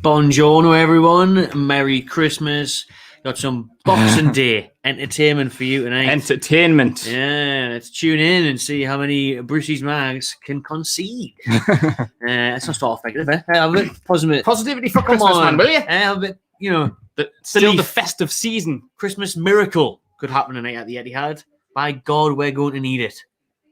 Buongiorno, everyone. Merry Christmas. Got some Boxing Day entertainment for you tonight. Entertainment. Yeah, let's tune in and see how many Brucey's mags can concede. Let's not start off negative, eh? Have a bit Positivity for Christmas, man, will you? Have a bit, Still the festive season. Christmas miracle could happen tonight at the Etihad. By God, we're going to need it.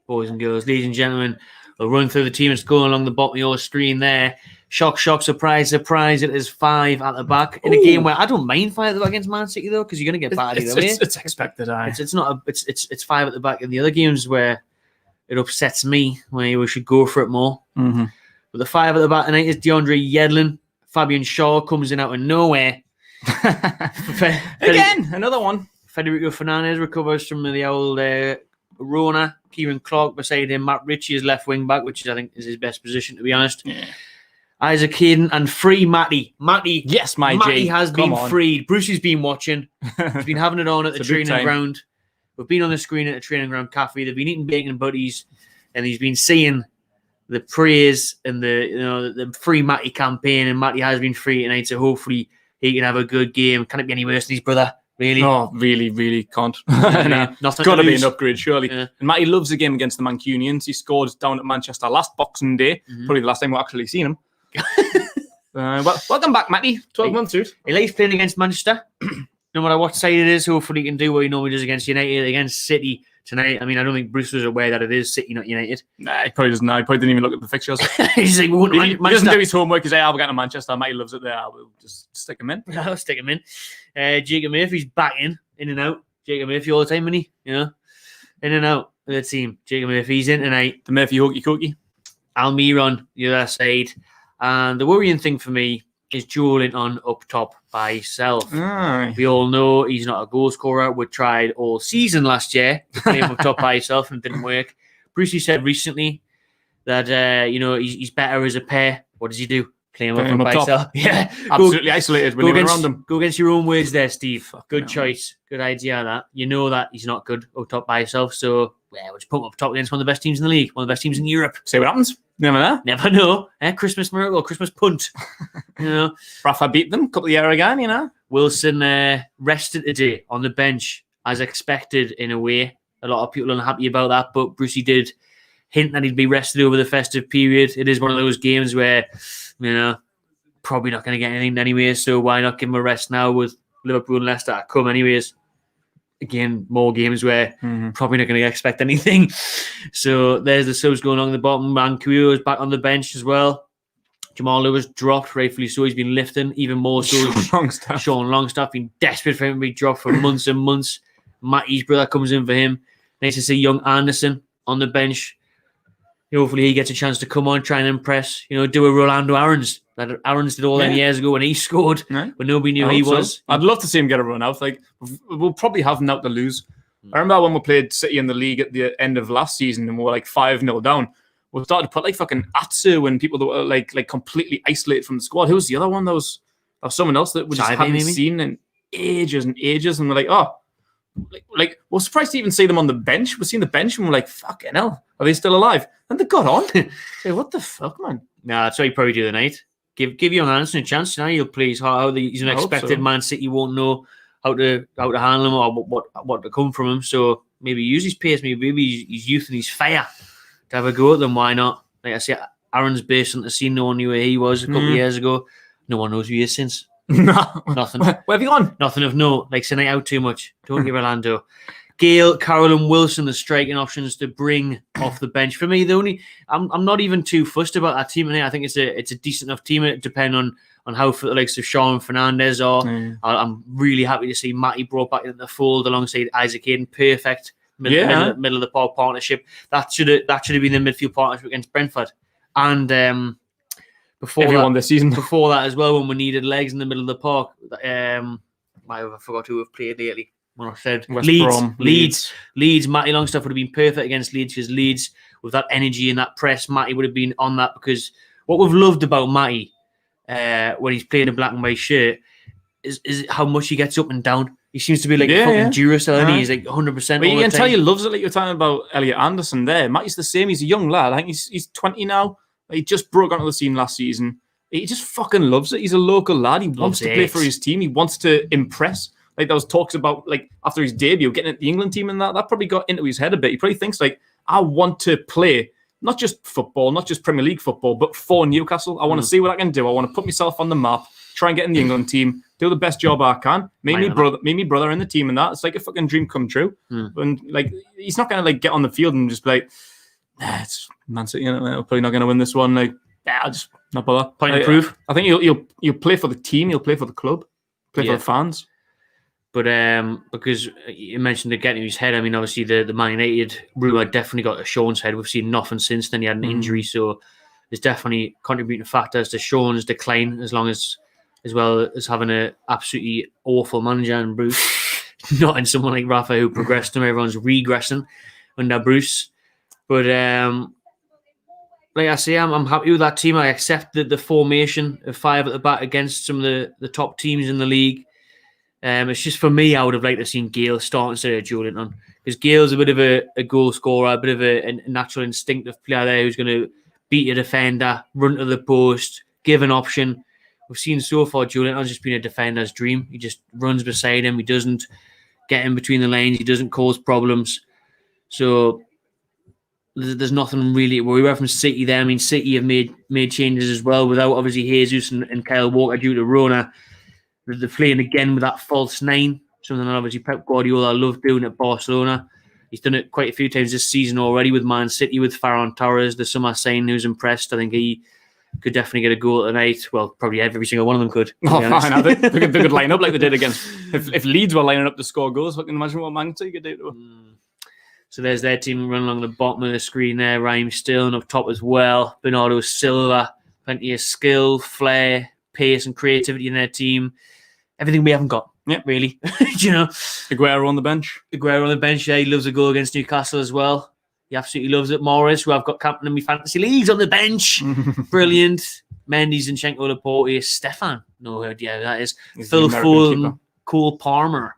Boys and girls, ladies and gentlemen, we'll run through the team that's going along the bottom of your screen there. Shock, surprise. It is 5 at the back in a game where I don't mind 5 at the back against Man City though, because you're going to get battered either way. It's expected. It's 5 at the back in the other games where it upsets me when we should go for it more. Mm-hmm. But the 5 at the back tonight is DeAndre Yedlin. Fabian Shaw comes in out of nowhere. Again, another one. Federico Fernandez recovers from the old Rona. Kieran Clark beside him. Matt Ritchie is left wing back, which I think is his best position, to be honest. Yeah. Isaac Hayden and free Matty. Yes, Matty has been freed. Brucey's been watching. He's been having it on at the training ground. We've been on the screen at the training ground cafe. They've been eating bacon and buddies, and he's been seeing the praise and the free Matty campaign. And Matty has been free tonight, so hopefully he can have a good game. Can it be any worse than his brother? Really? Oh, really can't. Nothing. It's got to be an upgrade, surely. Yeah. And Matty loves the game against the Mancunians. He scored down at Manchester last Boxing Day. Mm-hmm. Probably the last time we've actually seen him. Welcome back, Matty. 12 months out. He likes playing against Manchester. No matter what side it is, hopefully he can do what he normally does against United, against City tonight. I mean, I don't think Bruce was aware that it is City, not United. Nah, he probably doesn't know. He probably didn't even look at the fixtures. He's like, he doesn't do his homework. He's like, we're going to Manchester. Matty loves it there. We'll just stick him in. I'll stick him in. Jacob Murphy's back in and out. Jacob Murphy all the time, isn't he? In and out of the team. Jacob Murphy's in tonight. The Murphy hokey cokey. Almiron, the other side. And the worrying thing for me is Joelinton up top by himself. Aye. We all know he's not a goal scorer. We tried all season last year to play him up top by himself and it didn't work. Brucey said recently that he's better as a pair. What does he do? Play him up by himself. Yeah, absolutely isolated when you're around him. Go against your own words there, Steve. Good no. choice. Good idea, that. You know that he's not good up top by himself, so we'll just put him up top against one of the best teams in the league, one of the best teams in Europe. See what happens. Never know. Christmas miracle, Christmas punt. Rafa beat them a couple of years ago, Wilson rested today on the bench as expected in a way. A lot of people are unhappy about that, but Brucey did hint that he'd be rested over the festive period. It is one of those games where, probably not going to get anything anyway, so why not give him a rest now with Liverpool and Leicester to come anyways. Again, more games where probably not going to expect anything. So there's the subs going along the bottom. Mancuyo is back on the bench as well. Jamal Lewis dropped, rightfully so. He's been lifting even more so. Sean Longstaff been desperate for him to be dropped for months and months. Matty's brother comes in for him. Nice to see young Anderson on the bench. Hopefully he gets a chance to come on, try and impress. Do a Rolando Aarons. That Aarons did all them years ago when he scored, but nobody knew he was. I'd love to see him get a run out. Like, we'll probably have him out to lose. I remember when we played City in the league at the end of last season and we were like 5-0 down. We started to put like fucking Atsu and people that were like completely isolated from the squad. Who was the other one? That was someone else that we just hadn't seen in ages and ages. And we're like, we're surprised to even see them on the bench. We're seeing the bench and we're like, fucking hell, are they still alive? And they got on. Hey, what the fuck, man? Nah, that's what he probably do tonight. Give young Anderson a chance. He'll play his heart out. He's an expected Man City won't know how to handle him or what to come from him. So maybe use his pace, maybe his youth and his fire to have a go at them. Why not? Like I say, Aaron's based on the scene. No one knew where he was a couple of years ago. No one knows who he is since. No. Nothing. Where have you gone? Nothing of note. Like sending out too much. Don't give Orlando. Gale, Carroll and Wilson, the striking options to bring off the bench. For me, I'm not even too fussed about that team. I think it's a decent enough team. It depends on how the likes of Sean Fernandez are. I'm really happy to see Matty brought back into the fold alongside Isaac Hayden. Perfect middle of the park partnership. That should have been the midfield partnership against Brentford. And before this season, before that as well, when we needed legs in the middle of the park, I forgot who we've played lately. When I said Leeds, Matty Longstaff would have been perfect against Leeds because Leeds, with that energy and that press, Matty would have been on that. Because what we've loved about Matty when he's playing a black and white shirt is how much he gets up and down. He seems to be like fucking Duracell, and he's like 100%. But you can tell he loves it. Like you're talking about Elliot Anderson there. Matty's the same. He's a young lad. I think he's 20 now. He just broke onto the scene last season. he just fucking loves it. He's a local lad. He wants to play for his team. He wants to impress. Like, there was talks about, like, after his debut, getting at the England team and that probably got into his head a bit. He probably thinks, like, I want to play not just football, not just Premier League football, but for Newcastle. I want to see what I can do. I want to put myself on the map, try and get in the England team, do the best job I can. Meet me brother in the team and that. It's like a fucking dream come true. And, like, he's not going to, like, get on the field and just be like, it's Man City, you know, we're probably not going to win this one. Like, I'll just not bother. Point of proof. I think you'll play for the team. You'll play for the club. Play for the fans. But because you mentioned it getting in his head, I mean, obviously the Man United rumour definitely got to Sean's head. We've seen nothing since then. He had an injury, so there's definitely contributing factors to Sean's decline, as well as having an absolutely awful manager and Bruce, not in someone like Rafa who progressed him. Everyone's regressing under Bruce. But like I say, I'm happy with that team. I accept the formation of 5 at the back against some of the top teams in the league. It's just, for me, I would have liked to have seen Gale start instead of Joelinton, because Gale's a bit of a goal scorer, a bit of a natural instinctive player there who's going to beat a defender, run to the post, give an option. We've seen so far Joelinton's just been a defender's dream. He just runs beside him. He doesn't get in between the lanes. He doesn't cause problems. So there's nothing really to worry about from City there. I mean, City have made changes as well without obviously Jesus and Kyle Walker due to Rona. They're playing again with that false 9, something that obviously Pep Guardiola loved doing at Barcelona. He's done it quite a few times this season already with Man City, with Ferran Torres. There's some are saying who's impressed. I think he could definitely get a goal tonight. Well, probably every single one of them could. Oh, fine. They could line up like they did against. If Leeds were lining up to score goals, I can imagine what Man City could do to them. So there's their team running along the bottom of the screen there. Raheem Sterling up top as well. Bernardo Silva, plenty of skill, flair, pace and creativity in their team. Everything we haven't got, really. You know, Aguero on the bench. Yeah, he loves a goal against Newcastle as well. He absolutely loves it. Morris, who I've got captain in my fantasy leagues, on the bench. Brilliant. Mendy, Zinchenko, Laporte, Stefan. No idea who that is. He's Phil Foden, Cole Palmer,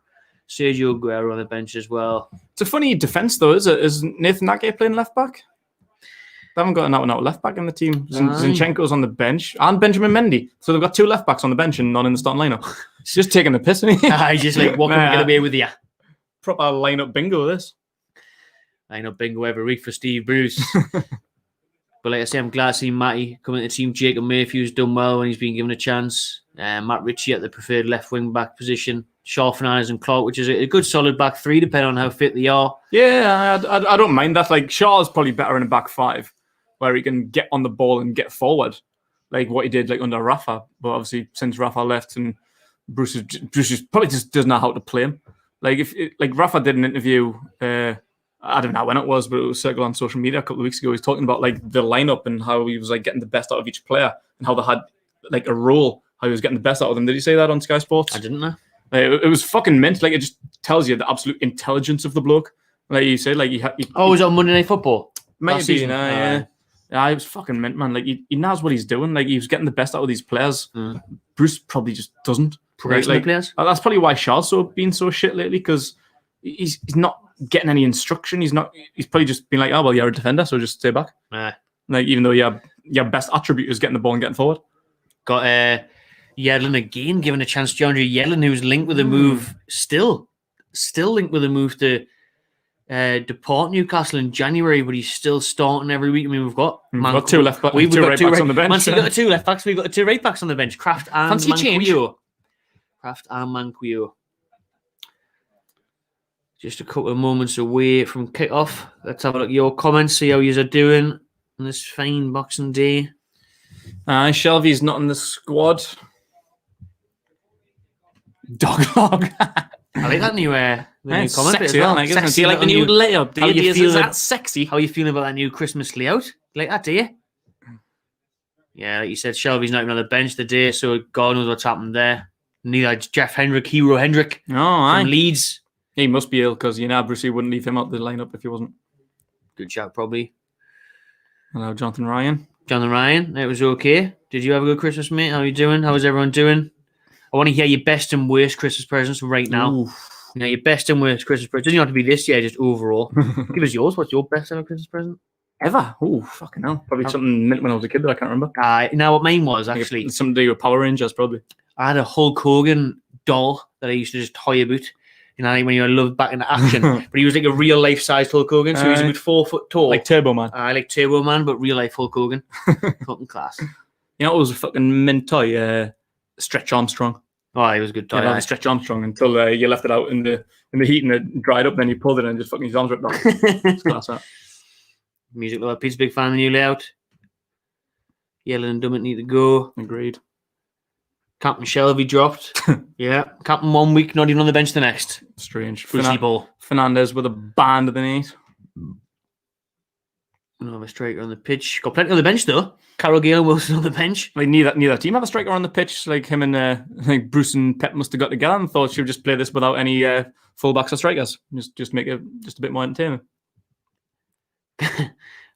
Sergio Aguero on the bench as well. It's a funny defence, though, is it? Is Nathan Ake playing left back? They haven't got an out-and-out left-back in the team. Zinchenko's on the bench. And Benjamin Mendy. So they've got 2 left-backs on the bench and none in the starting lineup. It's just taking the piss, isn't he? Just like, what can we get away with you? Proper line-up bingo, this. Line-up bingo every week for Steve Bruce. But like I say, I'm glad to see Matty coming to the team. Jacob Maythew's done well when he's been given a chance. Matt Ritchie at the preferred left wing-back position. Shaw, Fernandes and Clark, which is a good solid back 3, depending on how fit they are. Yeah, I don't mind that. Like, Shaw's probably better in a back 5, where he can get on the ball and get forward, like what he did like under Rafa. But obviously, since Rafa left, and Bruce probably just doesn't know how to play him. Like like Rafa did an interview, I don't know when it was, but it was circled on social media a couple of weeks ago. He's talking about like the lineup and how he was like getting the best out of each player and how they had like a role, how he was getting the best out of them. Did he say that on Sky Sports? I didn't know. It was fucking mint. Like, it just tells you the absolute intelligence of the bloke. Like you said, like he was it on Monday Night Football? Maybe, yeah. Yeah, it was fucking mint, man. Like, he knows what he's doing. Like, he was getting the best out of these players. Bruce probably just doesn't. Progressing the players? That's probably why Shaw's been so shit lately, because he's not getting any instruction. He's probably just been like, oh, well, you're a defender, so just stay back. Like, even though your best attribute is getting the ball and getting forward. Got Yedlin again, given a chance to DeAndre Yedlin, who's linked with a move, still linked with a move to depart Newcastle in January, but he's still starting every week. I mean, we've got 2 left backs, 2 right backs on the bench. Man City got 2 left backs, we've got 2 right backs on the bench. Kraft and Manquillo. Just a couple of moments away from kickoff. Let's have a look at your comments, see how you are doing on this fine Boxing Day. Shelby's not in the squad. Doglog. I like that new new comment sexy, as well. Like, sexy, do you like the new layout? How you feel that sexy? How are you feeling about that new Christmas layout? You like that, do you? Yeah, like you said, Shelby's not even on the bench today, so God knows what's happened there. Neither Jeff Hendrick, Hero Hendrick from Leeds. He must be ill, because Brucey wouldn't leave him out the lineup if he wasn't. Good shout, probably. Hello, Jonathan Ryan. It was okay. Did you have a good Christmas, mate? How are you doing? How is everyone doing? I want to hear your best and worst Christmas presents right now. Ooh. You know, your best and worst Christmas present. Doesn't have to be this year, just overall. Give us yours. What's your best ever Christmas present? Ever? Oh, fucking hell. Probably something mint when I was a kid that I can't remember. Now what mine was actually Something to do with Power Rangers, probably. I had a Hulk Hogan doll that I used to just toy about. You know, when you loved back into action. But he was like a real life sized Hulk Hogan, so he was about 4 foot tall. Like Turbo Man. I like Turbo Man, but real life Hulk Hogan. Fucking class. You know, it was a fucking mint toy, Stretch Armstrong. Oh, he was a good toy. Yeah, Stretch Armstrong until you left it out in the heat and it dried up, then you pulled it and just fucking his arms ripped off. It's class, that. Music lover. Pete's a big fan of the new layout. Yellow and Dummett need to go. Agreed. Captain Shelby dropped. Yeah. Captain 1 week, not even on the bench the next. Strange. Ball. Fernandez with a band underneath. Another striker on the pitch. Got plenty on the bench though. Carroll Gale and Wilson on the bench. Like neither team have a striker on the pitch. Like him and I think Bruce and Pep must have got together and thought she would just play this without any fullbacks or strikers. Just make it just a bit more entertaining.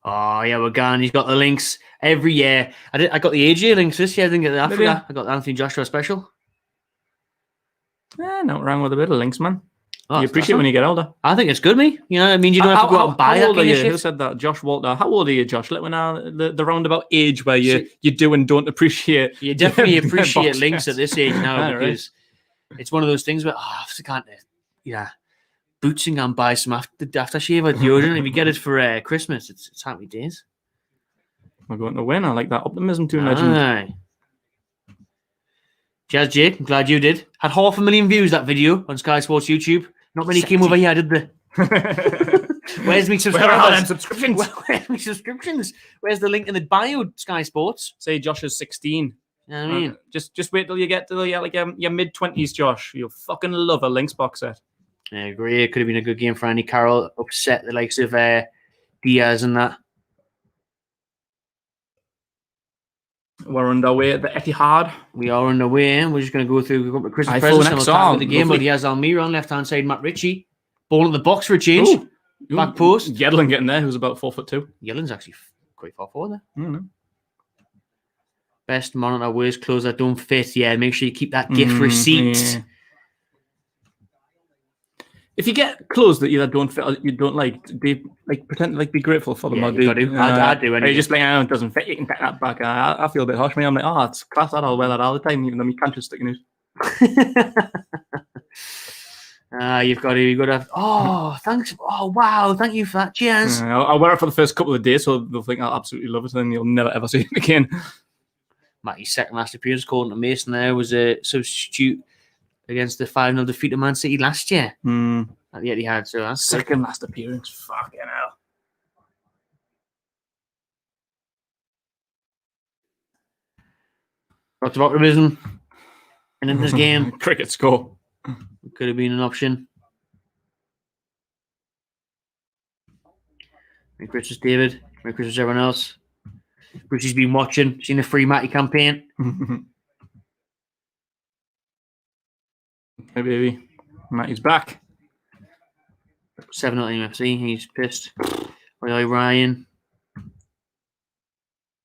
Oh yeah, we're gone. He's got the links every year. I got the AJ links this year. I didn't get the Africa. I got the Anthony Joshua special. Not wrong with a bit of links, man. Oh, you appreciate when you get older. I think it's good, me. You know, I mean, you don't have to go out and buy that kind of shit. Who said that? Josh Walter. How old are you, Josh? Let me know the roundabout age where you do and don't appreciate. You definitely appreciate links at this age now because it's one of those things where I can't. Yeah. Boots and go and buy some aftershave or deodorant. If you get it for Christmas, it's happy days. We're going to win. I like that optimism too, legend. Cheers, Jake. I'm glad you did. Had 500,000 views that video on Sky Sports YouTube. Not many came over here, did they? Where's me subscribers? Where are them subscriptions? Where's me subscriptions? Where's the link in the bio, Sky Sports? Say Josh is 16. You know what I mean? Just wait till you get to your mid-20s, Josh. You'll fucking love a Lynx box set. I agree. It could have been a good game for Andy Carroll. Upset the likes of Diaz and that. We're underway at the Etihad. We are underway. We're just going to go through a couple of Christmas presents and we'll talk about the game. But he has Almira on left-hand side, Matt Ritchie. Ball in the box for a change. Ooh. Back post. Yedlin getting there, who's about 4'2". Yedlin's actually quite far forward there. Mm-hmm. Best monitor, worst clothes that don't fit. Yeah, make sure you keep that gift receipt. Yeah. If you get clothes that either don't fit or you don't like, pretend to be grateful for them. Yeah, I do. Anyway. Or you just like, it doesn't fit, you can take that back. I feel a bit harsh. I'm like, it's class, I'll wear that all the time, even though you can't just stick in it. You've got to have, thanks. Oh, wow. Thank you for that. Cheers. I'll wear it for the first couple of days, so they'll think I'll absolutely love it, and then you'll never ever see it again. Matty's second last appearance, called to Mason there, was a substitute against the 5-0 defeat of Man City last year. At the Etihad, so that's second last appearance. Fucking hell. Lots of optimism. And in this game, cricket score could have been an option. Merry Christmas, David. Merry Christmas, everyone else. Brucey's been watching, seen the free Matty campaign. Hey, baby. Matty's back. 7-0 NUFC. He's pissed. Oi, Ryan.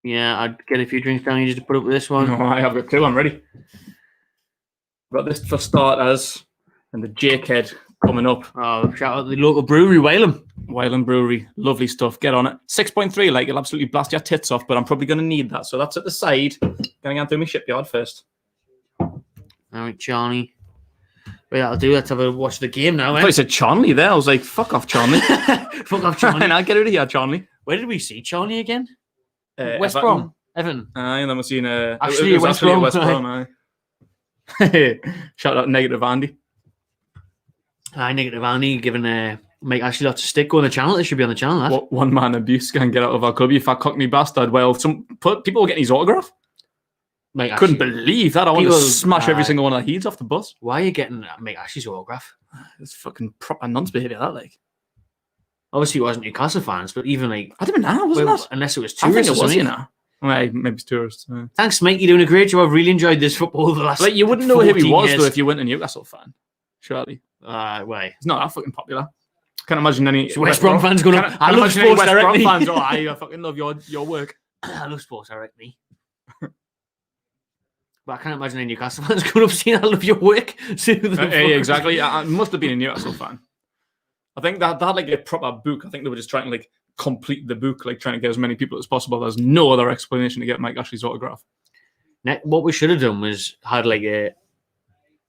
Yeah, I'd get a few drinks down here just to put up with this one. No, I have got two. I'm ready. Got this for starters and the Jake Head coming up. Oh, shout out to the local brewery, Whalem. Whalem Brewery. Lovely stuff. Get on it. 6.3, like, you'll absolutely blast your tits off, but I'm probably going to need that. So that's at the side. Going on through my shipyard first. All right, Charlie. Well, that'll do. Let's have a watch the game now. I thought you said Charlie there. I was like, fuck off, Charlie. Fuck off, Charlie. I'll get rid of you, Charlie. Where did we see Charlie again? West Everton. Brom. Everton. And then we've seen actually West Brom. Shout out Negative Andy. Hi, Negative Andy, giving Mike Ashley lots of stick. Go on the channel. It should be on the channel. That. What one man abuse can get out of our club, you fat cockney bastard. Well, people were getting his autograph. Mike Couldn't believe that. I want to smash every single one of the heads off the bus. Why are you getting Mike Ashley's autograph? It's fucking proper nonce behaviour, that, like. Obviously, it wasn't Newcastle fans, but even like. I don't know, wasn't it? Unless it was tourists. I think it was, you know. Well, maybe it's tourists. Thanks, Mike. You're doing a great job. I've really enjoyed this football the last. Like, you wouldn't know who he was, years. though, if you weren't a Newcastle fan. Surely. Why? He's not that fucking popular. Can't imagine any West Brom fans going up. I love Sports Directly. Fans, I fucking love your work. I love Sports Directly. But I can't imagine any Newcastle fans going up saying I love your work. Exactly. I must have been a Newcastle fan. I think that they had like a proper book. I think they were just trying to like complete the book, like trying to get as many people as possible. There's no other explanation to get Mike Ashley's autograph. What we should have done was had like a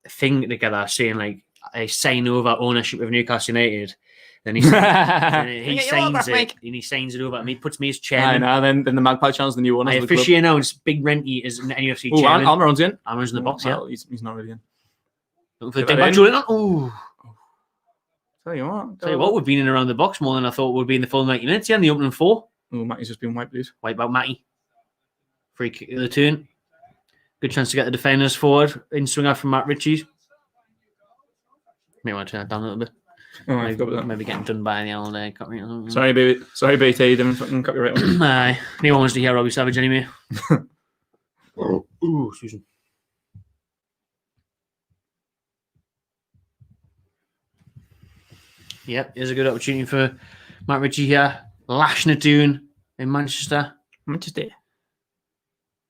thing together saying like a sign over ownership of Newcastle United. Then he signs it, and he signs it over, and he puts me as chairman. Then the Magpie channel's the new one. I officially announced Big Renty as an NUFC chairman. Almiron's in. Almiron's in the box, yeah. Well, he's not really in. Looking for the Ooh. Tell you what, we've been in around the box more than I thought we'd be in the full 90 minutes, yeah, in the opening 4. Oh, Matty's just been wiped, please. Wipe out Matty. Free kick of the turn. Good chance to get the defenders forward. In swinger from Matt Ritchie's. May want to turn that down a little bit. Oh, maybe getting done by the old copyright or something. Sorry, baby. Sorry, BT. You didn't fucking copyright one. Aye. No one wants to hear Robbie Savage anyway. Ooh, excuse me. Yep, here's a good opportunity for Matt Ritchie here. Lashing it down in Manchester.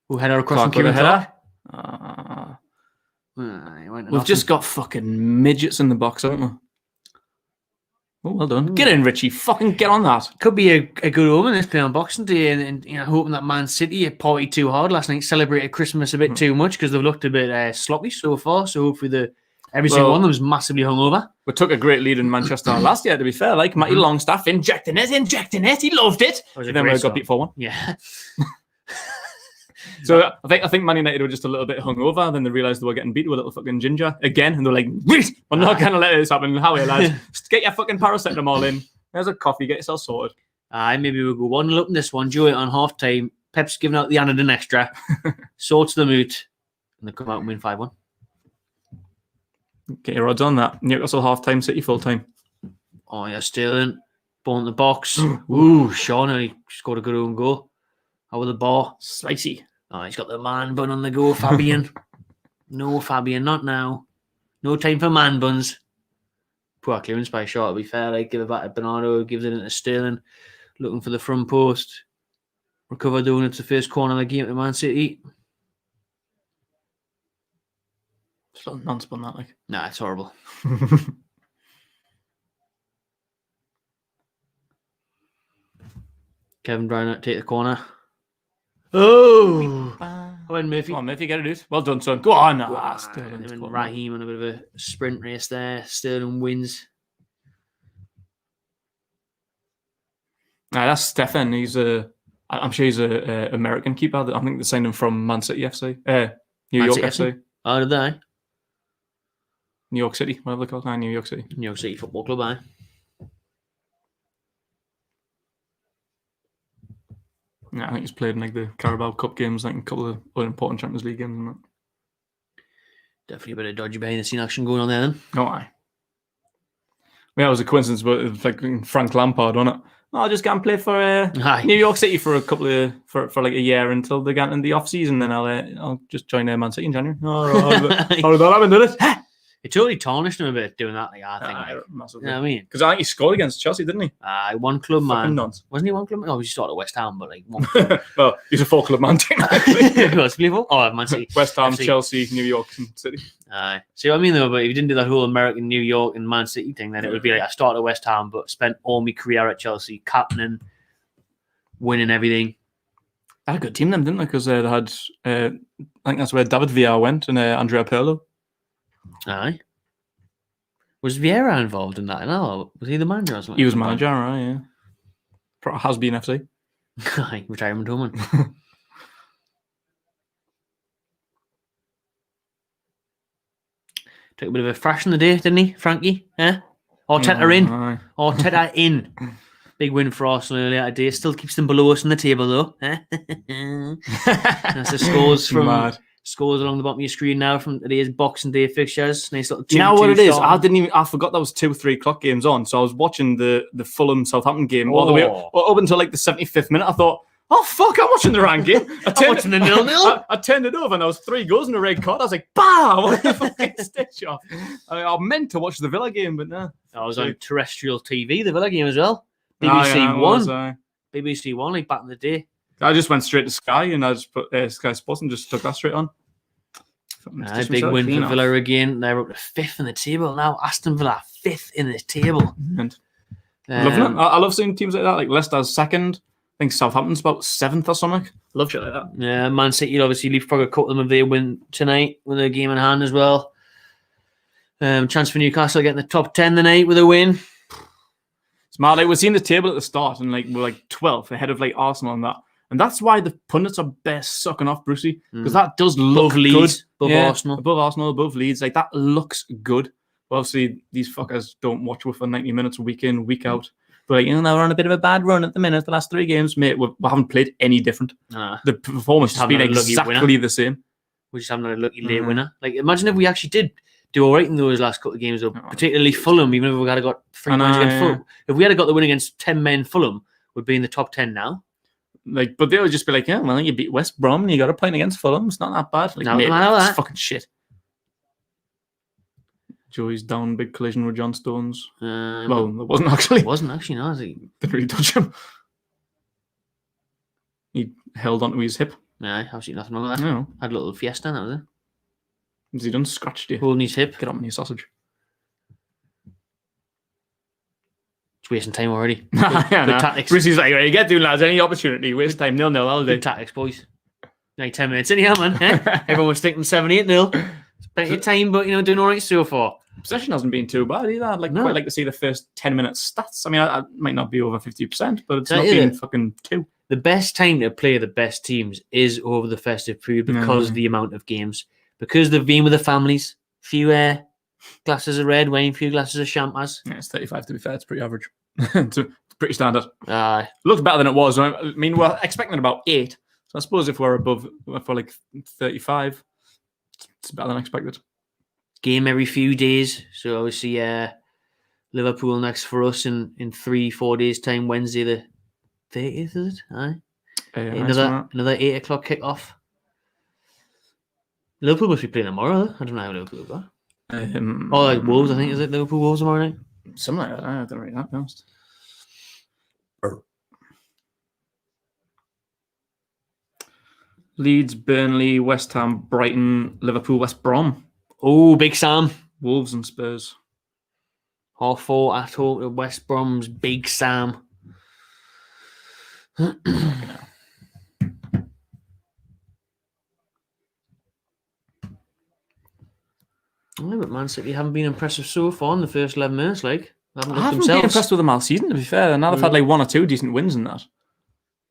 Who header across the header. We've just got fucking midgets in the box, haven't we? Oh, well done. Get in, Richie. Fucking get on that. Could be a good omen this play on Boxing Day, and hoping that Man City partied too hard last night, celebrated Christmas a bit too much because they've looked a bit sloppy so far. So hopefully every single one of them is massively hungover. We took a great lead in Manchester last year, to be fair. Like Matty Longstaff injecting it. He loved it. Then we got beat 4-1. Yeah. So I think Man United were just a little bit hungover. Then they realised they were getting beat with a little fucking ginger again, and they're like, "We're not gonna let this happen." How are you, lads? Just get your fucking paracetamol in. There's a coffee. Get yourself sorted. Maybe we'll go 1-0 up in this one. Joey on half time. Pep's giving out the anodyne extra. Sorts them out, and they come out and win 5-1. Get your odds on that. Newcastle half time, City full time. Oh yeah, Sterling, ball in the box. Ooh, Sean, he scored a good own goal. How with the ball? Spicy. Oh, he's got the man bun on the go, Fabian. No, Fabian, not now. No time for man buns. Poor clearance by shot, to be fair. Like, give it back to Bernardo, gives it into Sterling. Looking for the front post. Recover doing it to the first corner of the game to Man City. It's not non-spun that, like. Nah, it's horrible. Kevin Brown take the corner. Oh! Come on, Murphy. Come on, Murphy, get it out. Well done, son. Go on. Raheem on a bit of a sprint race there. Sterling wins. That's Stefan. I'm sure he's a American keeper. I think they signed him from Man City FC. New York FC. Oh, did they? New York City, whatever they call it. New York City. New York City Football Club, aye. Yeah, I think he's played in like the Carabao Cup games, like a couple of unimportant Champions League games and that. Definitely a bit of dodgy behind the scene action going on there then. Oh, aye. Yeah, it was a coincidence, but it was like Frank Lampard, wasn't it? I'll just go and play for New York City for a couple of for like a year until they get in the off season. Then I'll just join Man City in January. How did that happen, did it? It totally tarnished him a bit doing that. Like, I think, massively. You know what I mean? Because I think he scored against Chelsea, didn't he? One club man. Nonce. Wasn't he one club man? Oh, he started at West Ham, but like one. Well, he's a 4-club man. Man City. West Ham, FC. Chelsea, New York, and City. See what I mean though? But if you didn't do that whole American, New York, and Man City thing, then it would be like I started at West Ham, but spent all my career at Chelsea, captaining, winning everything. They had a good team then, didn't they? Because they had, I think that's where David Villa went and Andrea Pirlo. Aye. Was Vieira involved in that? No, was he the manager or something? He was manager, right? Yeah. Has been FC. Aye, retirement home. Took a bit of a thrash in the day, didn't he, Frankie? Arteta in. Aye. Arteta in. Big win for Arsenal earlier today. Still keeps them below us on the table, though. That's the scores from scores along the bottom of your screen now from today's Boxing Day fixtures. Nice little. You know what it is? I forgot that was 2-3 o'clock games on, so I was watching the Fulham Southampton game all the way up until like the 75th minute. I thought, oh fuck, I'm watching the wrong game. I'm watching the 0-0. I turned it over and there was 3 goals and a red card. I was like, bah! What the fucking stitch off? I meant to watch the Villa game, but no. I was on terrestrial TV, the Villa game as well. BBC One. BBC One, like back in the day. I just went straight to Sky and I just put Sky Sports and just took that straight on. Big win for Villa again. They're up to 5th in the table now. Aston Villa 5th in the table. And Loving it. I love seeing teams like that. Like Leicester's second. I think Southampton's about 7th or something. Love shit like that. Yeah, Man City obviously leapfrog a couple of them if they win tonight with a game in hand as well. Chance for Newcastle getting the top 10 tonight with a win. It's mad. Like, we're seeing the table at the start and like we're like 12th ahead of like Arsenal and that. And that's why the pundits are best sucking off Brucey. Because that does look Above Leeds, good. above Arsenal. Above Arsenal, above Leeds. Like that looks good. But obviously, these fuckers don't watch with for 90 minutes week in, week out. But like, we're on a bit of a bad run at the minute. The last 3 games, mate, we haven't played any different. The performance has been exactly the same. We just haven't had a lucky late winner. Like, imagine if we actually did do all right in those last couple of games, though, particularly Fulham, even if we had got 3 points against Fulham. If we had got the win against 10 men Fulham, we'd be in the top 10 now. Like, but they would just be like, yeah, well, you beat West Brom and you got a point against Fulham. It's not that bad. Like, mate, it's fucking shit. Joey's down, big collision with John Stones. Well, it wasn't actually. It wasn't actually, no. Didn't really touch him. He held onto his hip. Yeah, absolutely nothing wrong with that. No. Had a little fiesta, that was it. Has he done scratched you? Holding his hip. Get up on your sausage. It's wasting time already. Good tactics. Brucey's like, right, you get doing, lads, any opportunity, waste time, 0-0, I'll do. Good tactics, boys. Like 10 minutes in here, man. Everyone was thinking 7-8-0. It's plenty of time, but, doing all right so far. Possession hasn't been too bad either. I'd quite like to see the first 10 minutes stats. I mean, I might not be over 50%, but it's not been fucking 2. The best time to play the best teams is over the festive period because of the amount of games. Because they've been with the families. Few glasses of red wine, few glasses of champers. Yeah, it's 35 to be fair. It's pretty average. It's pretty standard. Looks better than it was. I mean, we're expecting about 8. So I suppose if we're above, for like 35, it's better than expected. Game every few days. So obviously Liverpool next for us in 3-4 days time. Wednesday the 30th, is it? Aye. Another 8 o'clock kickoff. Liverpool must be playing tomorrow, though. I don't know how Liverpool got. Like Wolves, I think. Is it Liverpool Wolves tomorrow night? Something like that. I don't really know, to be honest. Leeds, Burnley, West Ham, Brighton, Liverpool, West Brom. Oh, Big Sam. Wolves and Spurs. 4:30 at home to West Brom's Big Sam. But Man City haven't been impressive so far in the first 11 minutes. I haven't been impressed with them all season, to be fair. Now they've had like 1 or 2 decent wins in that.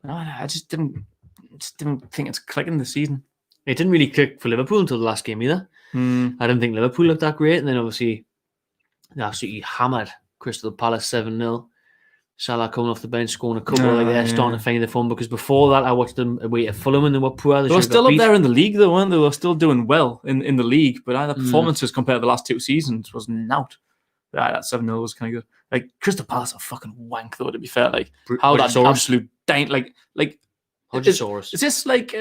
I just didn't think it's clicking this season. It didn't really click for Liverpool until the last game either. I didn't think Liverpool looked that great. And then obviously they absolutely hammered Crystal Palace 7-0. Salah coming off the bench, scoring a couple. They're starting to find the fun, because before that I watched them away at Fulham and they were poor. They were still up there in the league though, weren't they? They were still doing well in the league, but the performances compared to the last 2 seasons was nout. That 7-0 was kind of good. Like, Crystal Palace are fucking wank though, to be fair. Like, how that absolute dank, like Hodgesaurus. Is this like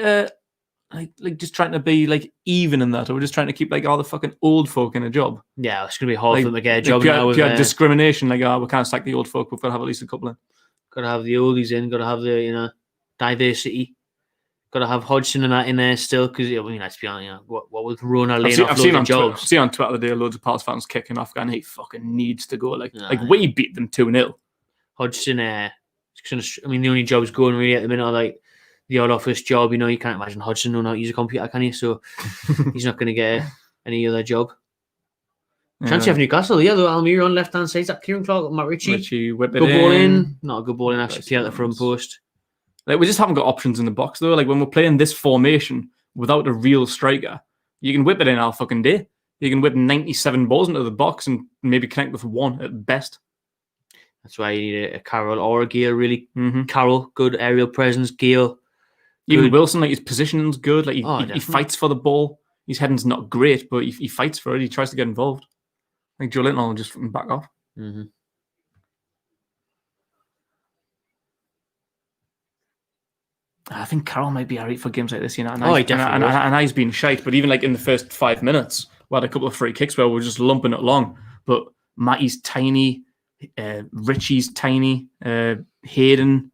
just trying to be like even in that, or we're just trying to keep like all the fucking old folk in a job? Yeah, it's gonna be hard for them to get a job now. Pure discrimination, like, we can't sack the old folk. We've got to have at least a couple in. Got to have the oldies in. Got to have the diversity. Got to have Hodgson and that in there still, because let's be honest, what was Rona laying off loads of jobs? I've seen on Twitter the day loads of Palace fans kicking off, going, he fucking needs to go. Like we beat them 2-0. Hodgson, the only jobs going really at the minute are like the odd office job. You can't imagine Hodgson knowing how to use a computer, can you? So he's not going to get any other job. Chance you have Newcastle, though Almira on left hand side. Is that Kieran Clark, Matt Ritchie? Whip it good in. Ball in. Not a good ball in, actually. At the front post. Like, we just haven't got options in the box, though. Like, when we're playing this formation without a real striker, you can whip it in all fucking day. You can whip 97 balls into the box and maybe connect with 1 at best. That's why you need a Carroll or a Gale, really. Carroll, good aerial presence. Gale. Even Wilson, like, his positioning's good. Like, he fights for the ball. His heading's not great, but he fights for it. He tries to get involved. I think Joe Linton will just back off. I think Carroll might be alright for games like this, he definitely and he's been shite, but even like in the first 5 minutes, we had a couple of free kicks where we were just lumping it along. But Matty's tiny, Richie's tiny, Hayden,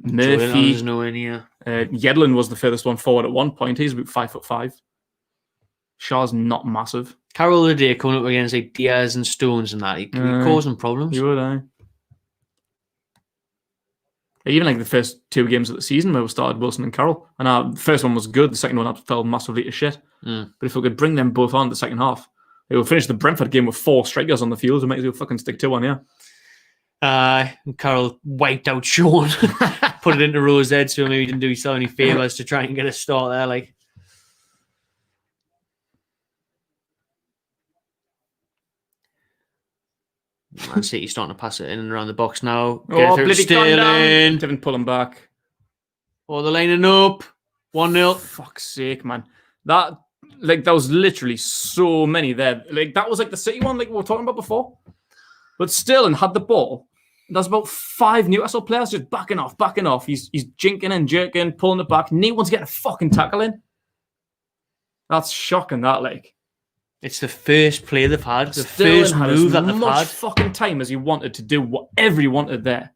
Murphy, Yedlin was the furthest one forward at one point. He's about 5'5". Shaw's not massive. Carroll today coming up against like Diaz and Stones and that, he causing problems. You would, Even like the first 2 games of the season where we started Wilson and Carroll. And the first one was good. The second one fell massively to shit. But if we could bring them both on the second half, they will finish the Brentford game with 4 strikers on the field. We might as well fucking stick 2 on, yeah. Carroll wiped out Sean, put it into Rose Head, so maybe he didn't do himself any favours to try and get a start there. Like, Man City starting to pass it in and around the box now. Get it through to Sterling. Didn't pull him back. Oh, they're lining up. 1-0. Fuck's sake, man. That was literally so many there. Like, that was like the City one, like we were talking about before. But Sterling had the ball. There's about 5 Newcastle players just backing off. He's jinking and jerking, pulling it back. No one's getting a fucking tackle in. That's shocking, that, like. It's the first play they've had. The Sterling first had move that as they've much had. fucking time as he wanted to do whatever he wanted there.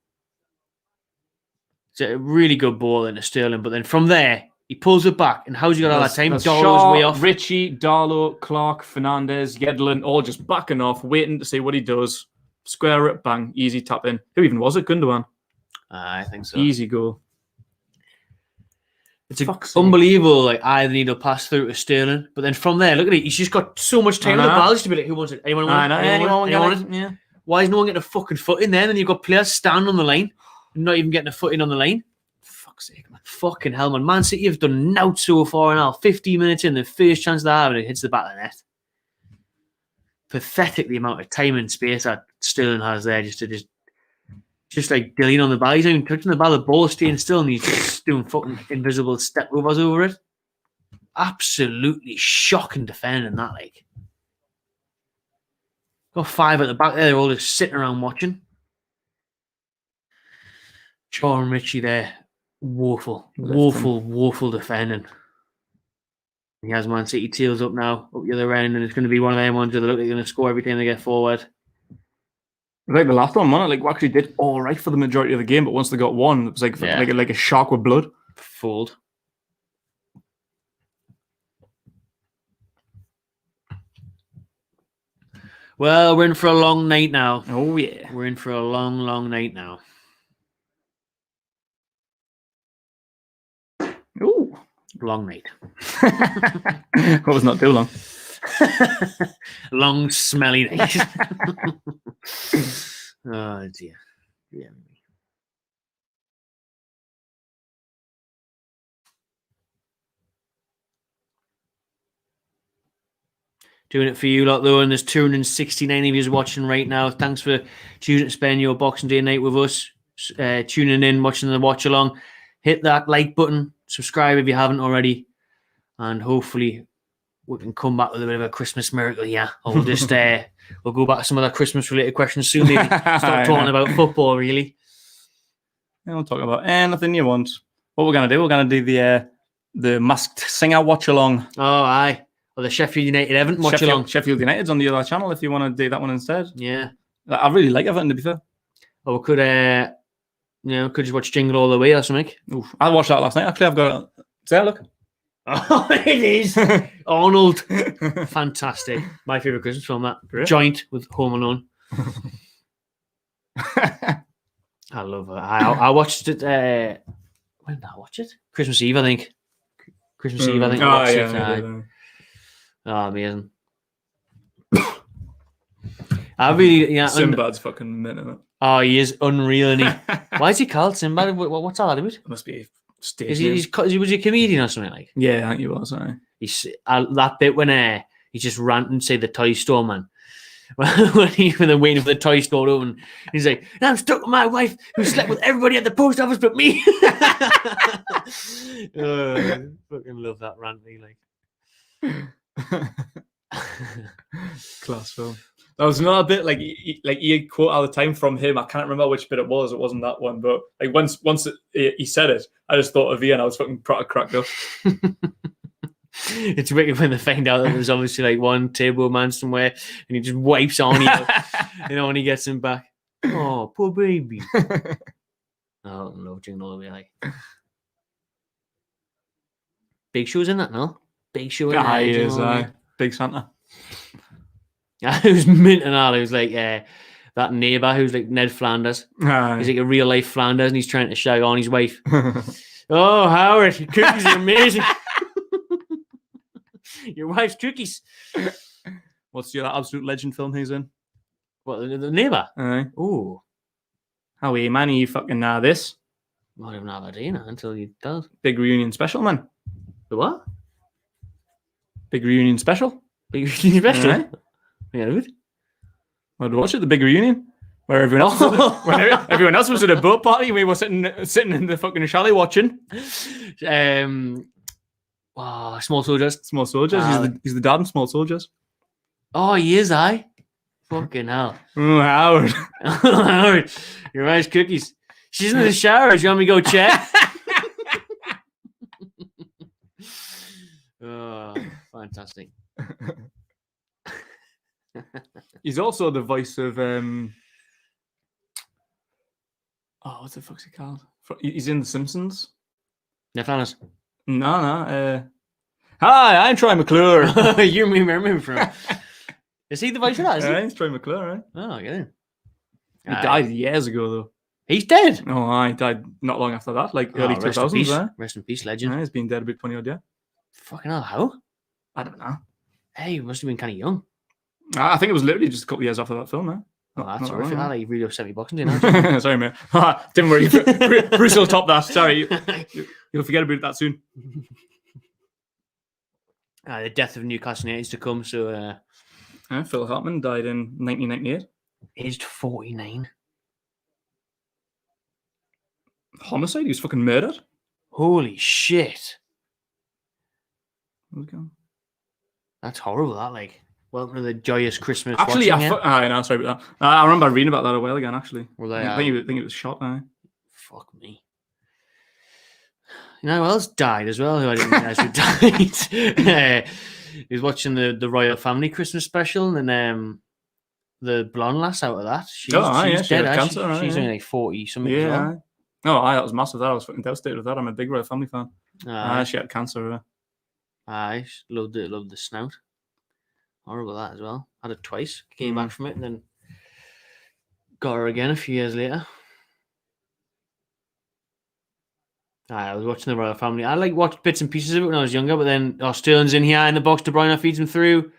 It's a really good ball into Sterling. But then from there, he pulls it back. And how's he got all that time? Darlow's Darlow's way off. Richie, Darlow, Clark, Fernandez, Yedlin, all just backing off, waiting to see what he does. Square it, bang, easy tap in. Who even was it? Gundogan? I think so. Easy goal. It's unbelievable, like, either need to pass through to Sterling. But then from there, look at it. He's just got so much time on the ball just to be like, who wants it? Anyone want it? Anyone want it? Yeah. Why is no one getting a fucking foot in there? And then you've got players standing on the line and not even getting a foot in on the line. Fuck's sake, man. Fucking hell, man. Man City have done nought so far now. 15 minutes in, the first chance they have, and it hits the back of the net. Pathetic the amount of time and space that Sterling has there just like dillying on the ball. He's not even touching the ball, the ball is staying still, and he's just doing fucking invisible step overs over it. Absolutely shocking defending that, like. Got 5 at the back there, they're all just sitting around watching. Shaw and Richie there, woeful defending. He has Man City tails up now, up the other end, and it's going to be one of them ones that look like they're going to score every time they get forward. Like the last one, man, like we actually did all right for the majority of the game, but once they got one, it was like a shark with blood. Fooled. Well, we're in for a long night now. Oh yeah, we're in for a long night now. Ooh, long night. That was not too long. Long, smelly night. Oh, dear. Yeah. Doing it for you lot, though, and there's 269 of you watching right now. Thanks for choosing to spend your Boxing Day night with us, tuning in, watching the watch-along. Hit that like button, subscribe if you haven't already, and hopefully we can come back with a bit of a Christmas miracle, yeah. Or we'll just we'll go back to some of the Christmas-related questions soon. Maybe start talking about football, really. Yeah, we'll talk about anything you want. What we're gonna do? We're gonna do the Masked Singer watch-along. Oh, aye. Or the Sheffield United Everton watch-along. Sheffield United's on the other channel if you want to do that one instead. Yeah. I really like Everton, to be fair. Or we could, could just watch Jingle All the Way or something. Oof. I watched that last night. Actually, I've got it. There, look. Oh, it is. Arnold. Fantastic. My favourite Christmas film, that. Great. Joint with Home Alone. I love it. I watched it. When did I watch it? Christmas Eve, I think. Christmas Eve, I think. I watched it. Oh, amazing. I really, Sinbad's fucking minute. Oh, he is unreal, isn't he? Why is he called Sinbad? What's all that about? It must be a stage. Was he a comedian or something like? Yeah, I think he was. He's that bit when he just ranting, say the toy store man. When they're waiting for the toy store to open, he's like, "I'm stuck with my wife who slept with everybody at the post office but me." I fucking love that ranting, like. Class film. There was another bit like he quote all the time from him. I can't remember which bit it was. It wasn't that one, but like once he said it, I just thought of Ian. I was fucking cracked up. It's wicked when they find out that there's obviously like one table man somewhere, and he just wipes on you, when he gets him back. Oh, poor baby. Oh, love Jingle All the Way. Like. Big Show's in that, no? Big Show in that. He is, Big Santa. It was mint and all. It was like, that neighbour who's like Ned Flanders. Aye. He's like a real life Flanders, and he's trying to shag on his wife. Oh, Howard, your cookies are amazing. Your wife's cookies. What's your absolute legend film he's in? What, the neighbour? Aye. Oh, How are you, man? Are you fucking this? I don't have an idea now until he does. Big reunion special, man. The what? Big reunion special. Big reunion special? Aye. Yeah, dude. I'd watch it, the big reunion. Where everyone else, everyone else was at a boat party, we were sitting in the fucking chalet watching. Small Soldiers. Small Soldiers. He's the dad in Small Soldiers. Oh, he is, aye. Fucking hell. Oh, Howard. Howard, your wife's cookies. She's in the shower. Do you want me to go check? Oh, fantastic. He's also the voice of what the fuck's he called? He's in The Simpsons. Yeah, Flanders. No. Hi, I'm Troy McClure. You remember him from? Is he the voice of that? Is he? He's Troy McClure, right? Oh, get in. He died years ago, though. He's dead. Oh, he died not long after that, like early 2000s. Rest in peace, legend. He's been dead about 20 odd years. Fucking hell, how? I don't know. Hey, he must have been kind of young. I think it was literally just a couple of years after that film, man. Oh, that's horrific. That like really upset me boxing, didn't it? Sorry, mate. Didn't worry. Bruce will top that. Sorry. You'll forget about that soon. The death of Newcastle United is to come, so... Phil Hartman died in 1998. Aged 49. Homicide? He was fucking murdered? Holy shit. Okay. That's horrible, that, like... Welcome to the joyous Christmas. Actually, no, sorry about that. I remember reading about that a while ago, actually. Were they, I think it was shot. Fuck me. You know who else died as well, who I didn't realize who died? He was watching the Royal Family Christmas special, and the blonde lass out of that. She's dead. She had cancer, she's only like 40 something. Yeah. As well. Oh, that was massive. I was fucking devastated with that. I'm a big Royal Family fan. She had cancer. Loved the snout. Horrible that as well. Had it twice. Came back from it and then got her again a few years later. I was watching the Royal Family. I watched bits and pieces of it when I was younger, but then Sterling's in here in the box. De Bruyne feeds him through.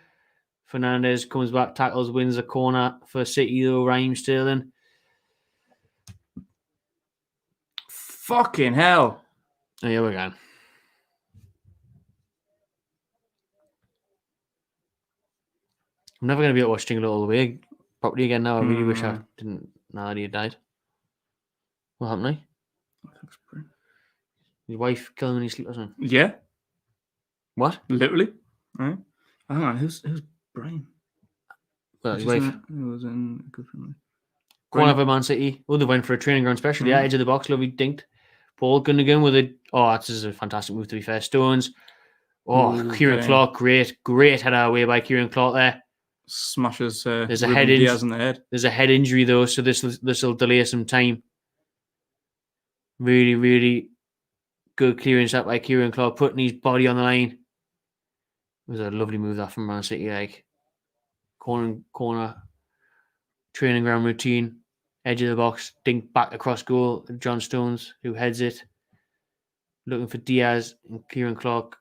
Fernandes comes back, tackles, wins a corner for City, though. Raheem Sterling. Fucking hell. Oh, here we go. I'm never going to be able to watch Jingle All the Way properly again now. I really wish I didn't, now that he had died. What happened now? His wife killed him in his sleep or something? Yeah. What? Literally. Right. Hang on, who's Brian? Well, his wife. Who was in a good family? Corner for Man City. Oh, they went for a training ground special. Yeah, edge of the box. Lovely dinked. Paul Gundogan with it. Oh, this is a fantastic move, to be fair. Stones. Oh, Kieran Clark. Great header away by Kieran Clark there. Smashes there's a Ruben head Diaz in the head. There's a head injury, though, so this will delay some time. Really, really good clearance up by Kieran Clark, putting his body on the line. It was a lovely move that from Man City, like corner, training ground routine, edge of the box, dink back across goal. John Stones, who heads it, looking for Diaz, and Kieran Clark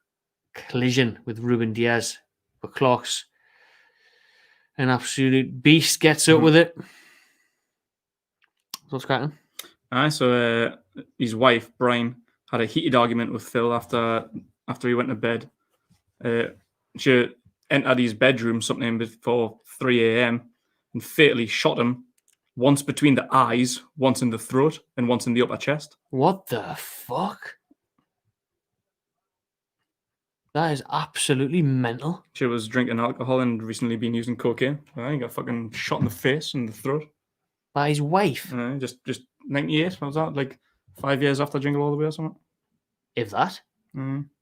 collision with Ruben Diaz, but Clark's an absolute beast, gets up with it. What's cracking? So his wife, Brian, had a heated argument with Phil after he went to bed. She entered his bedroom sometime before 3 a.m. and fatally shot him once between the eyes, once in the throat, and once in the upper chest. What the fuck? That is absolutely mental. She was drinking alcohol and recently been using cocaine. He got fucking shot in the face and the throat. By his wife? Just 98, what was that? Like 5 years after Jingle All the Way or something? If that.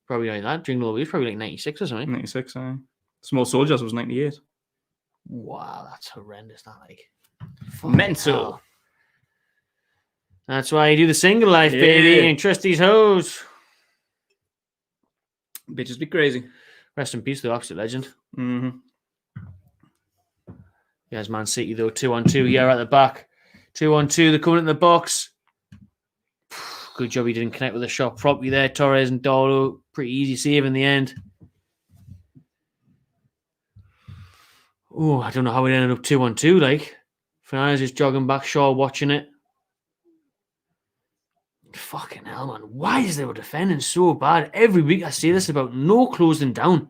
Probably like that. Jingle All the Way was probably like 96 or something. 96, Small Soldiers was 98. Wow, that's horrendous. That like mental. That's why you do the single life, baby, and trust these hoes. Bitches be crazy. Rest in peace, the absolute legend. Here's Man City, though. 2-on-2 here at the back. 2-on-2. They're coming in the box. Good job he didn't connect with the shot properly there. Torres and Darlow. Pretty easy save in the end. Oh, I don't know how it ended up 2-on-2, like. Fernandez is jogging back, Shaw watching it. Fucking hell, man. Why is they defending so bad? Every week I say this about no closing down.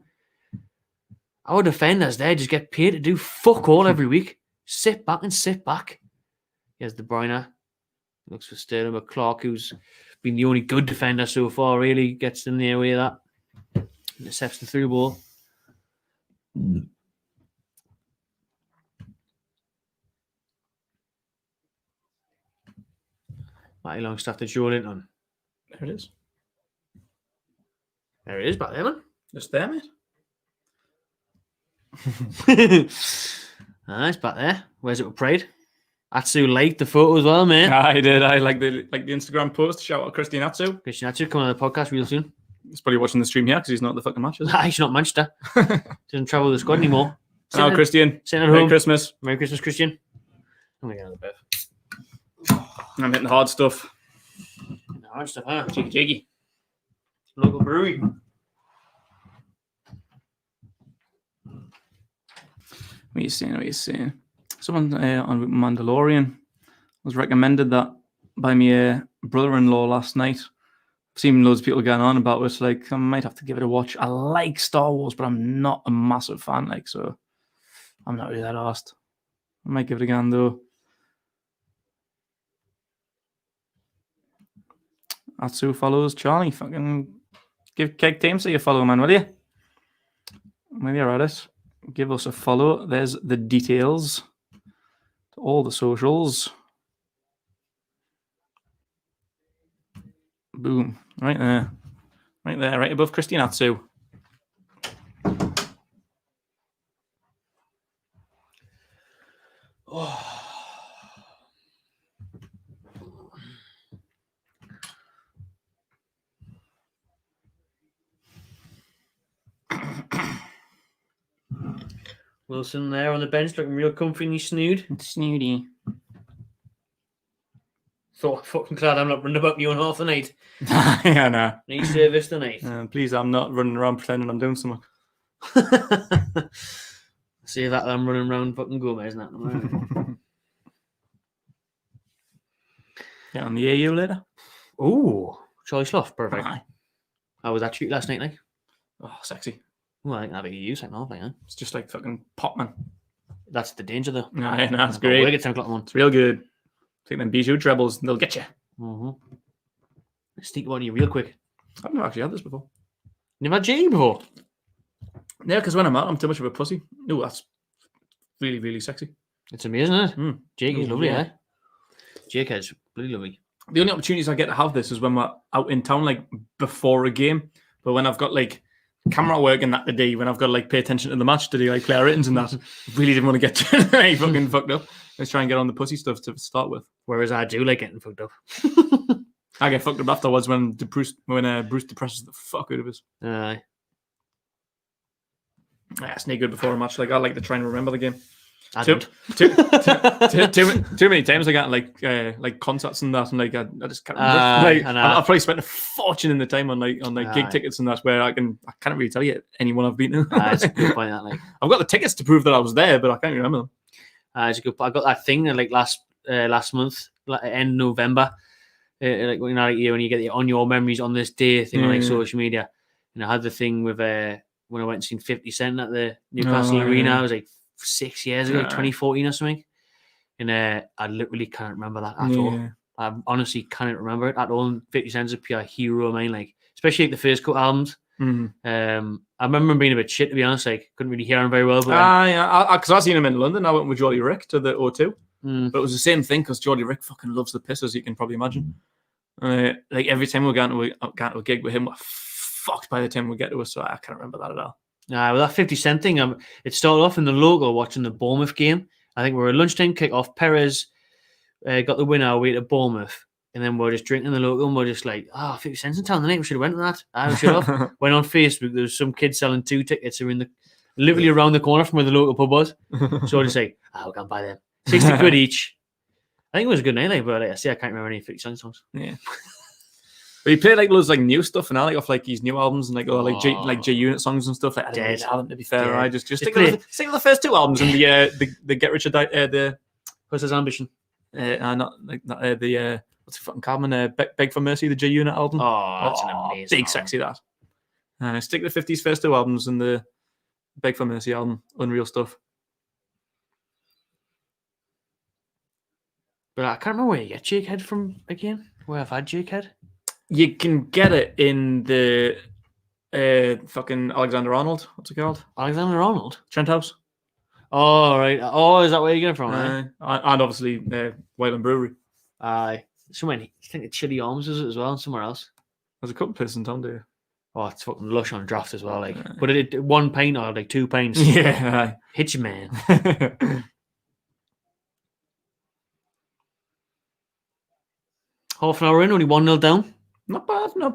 Our defenders there just get paid to do fuck all every week. Sit back and sit back. Here's De Bruyne. Looks for Sterling, but Clark, who's been the only good defender so far, really gets in the way of that. Intercepts the through ball. Matty Longstaff to Joe Linton. There it is. There it is, back there, man. Just there, mate. Nice, back there. Where's it with Pride? Atsu liked the photo as well, mate. I did. I like the Instagram post. Shout out Christian Atsu. Christian Atsu coming on the podcast real soon. He's probably watching the stream here because he's not at the fucking match. Is he? He's not Manchester. Doesn't travel with the squad anymore. Hello, Christian. Sitting at Merry home. Christmas. Merry Christmas, Christian. I'm going to get out of bed. I'm hitting the hard stuff. Hard stuff, huh? Cheeky, cheeky. Local brewery. What are you saying? What are you saying? Someone on Mandalorian was recommended that by my brother-in-law last night. I've seen loads of people going on about it. Like, I might have to give it a watch. I like Star Wars, but I'm not a massive fan. Like, so I'm not really that arsed. I might give it a go, though. Atsu follows Charlie. Fucking give Keg Team so you follow, man, will you? Maybe you're at it. Give us a follow. There's the details to all the socials. Boom. Right there. Right there. Right above Christian Atsu. Oh. Wilson there on the bench looking real comfy and snood. Snooty. Thought fucking glad I'm not running about you on half the night. Yeah, no. Need service tonight. Please, I'm not running around pretending I'm doing something. See that I'm running around fucking Gomez, isn't that? Get on the AU later. Oh, Charlie Slough, perfect. Aye. How was that treat last night, like? Oh, sexy. Well, I think that'd be you second half, huh? It's just like fucking Popman. That's the danger, though. Aye, no, that's great. We'll get 10 o'clock one. It's real good. Take them Bijou trebles and they'll get you. Mm-hmm. Sneak one of you real quick. I've never actually had this before. Never had Jane before? Yeah, because when I'm out, I'm too much of a pussy. No, that's really, really sexy. It's amazing, isn't it? Jake is lovely, yeah. eh? Jake is really lovely. The only opportunities I get to have this is when we're out in town, like before a game. But when I've got like camera work and that to do, when I've got to like pay attention to the match to do like player ratings and that, really didn't want to get to like, fucking fucked up. Let's try and get on the pussy stuff to start with. Whereas I do like getting fucked up. I get fucked up afterwards when Bruce depresses the fuck out of us. Aye. It's not good before a match. Like I like to try and remember the game. I Too don't. many times I got like concerts and that, and like I just can't remember. I've probably spent a fortune in the time on gig tickets and that, where I can't really tell you anyone I've been to. It's a good point. That like I've got the tickets to prove that I was there, but I can't remember them. It's a good point. I got that thing like last month, like end November, like when you get the on your memories on this day thing on like social media, and I had the thing with when I went and seen 50 Cent at the Newcastle Arena. Yeah. It was like 6 years ago, 2014 or something. And I literally can't remember that at all. I honestly can't remember it at all. And 50 Cent's a pure hero of mine, like especially like the first couple albums. I remember him being a bit shit, to be honest. Like couldn't really hear him very well. But because I seen him in London. I went with Geordie Rick to the O2, but it was the same thing because Geordie Rick fucking loves the piss, as you can probably imagine. Like every time we got to a gig with him, we're fucked by the time we get to it. So I can't remember that at all. Well, that 50 Cent thing, it started off in the local watching the Bournemouth game. I think we were at lunchtime kickoff. Perez got the winner away to Bournemouth. And then we're just drinking in the local and we're just like, 50 Cent's in town tonight. We should have went to that. We should have. Went on Facebook. There was some kid selling 2 tickets. They were in literally around the corner from where the local pub was. So I just say, we can't buy them. 60 quid each. I think it was a good night, but like I say, I can't remember any 50 Cent songs. Yeah. But he played like loads like new stuff and off like his new albums and like J Unit songs and stuff. Like I don't know talent, to be fair. I just stick with the first two albums and the Get Rich or Die the What's his ambition? The what's the fucking Carmen Beg for Mercy, the J Unit album. That's an amazing big album. Sexy that. Stick with the 50s first two albums and the Beg for Mercy album, unreal stuff. But I can't remember where you get Jake Head from again. Where I've had Jake Head. You can get it in the fucking Alexander Arnold. What's it called? Alexander Arnold? Trent House. Oh, right. Oh, is that where you get it from? And obviously Wayland Brewery. Aye. Somewhere, I think the Chili Arms is it as well, and somewhere else. There's a couple of places in town, do you? Oh, it's fucking lush on draft as well. Like, but it 1 pint or like 2 pints. Yeah. Hit you, man. Half an hour in, only 1-0 down. Not bad. Not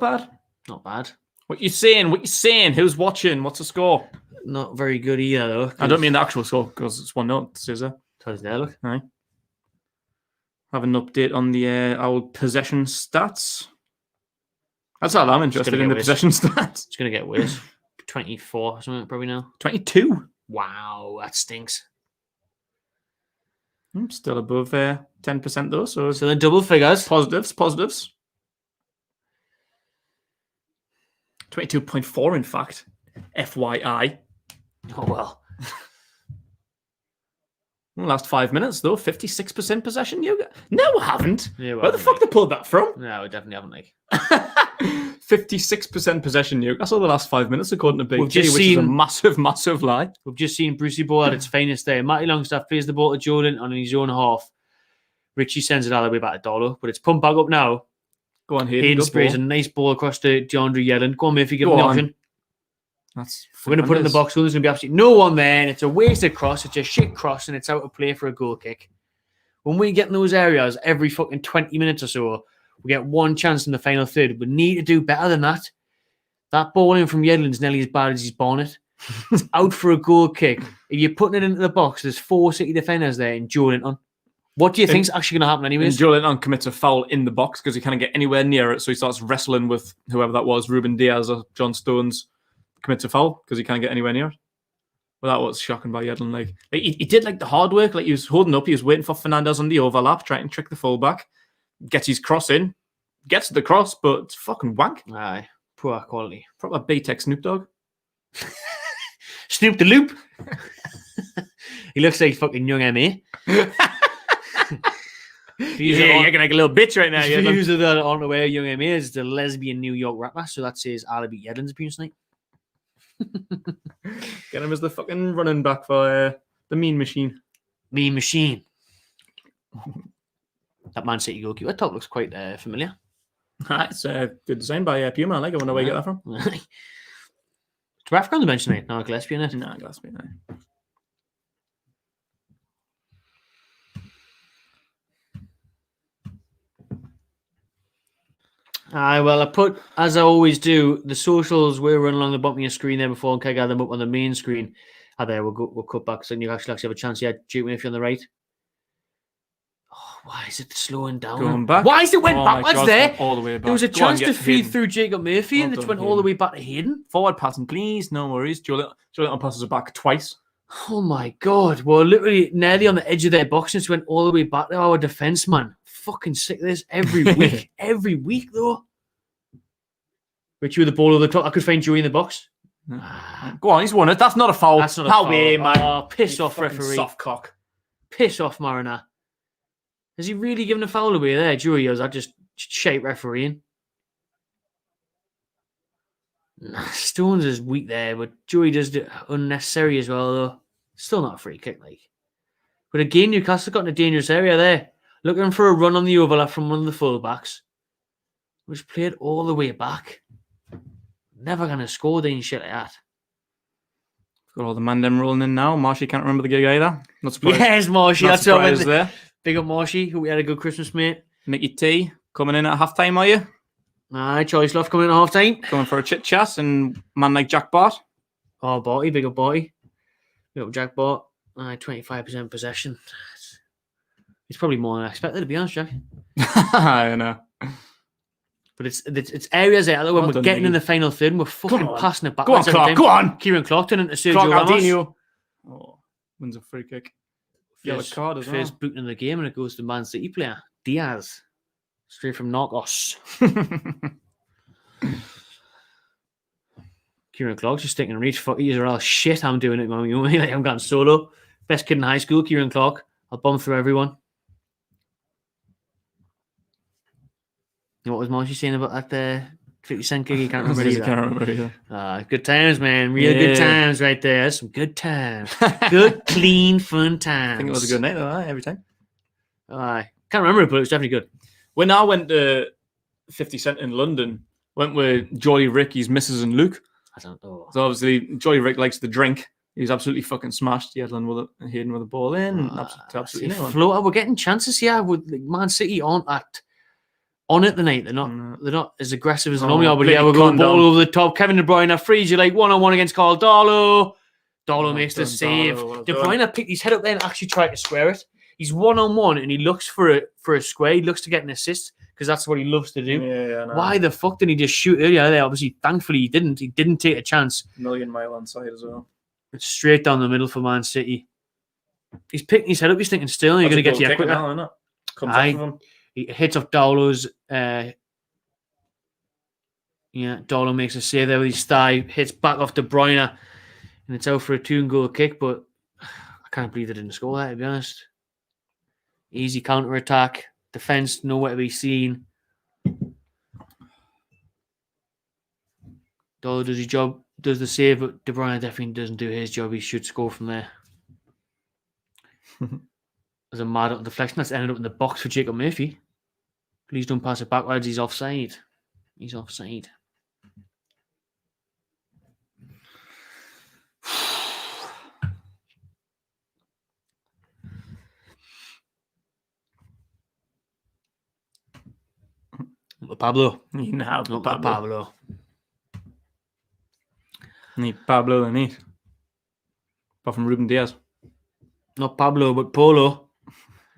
bad. What you saying? Who's watching? What's the score? Not very good either, though. I don't mean the actual score because it's 1-0. Scissor. How's there, look? Aye. Have an update on the our possession stats. That's all I'm interested in, the possession stats. It's going to get worse. 24 or something probably now. 22. Wow, that stinks. I'm still above 10% though. So then double figures. Positives. 22.4 in fact. FYI. Oh well. Last 5 minutes though, 56% possession. No, I haven't. Yeah, well, where the fuck they pulled that from? No, we definitely haven't. Like 56% possession. Newcastle the last 5 minutes, according to Big G, which is a massive lie. We've just seen Brucey ball at its finest there. Matty Longstaff plays the ball to Jordan on his own half. Richie sends it all the way back to Dollar, but it's pumped back up now. Go on, Hayden sprays a nice ball across to DeAndre Yedlin. Go on, Murphy, give him the option. We're going to put it in the box. So there's going to be absolutely no one there, and it's a wasted cross. It's a shit cross, and it's out of play for a goal kick. When we get in those areas every fucking 20 minutes or so, we get one chance in the final third. We need to do better than that. That ball in from Yedlin's nearly as bad as his bonnet. It's out for a goal kick. If you're putting it into the box, there's 4 City defenders there in Joe Linton. What do you think's actually going to happen anyways? Joe Linton commits a foul in the box because he can't get anywhere near it, so he starts wrestling with whoever that was, Ruben Diaz or John Stones. Commits a foul because he can't get anywhere near it. Well, that was shocking by Yedlin. Like he did like the hard work. Like he was holding up, he was waiting for Fernandez on the overlap, trying to trick the fullback. Gets his cross in, gets the cross, but it's fucking wank. Aye, poor quality. Proper B-Tech Snoop Dogg. Snoop the Loop. He looks like fucking young MA. Yeah, you're like a little bitch right now. For those that aren't aware, young MA is the lesbian New York rapper, so that says Alibi Yedlin's appearance tonight. Get him as the fucking running back for the Mean Machine. Mean Machine. That Man City goalkeeper. That top looks quite familiar. It's good design by Puma. I like it. I wonder where you get that from. Do Africa on the bench tonight? No, Gillespie in it. No, Gillespie, no. Well, I put, as I always do, the socials were running along the bottom of your screen there before, and I gather them up on the main screen. There, we'll cut back so you actually have a chance. Yeah, Duke if you're on the right. Oh, why is it slowing down? Going back. Why is it went backwards there? All the way back. There was a chance to feed through Jacob Murphy, and it went all the way back to Hayden. Forward pattern, please. No worries. Julian passes it back twice. Oh my God. Well, literally nearly on the edge of their box, and it's went all the way back to our defence, man. Fucking sick of this every week. Every week, though. Richie with the ball over the top. I could find Joey in the box. Go on, he's won it. That's not a foul. That's not a foul. Way, man. Oh, piss off, referee. Soft cock. Piss off, Mariner. Has he really given a foul away there? Joey, or is that just shite refereeing? Nah, Stones is weak there, but Joey does it unnecessary as well, though. Still not a free kick, like. But again, Newcastle got in a dangerous area there. Looking for a run on the overlap from one of the fullbacks, which played all the way back. Never going to score the shit like that. Got all the man them rolling in now. Marshy can't remember the gig either. Not surprised. Yes, Marshy. That's what I there. Big up Marshy. Hope we had a good Christmas, mate. Mickey T coming in at half time, are you? Aye, Choice Love coming in at half time. Coming for a chit chat and man like Jack Bart. Oh, Barty, big up Barty. Little jackpot. 25% possession. It's probably more than I expected, to be honest, Jack. I know. But it's areas there when Well we're done, getting in Miggy. the final third and we're fucking on. passing it back. Go on, Clark. Go on. Kieran Clark turning into Sergio Clark Ramos. Aldinho. Oh, wins a free kick. Yellow card as well. First boot in the game, and it goes to Man City player Diaz, straight from Narcos. Kieran Clark's just taking a reach. Fuck you, are all shit. I'm doing it, man. Like, I'm going solo. Best kid in high school, Kieran Clark. I'll bomb through everyone. You know what was Marcy saying about that 50 Cent gig? You can't remember either. I can't remember either. Good times, man. Real good times right there. Some good times. Good, clean, fun times. I think it was a good night, though, every time. I can't remember it, but it was definitely good. When I went to 50 Cent in London, went with Jolly Rick, his missus and Luke. I don't know. So obviously, Jolly Rick likes to drink. He was absolutely fucking smashed. He had Hayden with a ball in. Absolutely no one. Floater, we're getting chances here. With Man City aren't on it tonight. They're not as aggressive as they normally are. But yeah, we're going ball over the top. Kevin De Bruyne frees you like 1-on-1 against Carl Darlow. Darlow makes the save. De Bruyne picked his head up there and actually tried to square it. He's 1-on-1 and he looks for a square. He looks to get an assist because that's what he loves to do. Yeah, why the fuck didn't he just shoot earlier there? Obviously, thankfully he didn't. He didn't take a chance. Million mile on side as well. It's straight down the middle for Man City. He's picking his head up. He's thinking, still, you're going to get to you quicker. Now, comes up from him. He hits off Darlow's. Darlow makes a save there with his thigh. Hits back off De Bruyne. And it's out for a 2-goal kick. But I can't believe they didn't score that, to be honest. Easy counter-attack. Defence nowhere to be seen. Darlow does his job. Does the save. But De Bruyne definitely doesn't do his job. He should score from there. There's a mad deflection that's ended up in the box for Jacob Murphy. Please don't pass it backwards. He's offside. He's offside. Pablo. Not Pablo. Need Pablo, they need. Apart from Ruben Diaz. Not Pablo, but Polo.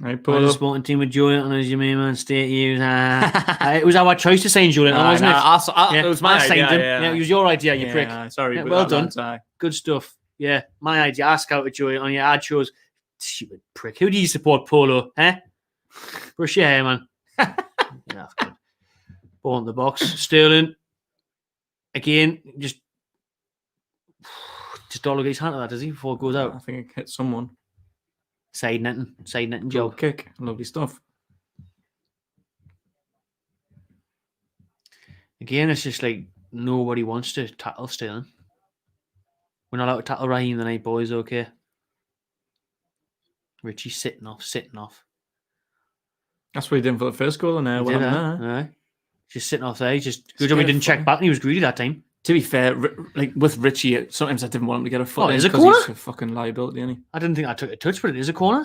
Right, Polo. I was sporting team with Julian as your main man state use. It was our choice to sign Julian, wasn't it? It was my idea. Yeah, it was your idea, you prick. Sorry, well done. Good stuff. Yeah, my idea. I scouted Julian on your ad shows. Stupid prick. Who do you support, Polo? Brush your hair, man. Yeah, that's good. Ball in the box. Sterling. Again, just Darlow get his hand to that, does he, before it goes out? I think it hit someone. Side netting job. Kick. Lovely stuff. Again, it's just like nobody wants to tackle Sterling. We're not allowed to tackle Raheem tonight, boys, okay? Richie sitting off. That's what he did for the first goal, and Aye. Just sitting off there. Good job he didn't check back and he was greedy that time. To be fair, like with Richie, sometimes I didn't want him to get a foot in is it a because corner? he's a fucking liability, isn't he? I didn't think I took a touch, but it is a corner.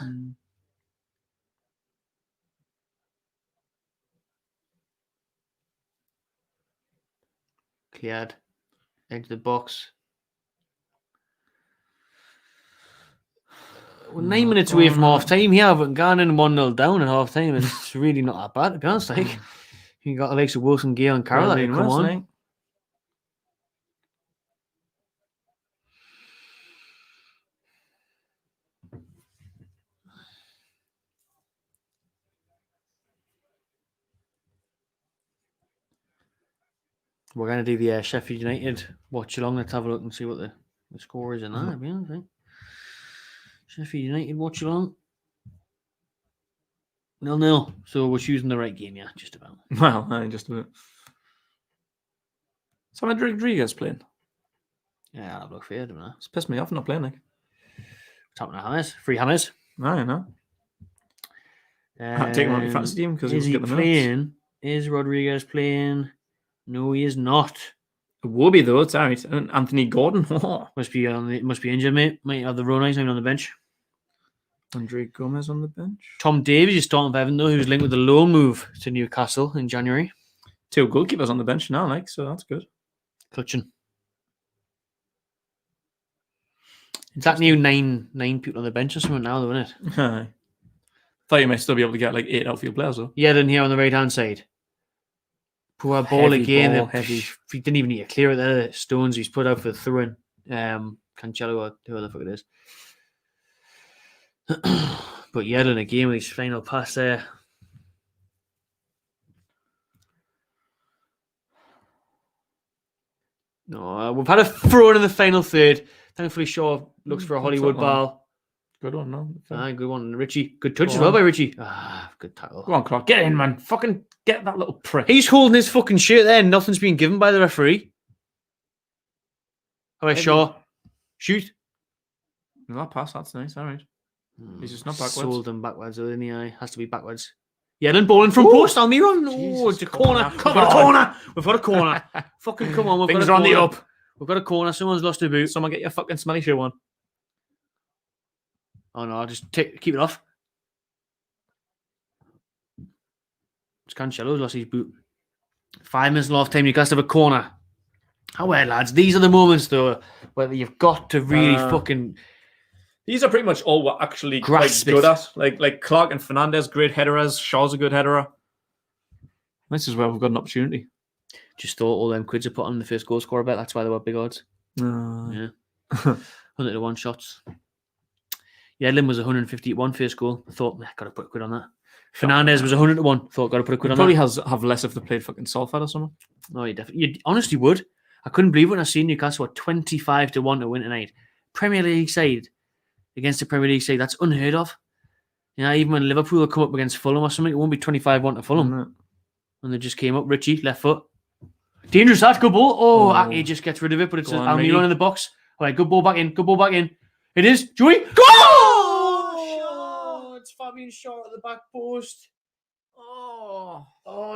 Cleared. Into the box. We're 9 minutes away from half time here, but gone in 1-0 down at half time. It's really not that bad, to be honest. Like, you got the likes of Wilson, Gale, and Carroll that can come on. Right? We're going to do the Sheffield United Watchalong. Let's have a look and see what the score is in that. Right? Sheffield United Watchalong. 0-0. So we're choosing the right game, yeah, just about. Well, just about. So Rodriguez playing? Yeah, I'll have a look for you, don't know. It's pissed me off not playing, like. Tapping the hammers. Free hammers. I know. Can't take him on your fantasy team because he's playing. Is Rodriguez playing? No, he is not. It will be though. It's all right. Anthony Gordon must be injured, mate. Might have the Ronalds on the bench. Andre Gomez on the bench. Tom Davies is starting for Everton though, who's linked with a loan move to Newcastle in January. 2 goalkeepers on the bench now, like, so that's good. Clutching. It's that new nine people on the bench or something now, though, isn't it? Aye. Thought you might still be able to get like 8 outfield players though. Yeah, then here on the right hand side. Poor ball Heavy again. ball, heavy. He didn't even need to clear it there. Stones he's put out for the throw-in. Cancelo or whoever the fuck it is. But Yedlin again with his final pass there. No, we've had a throw in the final third. Thankfully, Shaw looks for a Hollywood ball. Good one, no? Good one, Richie. Good touch as well by Richie. Good tackle. Go on, Clark. Get in, man. Fucking get that little prick. He's holding his fucking shirt there and nothing's been given by the referee. All right, Shaw. Shoot. No, that pass, that's nice. All right. He's just not backwards. Sold him backwards, didn't he? Has to be backwards. Yeah, then bowling from post. Almiron. Oh, it's a corner. We've got a corner. We've got a corner. Fucking come on. Things are on the up. We've got a corner. Someone's lost a boot. Someone get your fucking smelly shoe on. Oh no, just keep it off. It's Cancelo's lost his boot. 5 minutes left time. Newcastle have a corner. How well, lads. These are the moments though where you've got to really fucking. These are pretty much all we're actually grasp good at. Like Clark and Fernandez, great headers. Shaw's a good headerer. This is where we've got an opportunity. Just thought all them quids are put on the first goal scorer bet. That's why they were big odds. Yeah. 100 to 1 shots. Yeah, Lynn was 150 at 1 first goal. I thought, got to put a quid on that. Fernandez was 100 to 1. Thought, got to put a quid on probably that. Have less if they played fucking Salford or something. Oh, you definitely. You honestly would. I couldn't believe when I seen Newcastle at 25 to 1 to win tonight. Premier League side against the Premier League side. That's unheard of. You know, even when Liverpool will come up against Fulham or something, it won't be 25-1 to Fulham. Mm-hmm. And they just came up. Richie, left foot. Dangerous, that good ball. Oh, Aki just gets rid of it, but it's Almiron in the box. All right, good ball back in. Good ball back in. It is. Joey. Go! Oh, it's Fabian Shaw at the back post. Oh,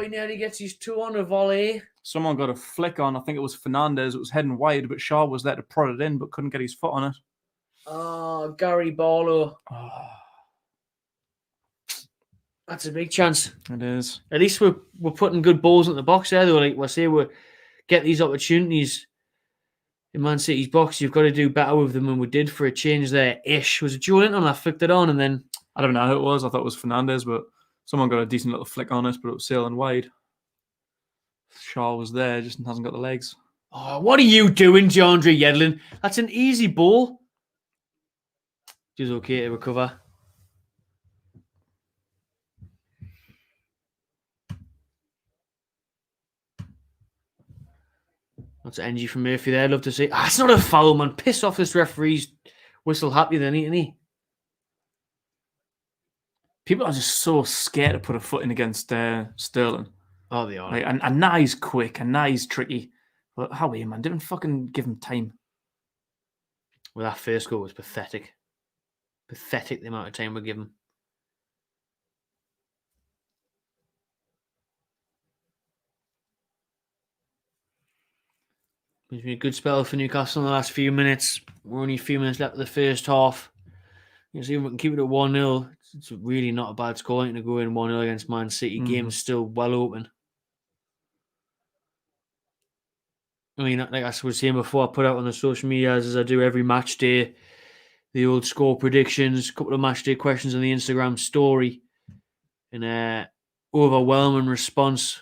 he nearly gets his 2 on a volley. Someone got a flick on. I think it was Fernandez. It was heading wide, but Shaw was there to prod it in, but couldn't get his foot on it. Oh, Gary Barlow. That's a big chance. It is. At least we're putting good balls in the box there, though. Like we get these opportunities in Man City's box. You've got to do better with them than we did for a change there. Ish was a Joe Linton. I flicked it on, and then I don't know who it was. I thought it was Fernandez, but someone got a decent little flick on it, but it was sailing wide. Shaw was there, just hasn't got the legs. Oh, what are you doing, DeAndre Yedlin? That's an easy ball. Just okay to recover. That's energy from Murphy there. I'd love to see. It's not a foul, man. Piss off this referee's whistle happy then, isn't he? People are just so scared to put a foot in against Sterling. Oh, they are. Like, and now he's quick, and now he's tricky. But how are you, man? Didn't fucking give him time. Well, that first goal was pathetic. Pathetic the amount of time we give him. It's been a good spell for Newcastle in the last few minutes. We're only a few minutes left of the first half. You see if we can keep it at 1-0. It's really not a bad score to go in 1-0 against Man City. Game's still well open. I mean, like I was saying before, I put out on the social media as I do every match day, the old score predictions, a couple of match day questions on the Instagram story. And overwhelming response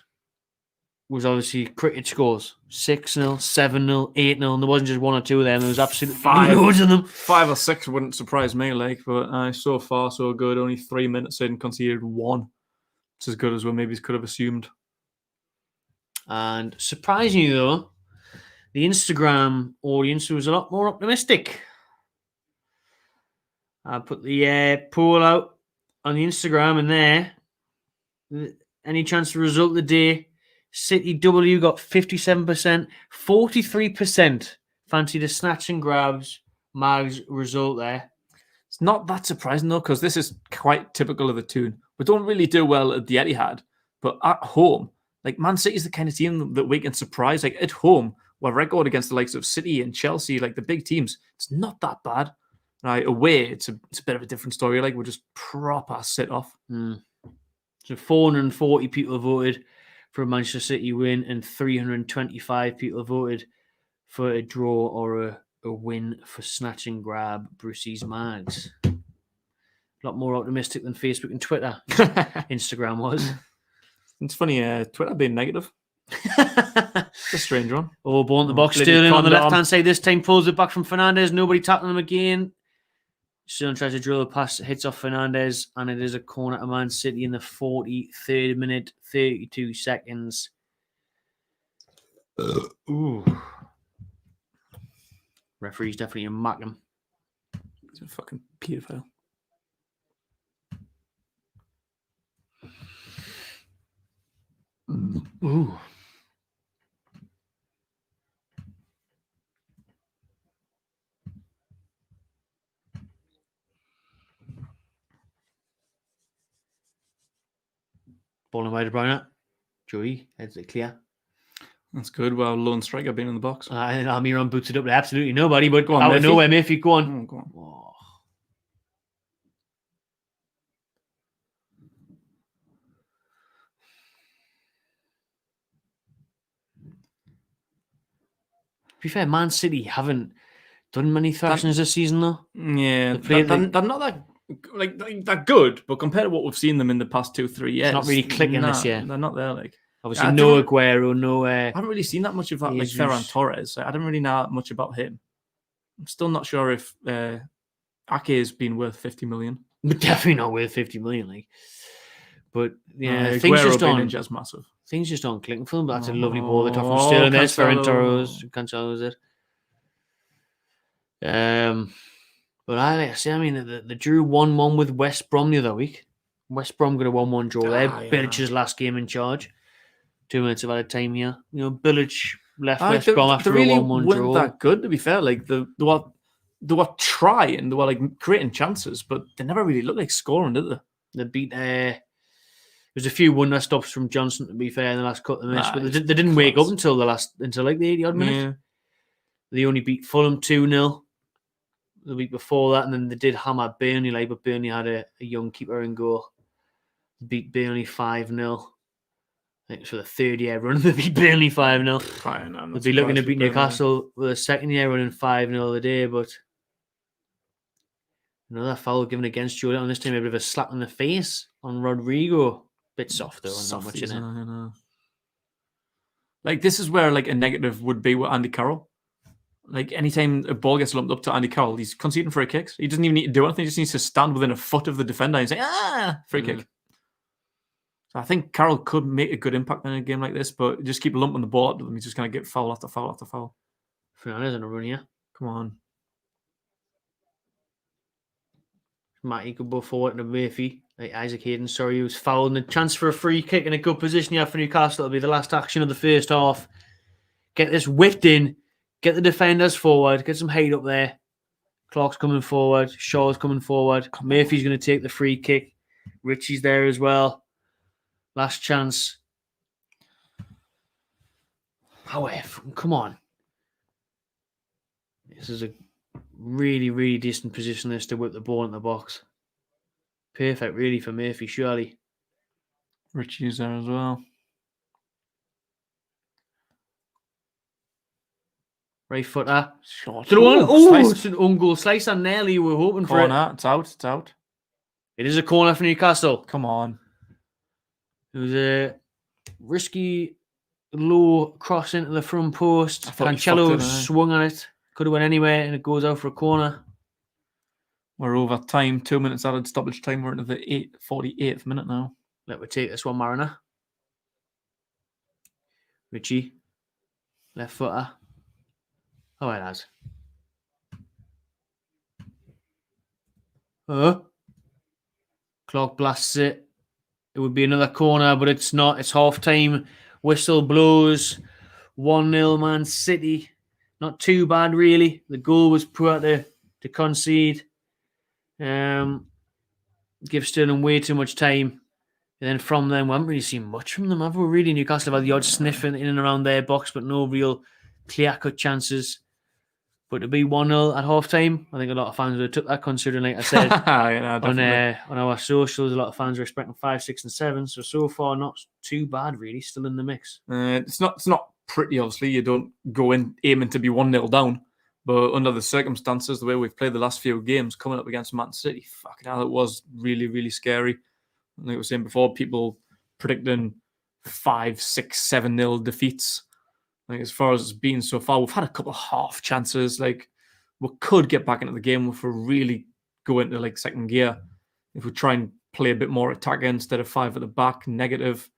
was obviously cricket scores. 6-0, 7-0, 8-0, and there wasn't just 1 or 2 of them. There was absolutely loads of them. 5 or 6 wouldn't surprise me, but so far so good. Only 3 minutes in, conceded 1. It's as good as we maybe could have assumed. And surprisingly though, the Instagram audience was a lot more optimistic. I put the poll out on the Instagram and there. Any chance to result of the day? City W got 57%, 43% fancied a snatch and grabs Mag's result there. It's not that surprising though, because this is quite typical of the tune. We don't really do well at the Etihad, but at home, like Man City is the kind of team that we can surprise. Like at home, we're record against the likes of City and Chelsea, like the big teams. It's not that bad. Right, away, it's a bit of a different story. Like we're just proper sit off. So 440 people voted for a Manchester City win, and 325 people voted for a draw or a a win for Snatch and Grab Brucey's Mags. A lot more optimistic than Facebook and Twitter. Instagram was. It's funny, Twitter being negative. It's a strange one. Oh, ball in the box. Sterling on the left-hand side. This time pulls it back from Fernandez. Nobody tackling him again. Sterling tries to drill a pass, hits off Fernandez, and it is a corner to Man City in the 43rd minute, 32 seconds. Ooh. Referee's definitely a mack him. He's a fucking pedophile. Ooh. Ball away to Browner. Joey, heads it clear. That's good. Well, lone striker being in the box. Almiron boots it up to absolutely nobody, but go on, out of nowhere, Midfield, go on. Oh, go on. Oh. To be fair, Man City haven't done many thrashings this season, though. Yeah, they're not that good, but compared to what we've seen them in the past 2-3 years, it's not really clicking this year. They're not there. Like obviously, no Aguero, no. I haven't really seen that much of that. Like Ferran Torres, I don't really know much about him. I'm still not sure if Ake has been worth 50 million. Definitely not worth 50 million, like. But yeah, things just aren't massive. Things just aren't clicking for them. But that's a lovely ball. The top from Sterling. There's Ferran Torres. Cancelo's it. But I mean, the drew 1-1 with West Brom the other week. West Brom got a 1-1 draw there. Billich's last game in charge. 2 minutes of added time here. You know, Billich left West Brom after a 1-1 draw. That good, to be fair. Like they were trying, they were like creating chances, but they never really looked like scoring, did they? They beat. There's a few wonder stops from Johnson, to be fair, in the last couple of minutes, but they didn't wake up until like the 80 odd minute. Yeah. They only beat Fulham 2-0 the week before that, and then they did hammer Burnley, but Burnley had a young keeper in goal. Beat Burnley 5-0. I think it's for the third year running. They beat Burnley 5-0. They'll be looking to beat Newcastle with a second year running 5-0 the day, but another foul given against Jordan. This time a bit of a slap in the face on Rodrigo. Bit soft though, and not much in it. Like this is where like a negative would be with Andy Carroll. Like anytime a ball gets lumped up to Andy Carroll, he's conceding free kicks. He doesn't even need to do anything. He just needs to stand within a foot of the defender and say, free kick. So I think Carroll could make a good impact in a game like this, but just keep lumping the ball up to them. He's just going to get foul after foul after foul. Fernandez in a run here. Come on. Matty could go forward to Murphy. Like Isaac Hayden, he was fouled. And a chance for a free kick in a good position here for Newcastle. It'll be the last action of the first half. Get this whipped in. Get the defenders forward. Get some height up there. Clark's coming forward. Shaw's coming forward. Murphy's going to take the free kick. Richie's there as well. Last chance. However, come on. This is a really, really decent position this to whip the ball in the box. Perfect, really, for Murphy, surely. Richie's there as well. Right footer. Shot. It's an own goal slice, and nearly we were hoping for it. It's out. It is a corner for Newcastle. Come on. It was a risky, low cross into the front post. Cancelo swung on it. Could have went anywhere, and it goes out for a corner. We're over time. 2 minutes added stoppage time. We're into the 48th minute now. Let me take this one, Mariner. Richie. Left footer. Oh, it has. Clark blasts it. It would be another corner, but it's not. It's half-time. Whistle blows. 1-0 Man City. Not too bad, really. The goal was poor to concede. Give Sterling way too much time. And then from them, we haven't really seen much from them, have we? Really, Newcastle have had the odd sniffing in and around their box, but no real clear-cut chances. But to be 1-0 at half-time, I think a lot of fans would have took that, considering, like I said, on our socials, a lot of fans are expecting 5, 6 and 7. So far, not too bad, really. Still in the mix. It's not pretty, obviously. You don't go in aiming to be 1-0 down. But under the circumstances, the way we've played the last few games, coming up against Man City, fucking hell, it was really, really scary. Like I was saying before, people predicting 5, 6, 7-0 defeats. Like as far as it's been so far, we've had a couple of half chances. Like we could get back into the game if we really go into like second gear. If we try and play a bit more attacking instead of 5 at the back, negative,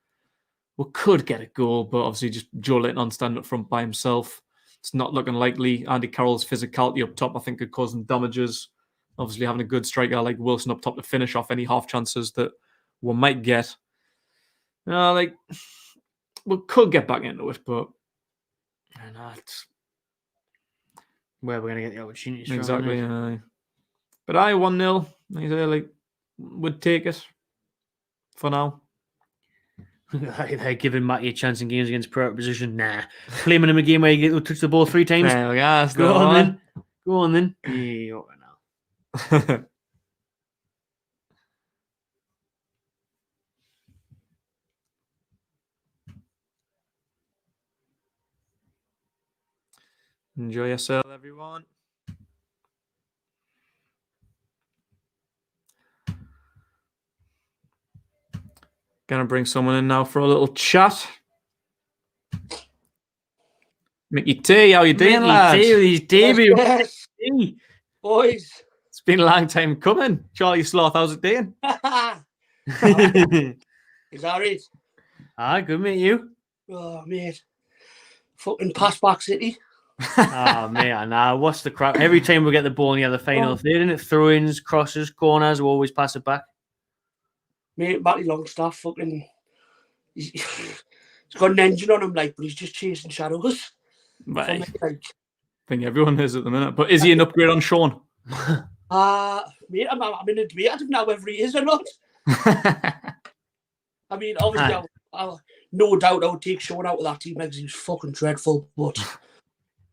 we could get a goal. But obviously, just Joe Linton on stand up front by himself, it's not looking likely. Andy Carroll's physicality up top, I think, could cause them damages. Obviously, having a good striker like Wilson up top to finish off any half chances that we might get. Like we could get back into it, but that's where we're going to get the opportunities from. Exactly. But 1-0, like would take it for now. They're giving Matty a chance in games against pro opposition. Nah. Play him in a game where you get to touch the ball 3 times. Go on then. Go on then. Yeah, now. Enjoy yourself, everyone. Gonna bring someone in now for a little chat. Mickey T, how you doing, lads? Mickey T with his debut. Yes. Boys. It's been a long time coming. Charlie Sloth, how's it doing? Is that it? Good, mate, you? Oh, mate. Fucking pass back City. Mate, what's the crap? Every time we get the ball in the other final third, isn't it? Throw-ins, crosses, corners, we always pass it back. Mate, Matty Longstaff, fucking... He's got an engine on him, like, but he's just chasing shadows. Right. I think everyone is at the minute. But is he an upgrade on Sean? Mate, I'm in a debate. I don't know whether he is or not. I mean, obviously, I'll no doubt I would take Sean out of that team because he's fucking dreadful. But,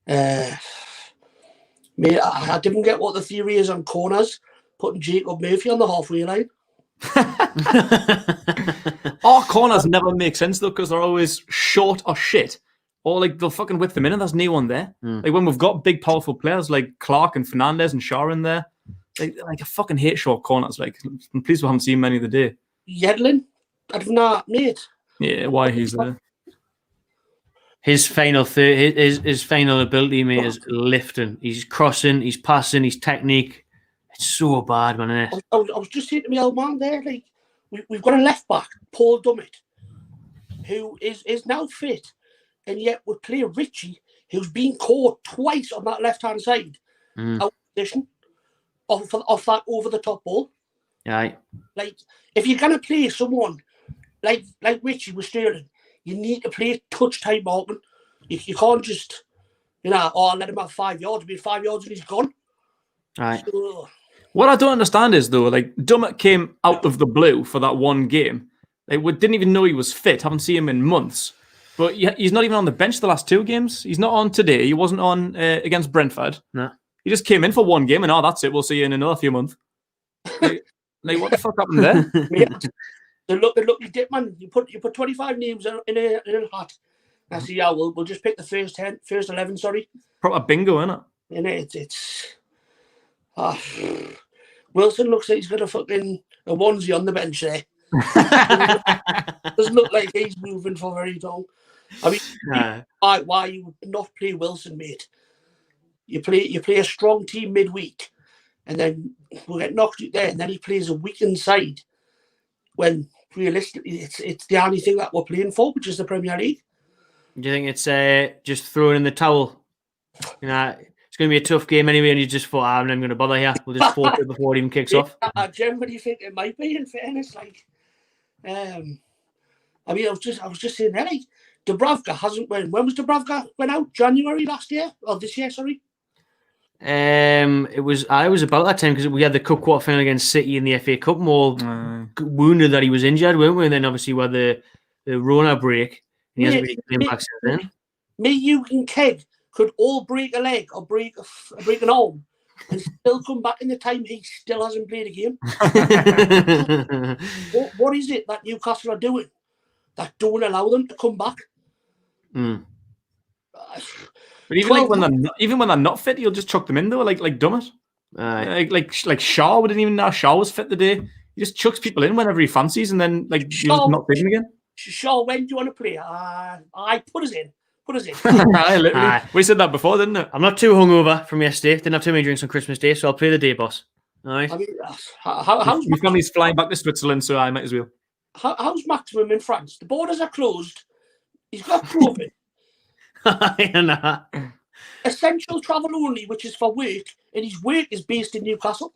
mate, I didn't get what the theory is on corners, putting Jacob Murphy on the halfway line. Our corners never make sense, though, because they're always short or shit. Or, like, they'll fucking whip them in and there's no one there. Like, when we've got big, powerful players like Clark and Fernandez and Shaw in there, like I fucking hate short corners. Like, I'm pleased we haven't seen many of the day. Yedlin? I don't know, mate. Yeah, why he's there. His final his final ability, mate, is lifting. He's crossing, he's passing, his technique. It's so bad, man. Isn't it? I was just saying to my old man there, like, we've got a left back, Paul Dummett, who is now fit, and yet would play Richie, who's been caught twice on that left hand side, out of position, off that over the top ball. Right. Like, if you're gonna play someone like Richie with Sterling, you need to play touch time marking. You can't just, let him have 5 yards. Be 5 yards and he's gone. Right. So, what I don't understand is, though, like, Dummett came out of the blue for that one game. Like, we didn't even know he was fit. Haven't seen him in months. But he's not even on the bench the last 2 games. He's not on today. He wasn't on against Brentford. No. He just came in for one game and, that's it. We'll see you in another few months. Like, what the fuck happened there? Yeah. The lucky dip, man. You put 25 names in a hat. I see. Yeah, we'll just pick the first 11. Sorry. Proper bingo, innit? And it's. Wilson looks like he's got a fucking a onesie on the bench there. Doesn't look like he's moving for very long. I mean, why you would not play Wilson, mate? You play a strong team midweek, and then we'll get knocked out there, and then he plays a weakened side. When realistically, it's the only thing that we're playing for, which is the Premier League. Do you think it's just throwing in the towel? It's going to be a tough game anyway, and you just thought, I'm not going to bother here. We'll just forfeit before it even kicks off. I generally think it might be. In fairness, like, I mean, I was just saying that, like, Dubravka hasn't went. When was Dubravka went out? January last year or this year? Sorry. It was about that time because we had the cup quarter final against City in the FA Cup. And all wounded that he was injured, weren't we? And then obviously we had the Rona break, and he hasn't really been back since then. Me, you, and Keg could all break a leg or break an arm and still come back in the time he still hasn't played a game. What is it that Newcastle are doing that don't allow them to come back? But even when they're not fit, you'll just chuck them in though, like dumb it. Like Shaw, we didn't even know Shaw was fit today. He just chucks people in whenever he fancies, and then like you just not fit him again. Shaw, when do you want to play? I put us in. Literally. We said that before, didn't it? I'm not too hungover from yesterday. Didn't have too many drinks on Christmas Day, so I'll play the day, boss. All right. I mean, how's your family's flying back to Switzerland, so I might as well. How's Maximum in France? The borders are closed. He's got COVID. Essential travel only, which is for work, and his work is based in Newcastle.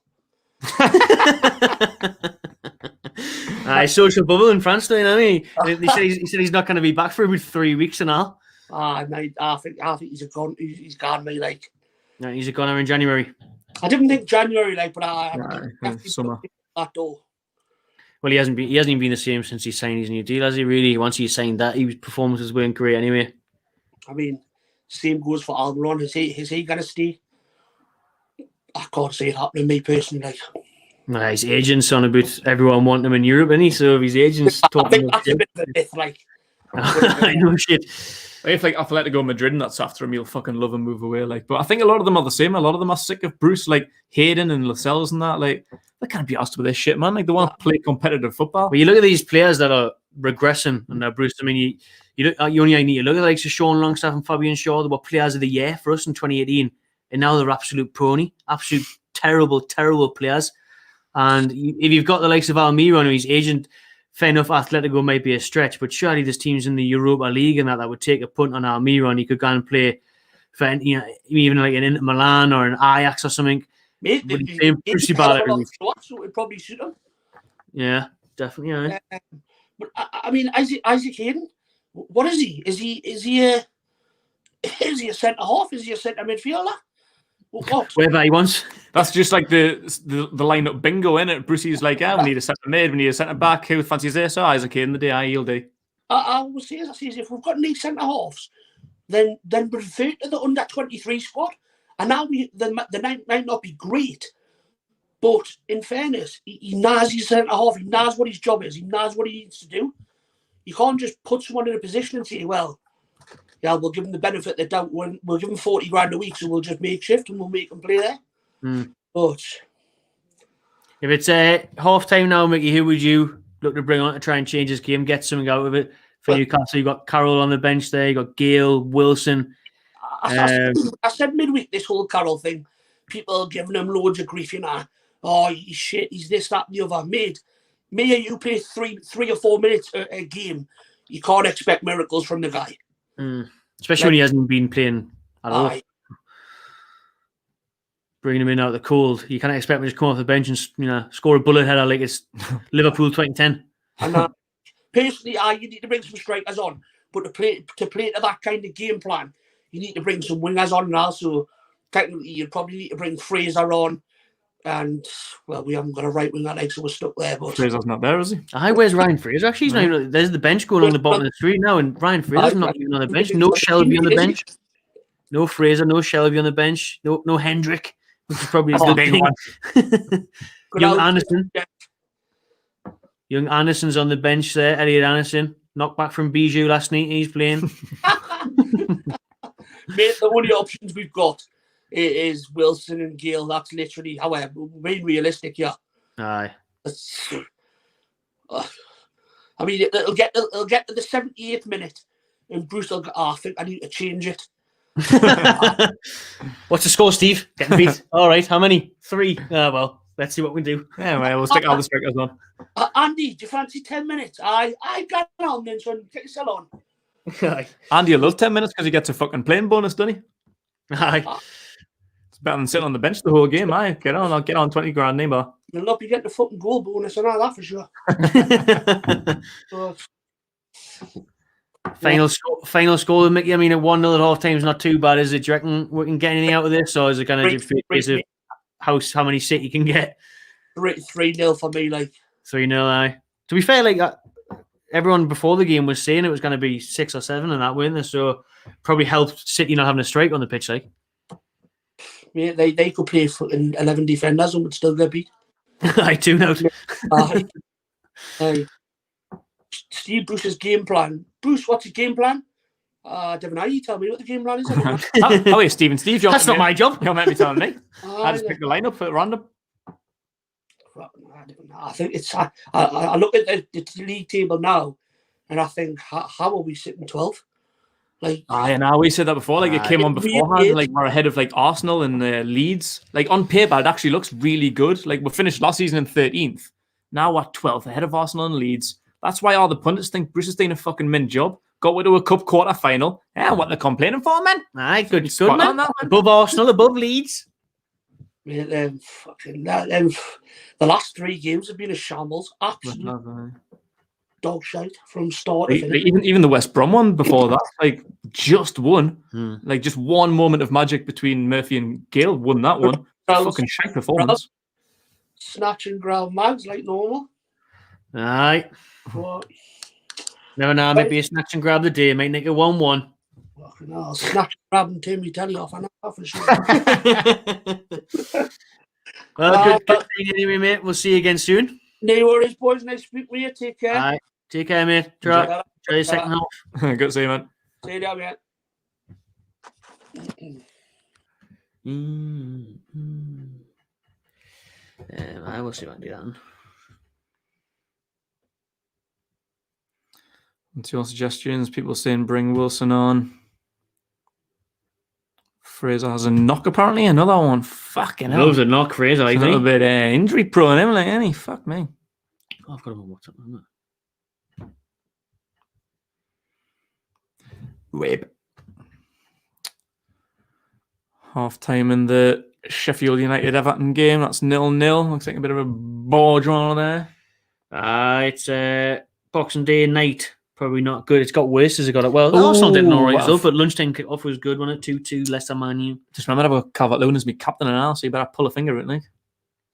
Social bubble in France, though, you know what I mean? He said he's not going to be back for about 3 weeks and all. Mate, I think he's gone, me like. No, he's a goner in January. I didn't think January, like, but summer. That door. Well, he hasn't even been the same since he signed his new deal, has he? Really? Once he signed that, his performances weren't great anyway. I mean, same goes for Almiron. Is he going to stay? I can't see it happening, me personally. Like, his agent's on about everyone wanting him in Europe, isn't he? So if his agent's talking, that's a bit of a myth, like. I know shit. If like Atletico Madrid and that's after him, you'll fucking love and move away. Like, but I think a lot of them are the same. A lot of them are sick of Bruce, like Hayden and Lascelles and that. Like, they can't be asked with this shit, man. Like, they want to play competitive football. But you look at these players that are regressing under Bruce. I mean, you only need to look at like Sean Longstaff and Fabian Shaw. They were players of the year for us in 2018, and now they're absolute terrible players. And if you've got the likes of Almiron, whose agent, fair enough, Atletico might be a stretch, but surely there's teams in the Europa League and that would take a punt on Almiron. He could go and play for, even like an Inter Milan or an Ajax or something. Mate, it probably should have. Yeah, definitely. Yeah. But I mean, Isaac Hayden, what is he? Is he a centre half? Is he a centre midfielder? What? Wherever he wants. That's just like the lineup bingo, innit? Brucey's like, we need a centre mid, we need a centre back. Who fancies this? Oh, Isaac Hayden the day, he'll do. I will say, if we've got any centre halves, then refer to the under 23 squad. And now the might not be great, but in fairness, he knows his centre half. He knows what his job is. He knows what he needs to do. You can't just put someone in a position and say, well, yeah, we'll give him the benefit of the doubt. We'll give him 40 grand a week, so we'll just make shift and we'll make him play there. But if it's half time now, Mickey, who would you look to bring on to try and change his game, get something out of it for Newcastle? You got Carroll on the bench there. You got Gale, Wilson. I said midweek this whole Carroll thing. People giving him loads of grief, Oh, he's shit. He's this, that, and the other. Mate, you play three or 4 minutes a game. You can't expect miracles from the guy. Especially when he hasn't been playing at all. Bringing him in out of the cold, you can't expect him to just come off the bench and score a bullet header like it's Liverpool 2010. And personally, you need to bring some strikers on, but to play to that kind of game plan, you need to bring some wingers on now. So technically, you'd probably need to bring Fraser on. And, well, we haven't got a right winger like, so we're stuck there. But Fraser's not there, is he? Where's Ryan Fraser? Actually, he's not even, there's the bench going on the bottom of the street now, and Ryan Fraser's not even on the bench. No Shelby on the bench. No Fraser, no Shelby on the bench. No Hendrick, which is probably the big one. Young Anderson. Young Anderson's on the bench there. Elliot Anderson, knocked back from Bijou last night. He's playing. Mate, the only options we've got is Wilson and Gale. That's literally, however, being realistic, yeah. Aye. I mean, it'll get to the 78th minute, and Bruce will go, I think I need to change it. What's the score, Steve? Getting beat. All right, how many? 3. Well, let's see what we do. Yeah, well, we'll stick all the strikers on. Andy, do you fancy 10 minutes? I got on then, so get yourself on. Andy, you love 10 minutes because he gets a fucking playing bonus, doesn't he? Aye. It's better than sitting on the bench the whole game. I'll get on 20 grand, neighbour. You'll not be getting a fucking goal bonus and all that for sure. Final score, Mickey. I mean, a 1-0 at half time is not too bad, is it? Do you reckon we can get anything out of this, or is it going to just be a case of how many City can get? 3-0 for me, like 3-0. Aye. To be fair, like everyone before the game was saying it was going to be 6 or 7 and that win, so probably helped City not having a strike on the pitch, like. Yeah, they could play for 11 defenders and would still get beat. I do know. Steve Bruce's game plan. Bruce, what's his game plan? I don't know. You tell me what the game plan is. Oh, wait, Steve, That's not my job. You're meant to be telling me. I just picked the lineup at random. I think it's. I look at the league table now, and I think, how are we sitting 12th? Like, I know we said that before. Like, it came on beforehand. Like, we're ahead of like Arsenal and Leeds. Like, on paper, it actually looks really good. Like, we finished last season in 13th. Now we're 12th, ahead of Arsenal and Leeds. That's why all the pundits think Bruce is doing a fucking mint job. Got to a cup quarter final. Yeah, what they're complaining for, man? Aye, good, man. Above Arsenal, above Leeds. The last 3 games have been a shambles. Absolute dog shite from start to finish. Even the West Brom one before that, like, just won. Like, just one moment of magic between Murphy and Gale won that one. Fucking shite performance. Snatch and grab mags like normal. Aye. What? Never know, maybe a snatch and grab the day, might make it 1-1. Fucking hell, snatch and grab and turn me telly off. I know for sure. Well, good thing anyway, mate. We'll see you again soon. No worries, boys. Nice to speak with you. Take care. All right. Take care, mate. Try your second half. Good to see you, man. See you down, mate. I will see what I do that. What's your suggestions? People saying bring Wilson on. Fraser has a knock, apparently. Another one. Fucking hell. Loves a knock, Fraser. A little bit injury prone, isn't he? Any? Fuck me. Oh, I've got him on WhatsApp, haven't I? Web. Half time in the Sheffield United Everton game. That's 0-0. Looks like a bit of a ball draw there. It's Boxing Day night. Probably not good. It's got worse as it got it. Well, Arsenal did an alright result, but lunchtime kickoff was good, wasn't it? 2-2, Leicester Man U. Just remember I've got Calvert-Lewin as my captain and now, so you better pull a finger at me.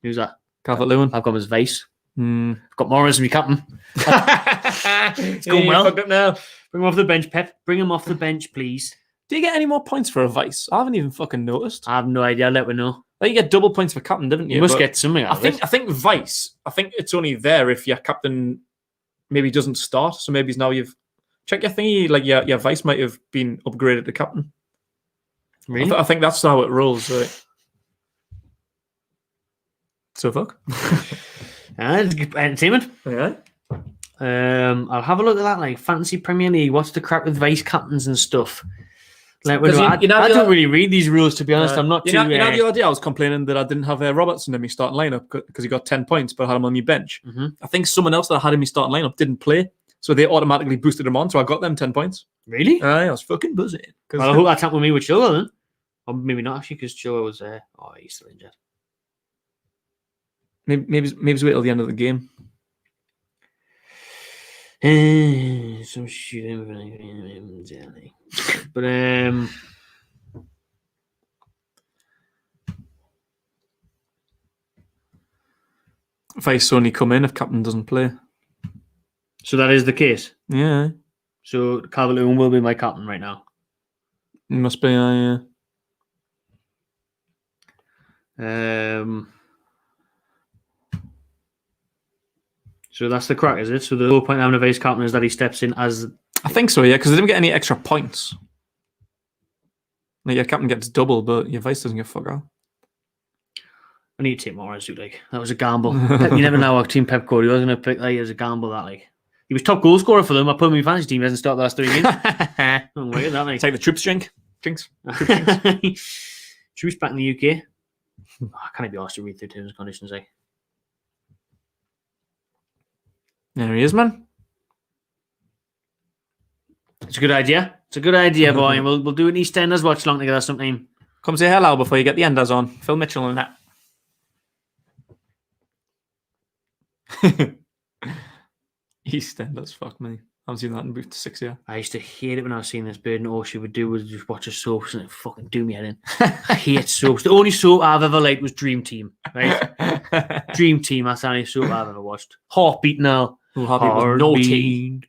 Who's that? Calvert-Lewin. I've got him as vice. I've got Morris as my captain. It's going well. Fucked up now. Bring him off the bench, Pep. Bring him off the bench, please. Do you get any more points for a vice? I haven't even fucking noticed. I have no idea. I'll let me know. Like, you get double points for captain, didn't you? You must get something out of it. I think vice. I think it's only there if your captain maybe doesn't start. So maybe now you've check your thingy. Like your vice might have been upgraded to captain. Really? I think that's how it rolls. Right? So fuck. Entertainment. Yeah. I'll have a look at that. Like Fantasy Premier League. What's the crap with vice captains and stuff? Like, I don't really read these rules, to be honest. I'm not too... You know, the other day I was complaining that I didn't have Robertson in my starting lineup because he got 10 points, but I had him on my bench. Mm-hmm. I think someone else that I had in my starting lineup didn't play, so they automatically boosted him on, so I got them 10 points. Really? I was fucking buzzing. Well, I hope that's happened with me with Chilwell then. Or maybe not, actually, because Chilwell was... he's still injured. Maybe wait till the end of the game. Some shooting, but Vice only come in if captain doesn't play. So that is the case. Yeah. So Calvert-Lewin will be my captain right now. It must be. Yeah. So that's the crack, is it? So the whole point of having a vice captain is that he steps in as... I think so, yeah, because they didn't get any extra points. Like, your captain gets double, but your vice doesn't get fuck out. I need to take more as like that was a gamble. You never know what team Pep called. He was going to pick like as a gamble that like he was top goal scorer for them. I put him in fantasy team. He hasn't started the last 3 games. Don't worry about that. Take the troops drink. Drinks. Troops back in the UK. I can't be asked to read through terms and conditions. There he is, man. It's a good idea. It's a good idea, boy. We'll do an EastEnders watch along together sometime. Come say hello before you get the enders on. Phil Mitchell and that. EastEnders, fuck me. I haven't seen that in about 6 years. I used to hate it when I was seeing this bird, and all she would do was just watch a soaps and it fucking do me head in. I hate soaps. The only soap I've ever liked was Dream Team. Right? Dream Team, that's the only soap I've ever watched. Heartbeat now. Heartbeat.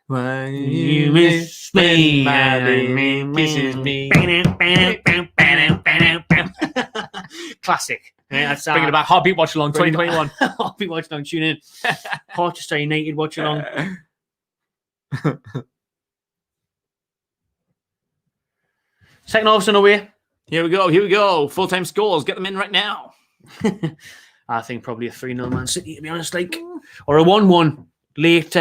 Why you miss me? Kisses me. Classic. Yeah, that's bringing it back. Heartbeat Watchalong 2021. Heartbeat Watchalong, tune in. Manchester United Watchalong. Second half's on the way. Here we go. Full-time scores. Get them in right now. I think probably a 3-0 Man City, to be honest. Or a 1-1. Late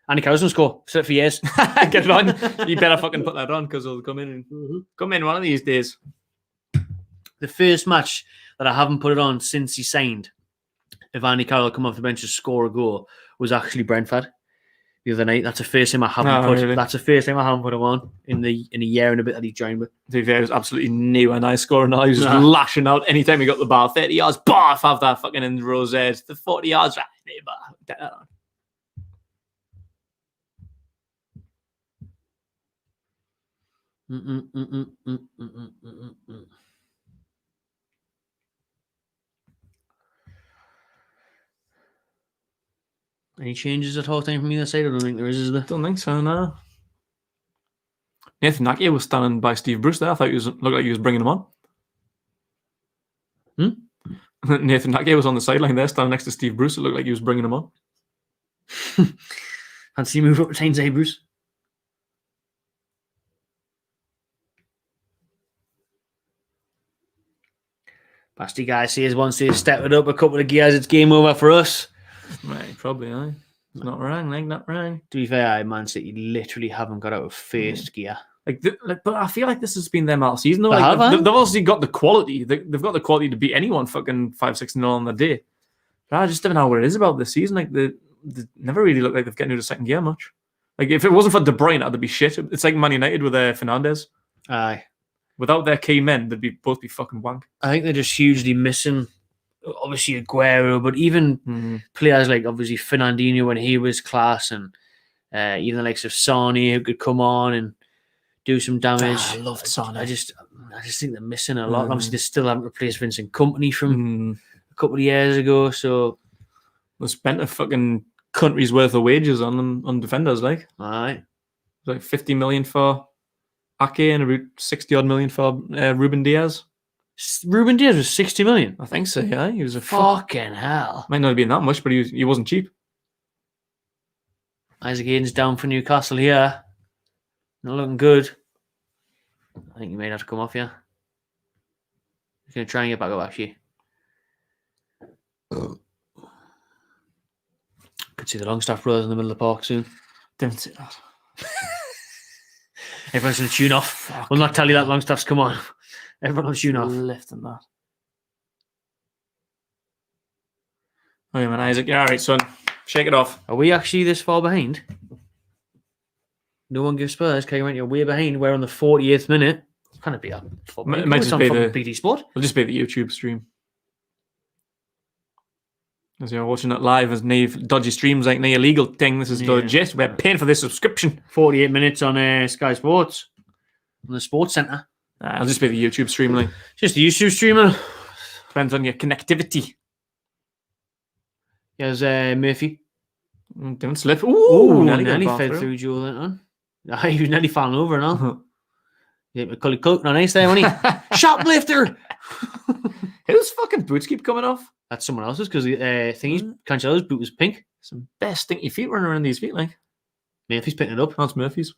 Andy Carroll's going to score. Set it for years. Get it on. You better fucking put that on because it'll come in one of these days. The first match that I haven't put it on since he signed, if Andy Carroll come off the bench to score a goal, was actually Brentford the other night. That's the first time I haven't really? That's the first time I haven't put him on in a year and a bit that he joined with. To be fair, it was absolutely new and I scored and I was just lashing out anytime he got the ball. 30 yards, bath, have that fucking in the rose edge. The 40 yards, get that on. Any changes at all time from either side? I don't think there is there? Don't think so, no. Nathan Ake was standing by Steve Bruce there. I thought looked like he was bringing him on. Nathan Ake was on the sideline there, standing next to Steve Bruce. It looked like he was bringing him on. Fancy move up to Tyneside, Bruce. Basti guy says once they step it up a couple of gears, it's game over for us. Right, probably, aye. It's not wrong, not wrong. To be fair, Man City literally haven't got out of first gear. But I feel like this has been them all season. Though. They've obviously got the quality. They've got the quality to beat anyone fucking 5-6-0 on the day. But I just don't know what it is about this season. They never really look like they've gotten into second gear much. If it wasn't for De Bruyne, that'd be shit. It's like Man United with Fernandes. Aye. Without their key men, they'd both be fucking wank. I think they're just hugely missing, obviously, Aguero, but even players like, obviously, Fernandinho when he was class, and even the likes of Sane who could come on and do some damage. I loved Sane. I just think they're missing a lot. Obviously, they still haven't replaced Vincent Kompany from a couple of years ago, so they spent a fucking country's worth of wages on them, on defenders, like. Aye. Like 50 million for Ake and about 60 odd million for Ruben Diaz. Ruben Diaz was 60 million. I think so, yeah. He was a fucking hell. Might not have been that much, but he wasn't cheap. Isaac Hayden's down for Newcastle here. Not looking good. I think you may have to come off, yeah. He's going to try and get back up, actually. Could see the Longstaff brothers in the middle of the park soon. Don't say that. Everyone's going to tune off. We'll not tell you that Longstaff's come on. Everyone will tune off. Lifting that. Okay, man, Isaac, you're all right, son. Shake it off. Are we actually this far behind? No one gives Spurs. Kay, you're way behind. We're on the 48th minute. Can it be that? It might just be the BT Sport. It'll just be the YouTube stream. As you're watching it live, as Nave dodgy streams like an illegal thing. This is legit. We're paying for this subscription. 48 minutes on Sky Sports on the Sports Centre. It'll just be the YouTube stream, like. Just the YouTube streamer. Depends on your connectivity. Here's Murphy. Don't slip. Ooh, nearly fell through Joe that one. He was nearly falling over now. Yeah, Macaulay Culkin, nice there, wasn't he? Shoplifter! Whose fucking boots keep coming off? That's someone else's, because Cancelo's boot was pink. Some best stinky feet running around these feet, like. Murphy's picking it up. That's Murphy's.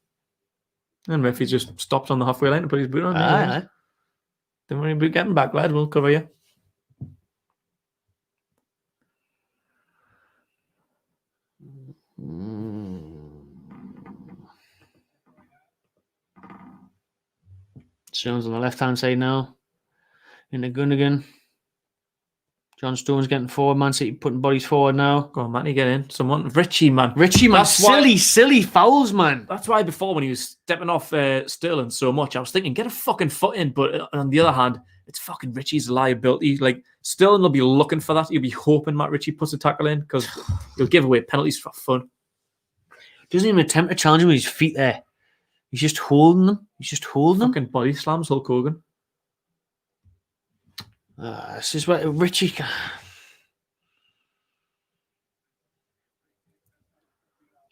And Murphy's just stopped on the halfway line to put his boot on. Aye. Don't worry about getting back, lad. We'll cover you. Stones on the left-hand side now. Into Gundogan. John Stones getting forward. Man City putting bodies forward now. Go on, Matty, get in. Someone. Richie, man. That's silly fouls, man. That's why before when he was stepping off Sterling so much, I was thinking, get a fucking foot in. But on the other hand, it's fucking Richie's liability. Like, Sterling will be looking for that. He'll be hoping Matt Ritchie puts a tackle in because he'll give away penalties for fun. Doesn't even attempt to challenge him with his feet there. He's just holding them. Fucking body slams Hulk Hogan. This is what Richie.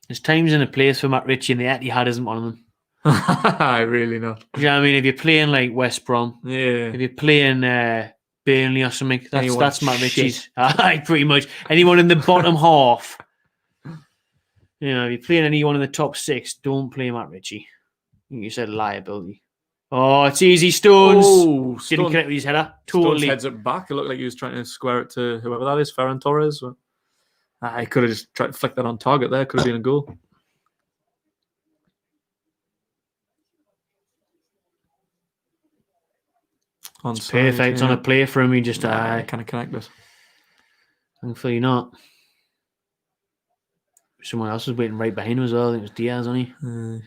There's times and a place for Matt Ritchie, and the Etihad isn't one of them. I really know. You know what I mean? If you're playing like West Brom, if you're playing Burnley or something, that's Matt Ritchie's. Aye, pretty much. Anyone in the bottom half. You know, if you're playing anyone in the top 6, don't play Matt Ritchie. You said liability. Oh, it's easy. Stones. Oh, Didn't Stones, connect with his header. Stones Totally. heads it back. It looked like he was trying to square it to whoever that is, Ferran Torres. I could have just tried to flick that on target there. Could have been a goal. It's perfect. It's on a play for him. He just kind of connected. Thankfully not. Someone else was waiting right behind him as well. I think it was Diaz, wasn't he?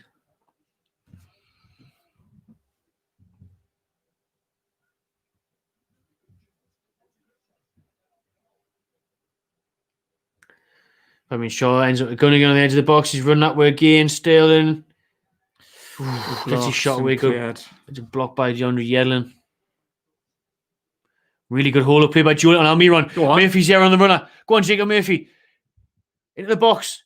I mean, Shaw ends up going on the edge of the box. He's run that way again. Sterling gets his shot away. Good. It's a block by DeAndre Yedlin. Really good hold up play by Julian Almiron. Murphy's there on the runner. Go on, Jacob Murphy. Into the box.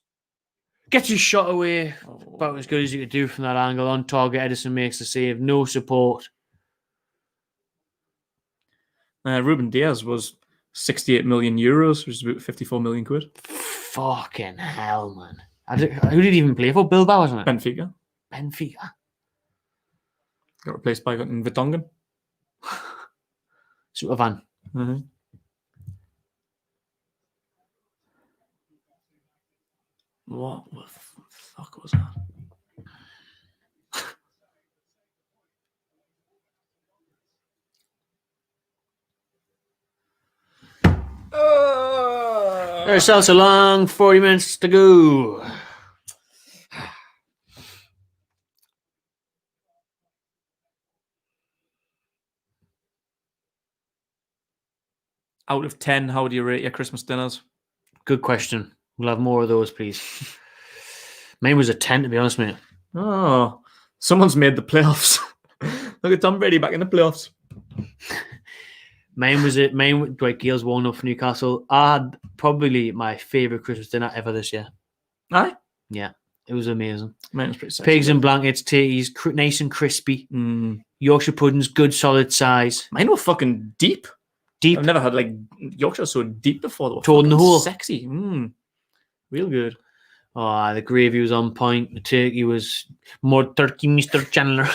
Gets his shot away. About as good as you could do from that angle. On target, Edison makes the save. No support. Ruben Diaz was 68 million euros, which is about 54 million quid. Fucking hell, man. Who did he even play for? Bilbao, wasn't it? Benfica. Got replaced by Vertonghen. Supervan. Mm-hmm. What the fuck was that? There's also long 40 minutes to go. Out of 10, how do you rate your Christmas dinners? Good question. We'll have more of those, please. Mine was a 10, to be honest, mate. Oh, someone's made the playoffs. Look at Tom Brady back in the playoffs. Mine was Dwight Gale's 1-0 for Newcastle. I had probably my favourite Christmas dinner ever this year. Aye? Yeah, it was amazing. Mine was pretty sexy. Pigs and blankets, turkeys, nice and crispy. Yorkshire puddings, good solid size. Mine were fucking deep. I've never had like Yorkshire so deep before. They were Toad in the hole. Sexy. Real good. Oh, the gravy was on point. The turkey was more turkey, Mr. Chandler.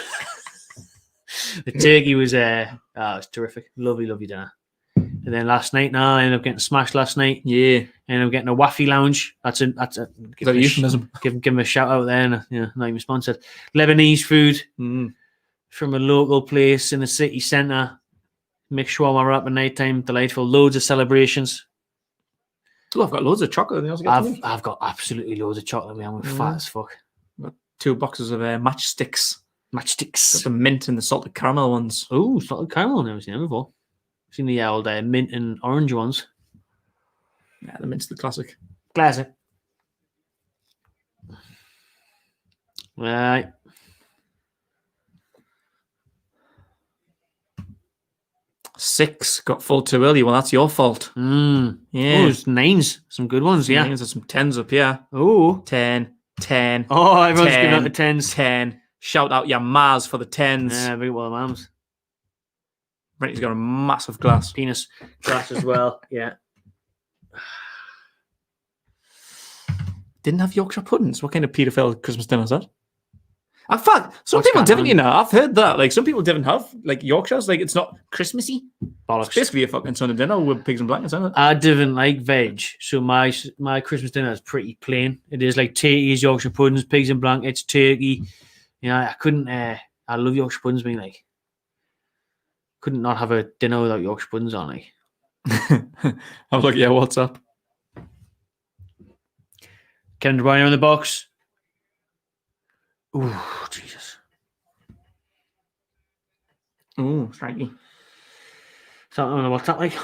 The turkey was it was terrific. Lovely, lovely dinner. And then last night, I ended up getting smashed last night. Yeah. Ended up getting a waffy lounge. That's a euphemism. Give him a shout out there. And, not even sponsored. Lebanese food from a local place in the city centre. Mixed shawarma wrap at night time. Delightful. Loads of celebrations. Oh, I've got loads of chocolate. I've got absolutely loads of chocolate. Man, I'm fat as fuck. I've got 2 boxes of matchsticks. Matchsticks. Got the mint and the salted caramel ones. Oh, salted caramel. I've never seen them before. I've seen the old mint and orange ones. Yeah, the mint's the classic. Classic. Right. Six got full too early. Well, that's your fault. Yeah. Oh, there's 9s. Some good ones, yeah. 9s and some 10s up here. Oh. 10. Oh, everyone's giving out the 10s. 10. Shout out your Mars for the 10s. Yeah, big one of mums. Brenty's got a massive glass. Penis glass as well, yeah. Didn't have Yorkshire puddings. What kind of paedophile Christmas dinner is that? In fact, some What's people going didn't, I've heard that. Like, some people didn't have, like, Yorkshires. Like, it's not Christmassy. Bollocks. It's basically a fucking Sunday dinner with pigs and blankets, isn't it? I didn't like veg, so my Christmas dinner is pretty plain. It is like turkeys, Yorkshire puddings, pigs and blankets, turkey. I couldn't, I love Yorkshire puddings, being like, couldn't not have a dinner without Yorkshire puddings on, like. I'm like, yeah, what's up? Kevin De Bruyne in the box. Ooh, Jesus. Ooh, Frankie. I don't know what's that like.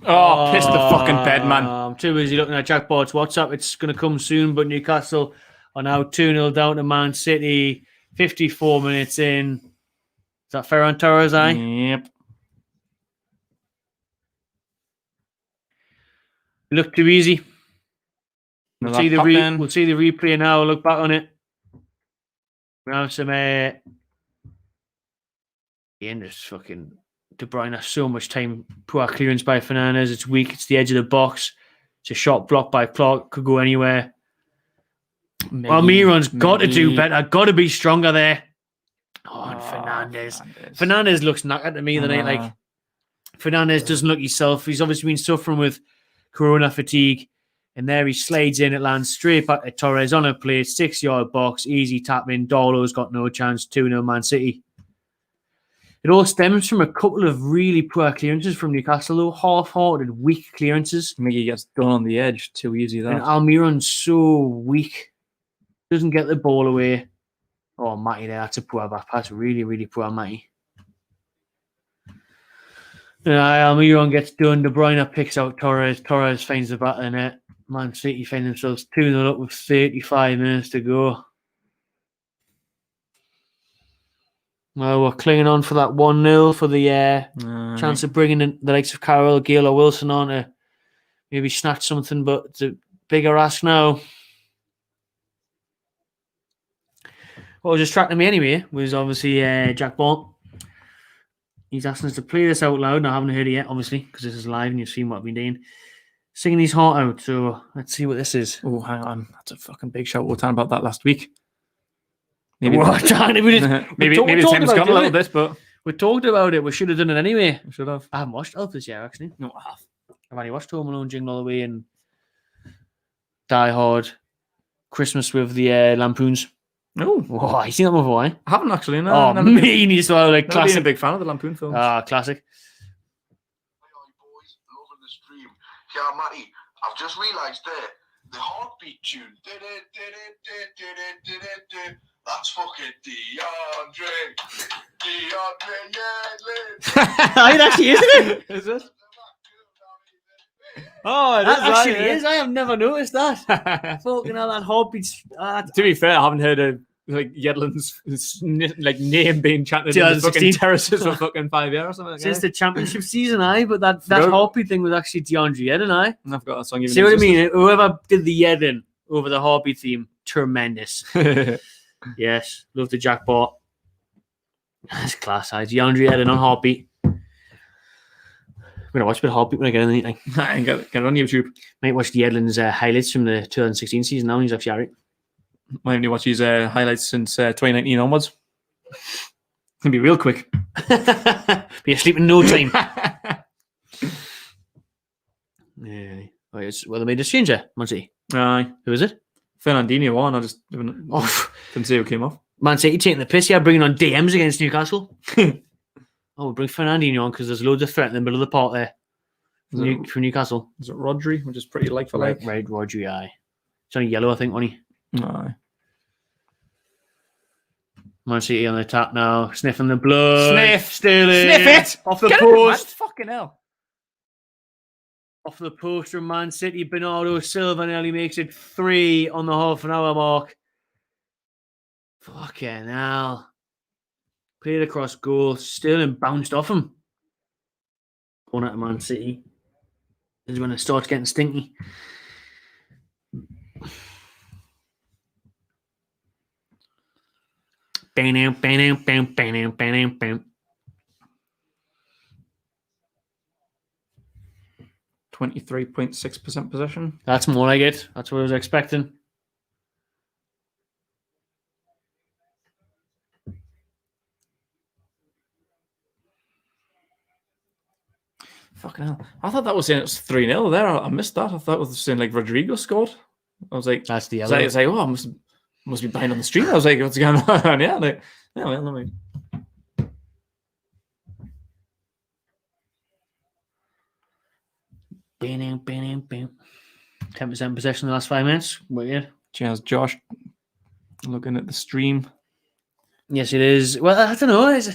Oh, piss the fucking bed, man. I'm too busy looking at jackpots. WhatsApp, it's going to come soon, but Newcastle are now 2-0 down to Man City. 54 minutes in. Is that Ferran Torres, Yep. Look too easy. We'll see the replay now. Look back on it. We have some just fucking De Bruyne has so much time. Poor clearance by Fernandes. It's weak. It's the edge of the box. It's a shot blocked by Clark. Could go anywhere. Almiron's got to do better. Got to be stronger there. Oh, and Fernandez. Fernandez looks knackered to me tonight. Like, Fernandez doesn't look himself. He's obviously been suffering with corona fatigue. And there he slides in. It lands straight back to Torres on a plate. 6-yard box. Easy tap in. Darlow's got no chance. 2-0 Man City. It all stems from a couple of really poor clearances from Newcastle, though. Half-hearted, weak clearances. Mickey gets done on the edge. Too easy, that. And Almiron's so weak. Doesn't get the ball away. Oh, Matty there. That's a poor back pass. Really, really poor, Matty. Almiron gets done. De Bruyne picks out Torres. Torres finds the back of the net. Man City find themselves 2-0 up with 35 minutes to go. Well, we're clinging on for that 1-0 for the chance of bringing in the likes of Carroll, Gale or Wilson on to maybe snatch something, but it's a bigger ask now. What was distracting me anyway was obviously Jack Ball. He's asking us to play this out loud, and I haven't heard it yet, obviously, because this is live and you've seen what I've been doing. Singing his heart out, so let's see what this is. Oh, hang on. That's a fucking big shout. We were talking about that last week. Maybe maybe the time's gone a little bit, but we talked about it. We should have done it anyway. We should have. I haven't watched Elf this year, actually. No, I have. I've only watched Home Alone, Jingle All the Way, and Die Hard, Christmas with the Lampoons. Oh, you seen that before, eh? I haven't actually. No, oh, me as well. Like, classic. Been a big fan of the Lampoon films. Classic. Boys, loving the stream. Yeah, Matty, I've just realised there, the heartbeat tune. That's fucking DeAndre. It actually is, isn't it? Is it? Oh, it actually is. I have never noticed that. Fucking hell, that heartbeat. To be fair, I haven't heard of like Yedlin's name being chanted in the fucking terraces for fucking 5 years or something. Since the championship season, but that heartbeat thing was actually DeAndre Yedlin, I've got that song. See what I mean? Whoever did the Yedlin over the heartbeat theme, tremendous. Yes, love the jackpot. That's class. DeAndre Yedlin on heartbeat. I'm going to watch a bit of heartbeat when I get in the evening. Get it on YouTube. Might watch the Yedlin's highlights from the 2016 season now, and he's actually alright. Might only watch his highlights since 2019 onwards. Can be real quick. Be asleep in no time. Well, they made a stranger, Man City. Aye. Who is it? Fernandinho won. I just didn't see who came off. Man City taking the piss here, bringing on DMs against Newcastle. We'll bring Fernandinho on because there's loads of threat in the middle of the park there from Newcastle. Is it Rodri, which is pretty like for like? Right, Rodri, aye. It's only yellow, I think, wasn't he? Aye. Man City on the tap now, sniffing the blood. Sniff it off the Get post. It, fucking hell. Off the post from Man City, Bernardo Silva nearly makes it 3 on the half-an-hour mark. Fucking hell. Played across goal, Sterling bounced off him. Going out of Man City. This is when it starts getting stinky. Bam, bam, bam, bam, bam, bam. 23.6% possession. That's more like it. That's what I was expecting. Fucking hell. I thought that was saying it was 3-0 there. I missed that. I thought it was saying like Rodrigo scored. I was like, that's the yellow. I was like, oh, I must be behind on the stream. I was like, what's going on? Yeah, like, yeah, well, let me. Bam, bam, bam. 10% possession in the last 5 minutes. Weird. Cheers, Josh. Looking at the stream. Yes, it is. Well, I don't know. It's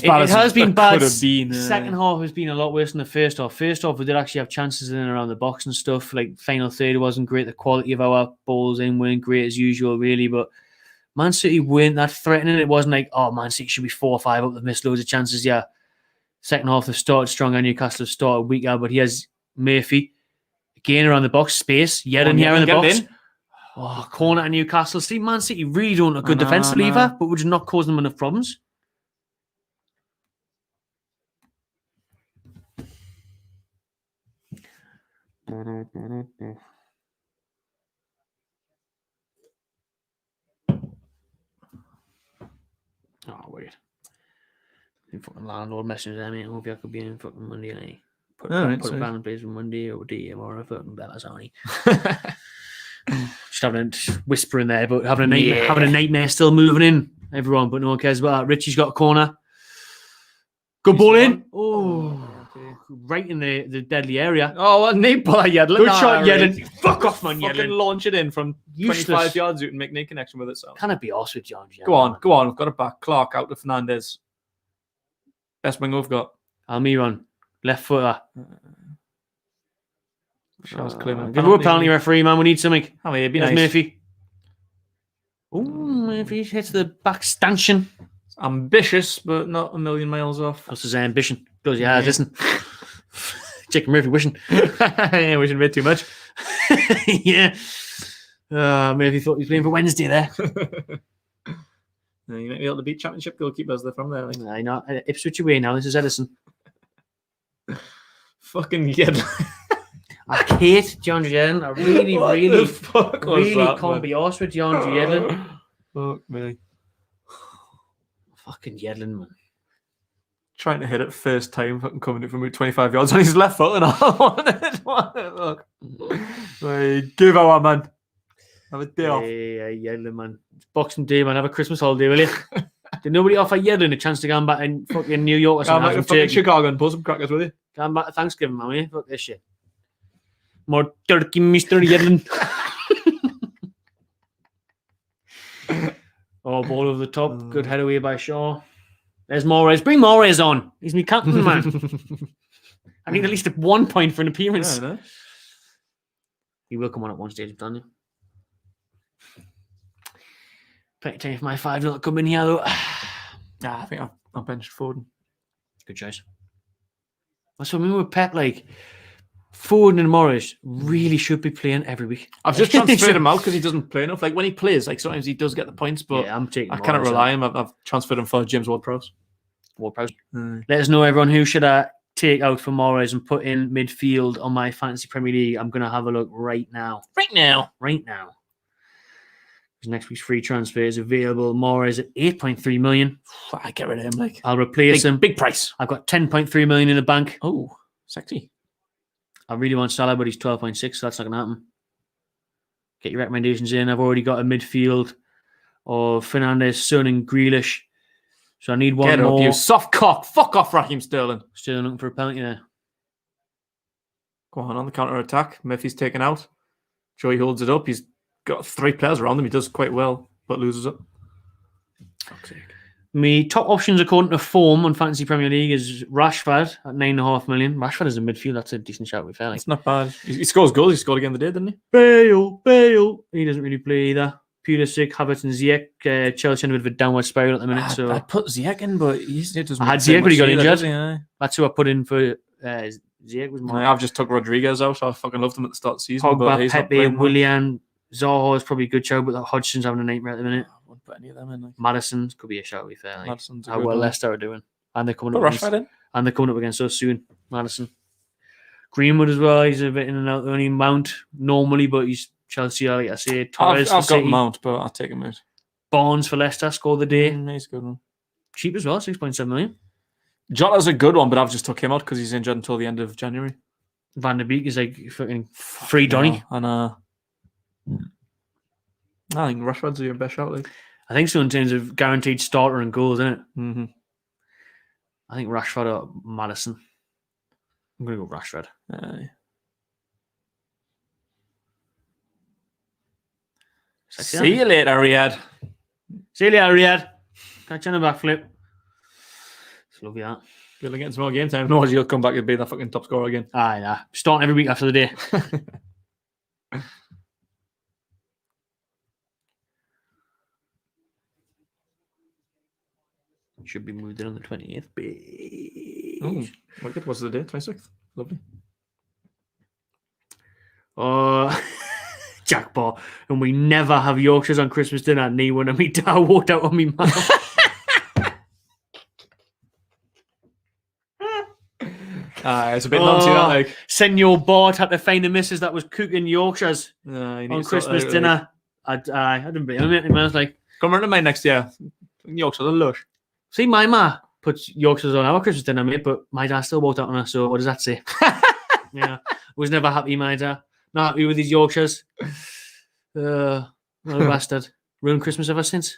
bad. It has been bad. Second half has been a lot worse than the first half. First half, we did actually have chances in and around the box and stuff. Like, final third wasn't great. The quality of our balls in weren't great as usual, really. But Man City weren't that threatening. It wasn't like, oh, Man City should be 4 or 5 up. They've missed loads of chances. Yeah. Second half, they've started stronger. Newcastle have started weaker. But he has Murphy again around the box. Space. Yet in here in the box. Oh, corner at Newcastle. See, Man City really don't look good defensively either, but we're just not causing them enough problems. fucking landlord messing with them, mate. Hope I could be in fucking Monday night. Put All right, a sweet. plan in place for Monday or DM or a fucking Bella's only. Just having a whisper in there, but having a nightmare still moving in, everyone, but no one cares about that. Richie's got a corner. Good ball in. Okay. Right in the deadly area. Oh, what knee ball, Yedlin. Good shot, Yedlin. Fuck off, man, Fucking Yedlin. launch it in from Useless. 25 yards. You can make no connection with it. So. Can it be us with John? Go on. We've got it back. Clark out to Fernandez. Best wing we've got. Almiron, left footer. Shaw's claiming Give a penalty referee, man. We need something. Oh, yeah, be There's nice. Murphy. Oh, Murphy hits the back stanchion. Ambitious, but not a million miles off. That's his ambition. Goes, yeah, listen. Chicken Murphy wishing. Yeah, wishing a bit too much. Yeah. Murphy thought he was playing for Wednesday there. You might be able to beat championship goalkeepers there from there. Like. I know. Ipswich away now. This is Edison. Fucking Yedlin. I hate John Yedlin. I really that, can't be arsed with John Yedlin. Fuck me. Fucking Yedlin, man. Trying to hit it first time, fucking coming in from about 25 yards on his left foot and all. Look. Like, give our man. Have a day off. Yeah, Yedlin, man. It's Boxing Day, man. Have a Christmas holiday, will you? Did nobody offer Yedlin a chance to go back in fucking New York or I'm something? like fucking Chicago and pull some crackers with you. Come back to Thanksgiving, man, will you? Fuck this shit. More turkey, Mr. Yedlin. Oh, ball over the top. Good head away by Shaw. There's Moraes. Bring Moraes on. He's me captain, man. I need at least 1 point for an appearance. Yeah, He will come on at one stage, Daniel. Plenty of time for my 5-0 to come in here, though. I think I benched Foden. Good choice. That's what I mean with Pep. Like, Foden and Morris really should be playing every week. I've just transferred him out because he doesn't play enough. Like when he plays, like sometimes he does get the points, but yeah, I'm taking. I cannot rely on him. I've transferred him for James Ward-Prowse. Let us know, everyone, who should I take out for Morris and put in midfield on my Fantasy Premier League. I'm going to have a look right now. Right now. Because next week's free transfer is available. Morris at 8.3 million. I get rid of him. Like I'll replace him. Big price. I've got 10.3 million in the bank. Oh, sexy. I really want Salah, but he's 12.6, so that's not going to happen. Get your recommendations in. I've already got a midfield of Fernandez, Son, and Grealish. So I need one Get more. Up, you soft cock. Fuck off, Raheem Sterling. Still looking for a penalty there. Go on the counter attack. Murphy's taken out. Joey holds it up. He's got 3 players around him. He does quite well, but loses it. Fuck's sake. My top options according to form on Fantasy Premier League is Rashford at 9.5 million. Rashford is a midfield. That's a decent shout, to be fair. It's not bad. He scores goals. He scored again the day, didn't he? Bale. He doesn't really play either. Pulisic, Havertz, and Ziyech. Chelsea in a bit of a downward spiral at the minute. So I put Ziyech in, but he doesn't. I had Ziyech, but he got injured. Yeah. That's who I put in for Ziyech. Was more. I've just took Rodriguez out. I fucking loved him at the start of the season. Pogba, but he's not Pepe, playing well. Willian, Zaha is probably a good shout, but Hodgson's having a nightmare at the minute. I wouldn't put any of them in. Like. Madison could be a shout, to be fair. Like, Madison's a how good well one. Leicester are doing, and they're coming Put up. Rashford in. And they're coming up against us soon. Madison, Greenwood as well. He's a bit in and out. Only Mount normally, but he's Chelsea. Like I say, Torres. I've for got City. Mount, but I'll take him out. Barnes for Leicester scored the day. He's a good one. Cheap as well, 6.7 million. Jota's a good one, but I've just took him out because he's injured until the end of January. Van der Beek is like fucking free Donny. Yeah, and I think Rashford's your best shot. Like. I think so in terms of guaranteed starter and goals, isn't it? Mm-hmm. I think Rashford or Madison. I'm going to go Rashford. See you later, Riyadh. See you later, Riyadh. Catch you on the backflip. It's lovely, that. You're getting some more game time. No, you'll come back and be that fucking top scorer again. Aye, nah. Starting every week after the day. Should be moved in on the 20th. Oh, what's the day? 26th. Lovely. Jackpot. And we never have Yorkshires on Christmas dinner. And me when me dad walked out on me mouth. It's a bit noncy, that, like. Senor Bart had to find a missus that was cooking Yorkshires on Christmas dinner. I didn't blame him. I was like, come round to mine next year. Yorkshire, the lush. see my ma. puts Yorkshires on our Christmas dinner, mate, but my dad still walked out on us, so what does that say? Yeah. Was never happy, my dad. Not happy with these Yorkshires. What a bastard. Ruined Christmas ever since.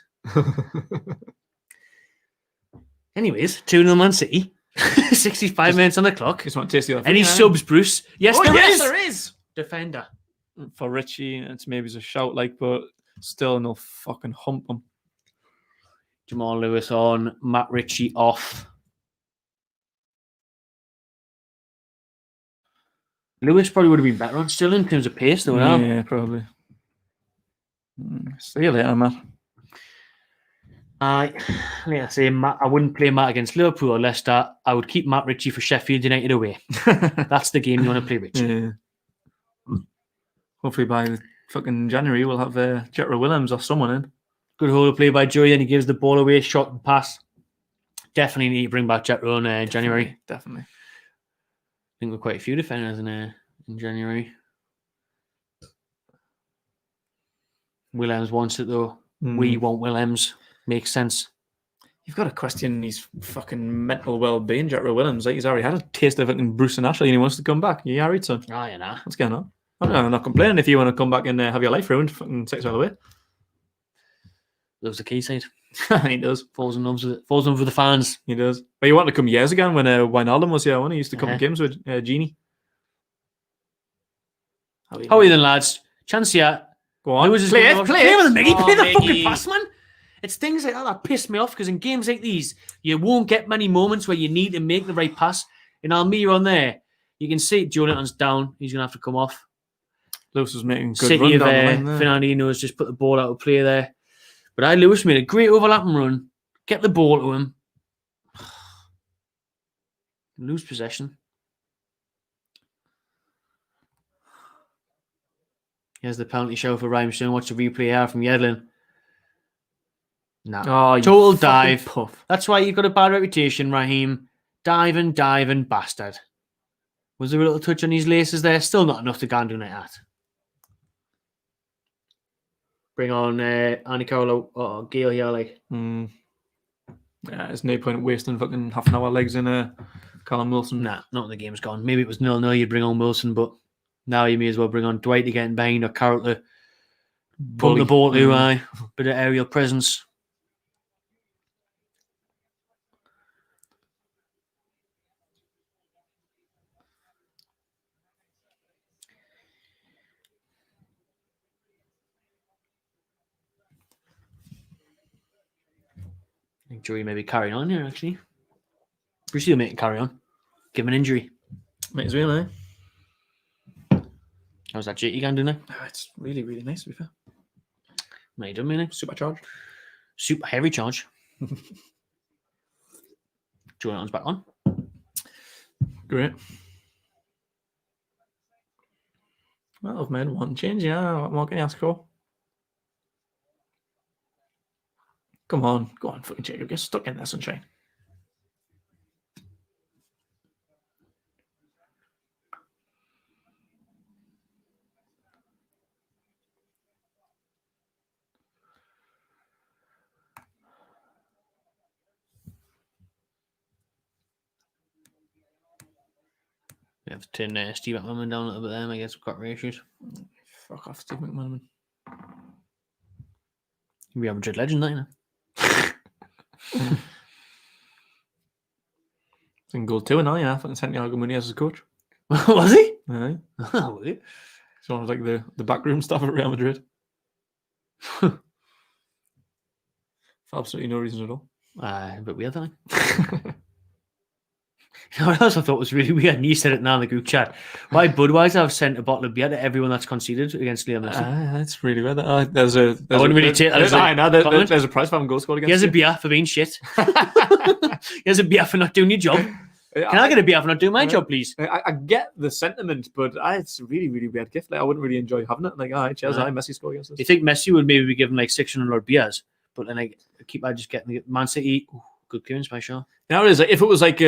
Anyways, 2-0 Man City. 65 minutes on the clock. Just want to taste the other Any subs, Bruce? Yes, there is. Defender. For Richie, it's maybe a shout, like, but still no fucking hump him. Jamal Lewis on, Matt Ritchie off. Lewis probably would have been better on still in terms of pace, though. Yeah, probably. See you later, Matt. Like I say, Matt, I wouldn't play Matt against Liverpool or Leicester. I would keep Matt Ritchie for Sheffield United away. That's the game you want to play, Ritchie. Yeah. Hopefully by fucking January we'll have Jethro Williams or someone in. Good hold of play by Joey, then he gives the ball away, shot and pass. Definitely need to bring back Jethro in January. Definitely. I think we're quite a few defenders in January. Williams wants it though. We want Williams. Makes sense. You've got to question his fucking mental well-being, Jethro Williams. Like, he's already had a taste of it in Bruce and Ashley and he wants to come back. You married, son? Oh, yeah, nah. What's going on? I'm not complaining if you want to come back and have your life ruined fucking 6 hours away. Loves the key side. He does. Falls in love with it. Falls in love with the fans. He does. But he wanted to come years ago when Wijnaldum was here. When he used to come to games with Genie. How are you then, lads? Chance here. Go on. Play it. Play with the Miggy. Play the fucking Miggy. pass, man. It's things like that piss me off because in games like these, you won't get many moments where you need to make the right pass. In Almira on there, you can see Jonathan's down. He's going to have to come off. Lewis was making good City run of down the line there. Fernandino's just put the ball out of play there. But Lewis made a great overlapping run. Get the ball to him. Lose possession. Here's the penalty show for Ryan Stone. Watch the replay here from Yedlin. Nah. Oh, Total dive. Puff. That's why you've got a bad reputation, Raheem. Diving bastard. Was there a little touch on his laces there? Still not enough to go and do like that. Bring on Andy Carroll or Gale here, like. Yeah, there's no point wasting fucking half an hour legs in Callum Wilson. Nah, not when the game's gone. Maybe it was 0-0, you'd bring on Wilson, but now you may as well bring on Dwight to get in behind or Carroll to pull the ball to bit of aerial presence. I think Joey may be carrying on here, actually. Brucey will make it carry on. Give him an injury. Might as well, How's that JT going to do now? Oh, it's really, really nice, to be fair. Made him, innit? Supercharged. Super heavy charge. Jonathan's back on. Great. Well, I've made one change, yeah. What more can you ask for? Come on. Go on, fucking Jacob. Get stuck in there, sunshine. We have to turn Steve McManaman down a little bit there, I guess we've got issues. Fuck off, Steve McManaman. Real Madrid legend, that, you know. He's in goal 2 now, yeah. Fucking Santiago Muniz as a coach. Was he? Aye. Was he? So I was like the backroom staff at Real Madrid. For absolutely no reason at all. A bit weird, that. You know what else I thought was really weird? And you said it now in the group chat. Why Budweiser have sent a bottle of beer to everyone that's conceded against Leo Messi? That's really weird. There's a prize for having goal scored against. He has a beer for being shit. He has a beer for not doing your job. Can I get a beer for not doing my job, please? I get the sentiment, but it's a really, really weird gift. Like, I wouldn't really enjoy having it. Like, all right, cheers, Messi scored against us. You think Messi would maybe be given like 600 beers, but then I keep just getting Man City. Ooh, good clearance by Shaw. Now it is like if it was like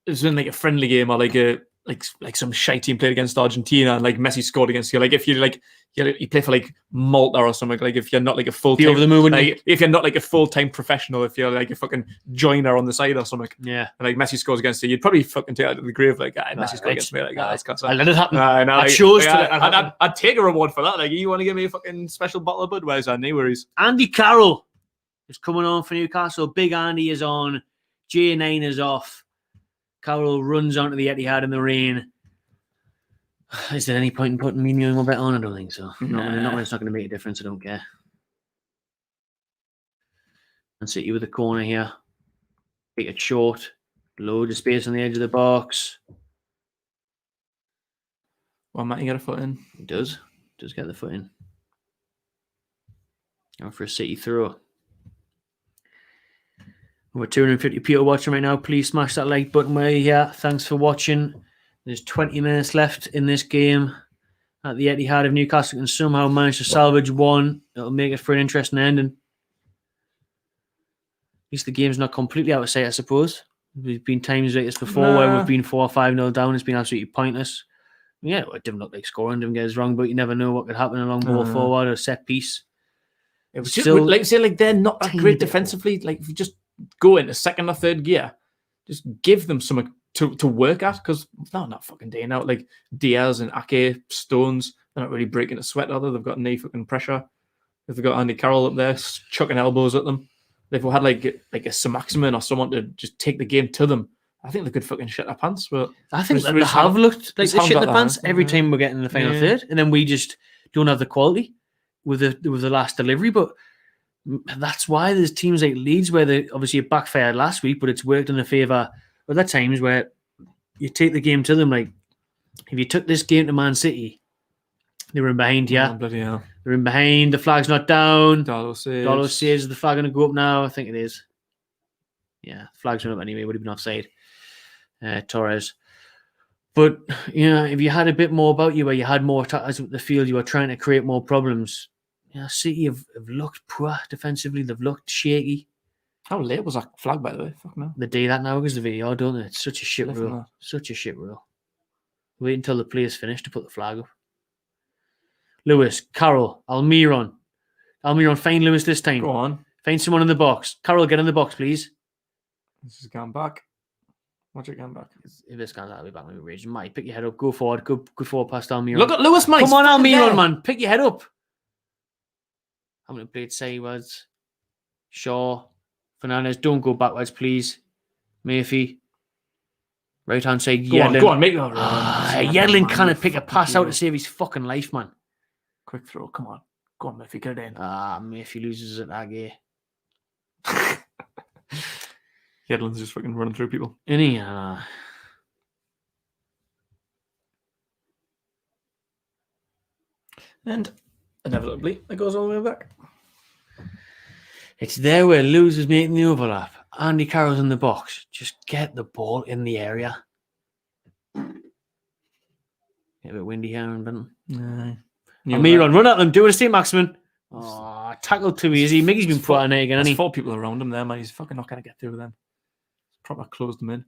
it was in like a friendly game or like a like some shite team played against Argentina and like Messi scored against you. Like if you like you play for like Malta or something. Like if you're not like a full time over the moon, like, if you're not like a full-time professional, if you're like a fucking joiner on the side or something. Yeah. And like Messi scores against you, you'd probably fucking take it out of the grave. Like Messi scored against me. Like that's I let it happen. I I chose to. I'd take a reward for that. Like you want to give me a fucking special bottle of Budweiser? No worries. Andy Carroll is coming on for Newcastle. Big Andy is on. J9 is off. Carroll runs onto the Etihad in the rain. Is there any point in putting me and my bet on? I don't think so. Not when it's not going to make a difference. I don't care. And City with the corner here. Take it short. Load of space on the edge of the box. Well, Matt, you got a foot in. He does. Does get the foot in. Going for a City throw. Over 250 people watching right now. Please smash that like button while you're here. Thanks for watching. There's 20 minutes left in this game at the Etihad. If Newcastle can somehow manage to salvage one, it'll make it for an interesting ending. At least the game's not completely out of sight, I suppose. There's been times like this before where we've been 4 or 5-0 down. It's been absolutely pointless. Yeah, it didn't look like scoring, didn't get us wrong, but you never know what could happen along ball forward or set piece. It was still, like say, like they're not that great defensively. Like if you just go into second or third gear, just give them something to work at, because they're not fucking day out. Like Diaz and Ake, Stones, they're not really breaking a sweat, are they? They've got no fucking pressure. If they've got Andy Carroll up there chucking elbows at them, if we had like a Samaximan or someone to just take the game to them, I think they could fucking shit their pants. But I think they have looked like they shit their pants every time we're getting in the final third, and then we just don't have the quality with the last delivery. But that's why there's teams like Leeds where they obviously it backfired last week, but it's worked in the favour. Other times where you take the game to them, like if you took this game to Man City, they were in behind here. Oh, bloody hell. They're in behind. The flag's not down. Darlow saves. Is the flag going to go up now? I think it is. Yeah, flag's went up anyway. Would have been offside. Torres. But, you know, if you had a bit more about you, where you had more tackles with the field, you were trying to create more problems. Yeah, City have looked poor defensively. They've looked shaky. How late was that flag, by the way? Fuck no. They do that now because of the VAR, don't they? It's such a shit rule. Such a shit rule. Wait until the player's finished to put the flag up. Lewis, Carroll, Almiron. Almiron, find Lewis this time. Go on. Find someone in the box. Carroll, get in the box, please. This is going back. Watch it going back. If this guy that'll be back, maybe rage. Mate, pick your head up. Go forward. Go forward past Almiron. Look at Lewis, mate. Come on, Almiron, man. Pick your head up. How many played sideways? Shaw. Fernandez, don't go backwards, please. Murphy. Right hand side, Yedlin. Go on, make your Yedlin can't pick a pass out to save his fucking life, man. Quick throw, come on. Go on, Murphy, get it in. Murphy loses at that game. Yedlin's just fucking running through people. And inevitably, it goes all the way back. It's there where Lewis is making the overlap. Andy Carroll's in the box. Just get the ball in the area. Get a bit windy here in Benton. Almiron, run at them. Do it to St. Maximin. Oh, tackled too easy. Miggy's been put on it again, hasn't he? 4 people around him there, man. He's fucking not going to get through them. Proper closed them in.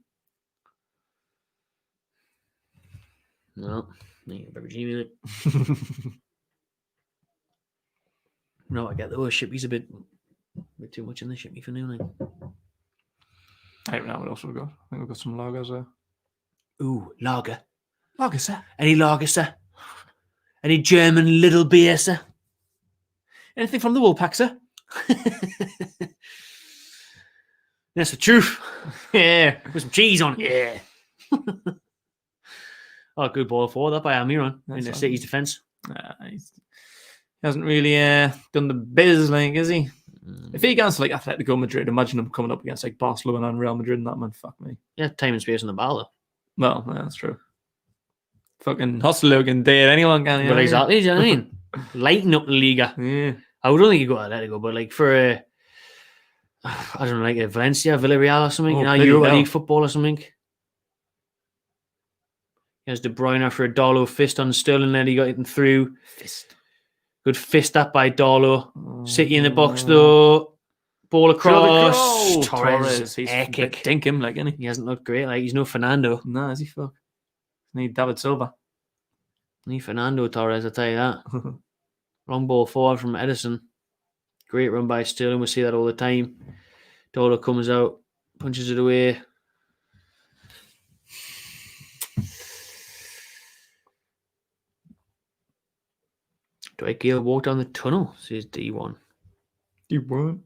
No. No, I get the Shippy's a bit too much in the Shippy for Newland. I don't know what else we've got. I think we've got some lagers there. Ooh, lager. Lager, sir. Any lager, sir? Any German little beer, sir? Anything from the Woolpack, sir? That's the truth. Yeah. With some cheese on it. Yeah. Oh, good ball forward that by Almiron in the City's defence. He hasn't really done the biz, like, is he? If he gets like Atletico Madrid, imagine him coming up against like Barcelona and Real Madrid and that, man. Fuck me. Yeah, time and space on the ball, though. Well, yeah, that's true. Fucking Hostler can date anyone, can he? Well, exactly. Do you know what I mean? Lighten up the Liga. Yeah. I would only go to Atletico, but like for a, I don't know, like a Valencia, Villarreal or something, Europa League football or something. Here's De Bruyne for a Darlow fist on Sterling, then he got it through. Fist. Good fist up by Darlow. City in the box though. Ball across. Torres. He's air kick. Dink him like, isn't he? He hasn't looked great. Like he's no Fernando. No, is he? Fuck. Need David Silva. Need Fernando Torres, I'll tell you that. Long ball forward from Edison. Great run by Sterling. We see that all the time. Dolo comes out, punches it away. Dwight Gale walked down the tunnel, says D1. D1.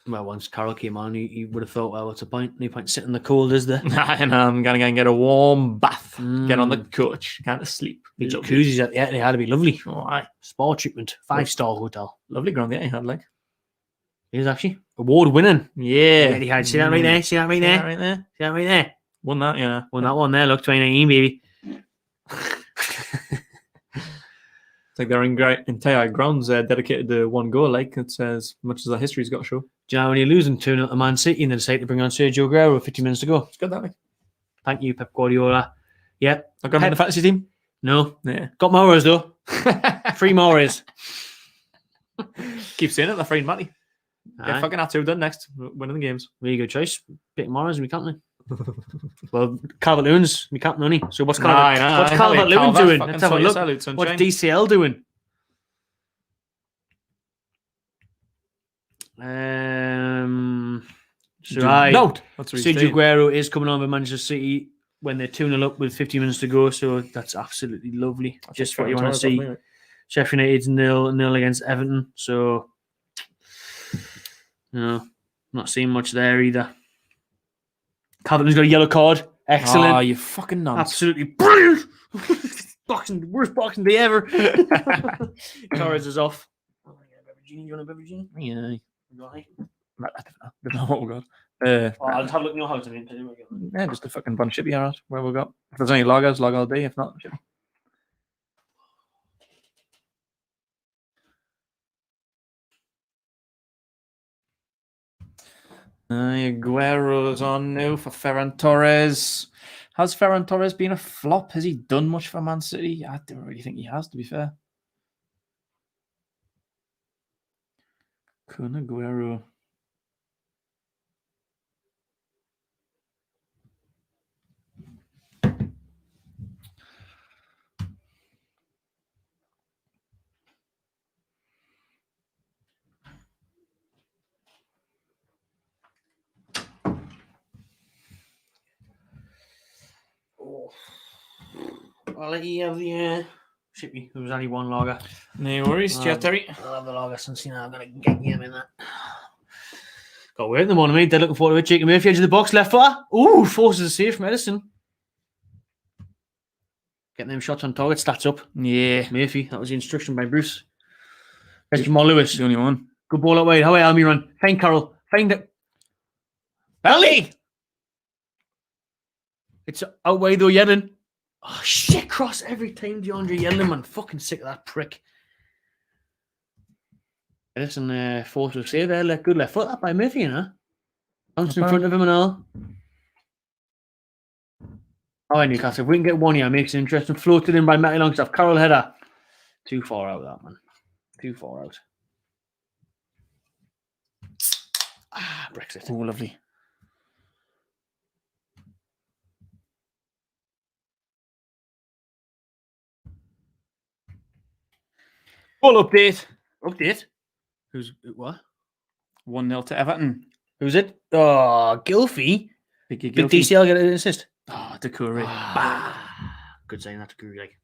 Well, once Carroll came on, he would have thought, well, what's the point? No point sitting in the cold, is there? And I'm going to go and get a warm bath. Get on the coach. Can't sleep. The jacuzzis at the end, they had to be lovely. Oh, aye. Spa treatment. 5-star hotel. Lovely ground the had, like. It is actually. Award winning. Yeah. See that right there? See that right there? Yeah, right there. See that right there? Won that, yeah. Won that one there. Look, 2019, baby. It's like their entire grounds dedicated to one goal, like it's as much as the history's got to show. Do you know when you're losing 2-0 to Man City and they decide to bring on Sergio Aguero with 50 minutes to go? It's good, that, like. Thank you, Pep Guardiola. Yep. I got him in the fantasy team? No. Yeah. Got Mahrez, though. 3 Mahrez. Keep saying it, they're free Matty. Get Aye. fucking Atu done next, winning the games. Really good choice. Pick Mahrez and we can't. Well, Calvert-Lewin's we can't money. So what's Calvert-Lewin doing? Let's have a look. What's DCL doing? Sergio Aguero is coming on with Manchester City when they're 2-0 up with 50 minutes to go. So that's absolutely lovely. Just what you want to see. Sheffield United's 0-0 against Everton. So, no, not seeing much there either. Calvert-Lewin's got a yellow card. Excellent. Oh, you fucking nonsense. Absolutely brilliant. Worst boxing day ever. Torres is off. Do you want a beverage? Yeah. Right. Oh, God. I'll just have a look in your house. Yeah, just a fucking bunch of shit here. Where we got. If there's any logos, log all day. If not, shit. Aguero's on now for Ferran Torres. Has Ferran Torres been a flop? Has he done much for Man City? I don't really think he has, to be fair. Kun Aguero. I'll let you have the shippy. There was only one lager. No worries, Terry. I'll have the lager since I'm going to get you in that. Got work in the morning, mate. They're looking forward to it. Jacob Murphy, edge of the box, left footer. Ooh, forces a save from Edison. Getting them shots on target, stats up. Yeah. Murphy, that was the instruction by Bruce. There's Jamal Lewis. The only one. Good ball that way. How are Almiron? Find Carroll. Find it. Belly! It's outweigh though, Yedlin. Oh, shit, cross every time, DeAndre Yedlin, man. Fucking sick of that prick. Edison forced to save there. Good left foot that by Murphy, you know. Bounced in front of him and all. Oh, Newcastle. If we can get one here, it makes it interesting. Floated in by Matty Longstaff. Carroll header. Too far out, that, man. Too far out. Brexit. Oh, lovely. Full update. Update? Who's what? 1-0 to Everton. Who's it? Oh, Gilfie. Big Did DCL get an assist? Oh, Decouri. Good saying that to Guru, like.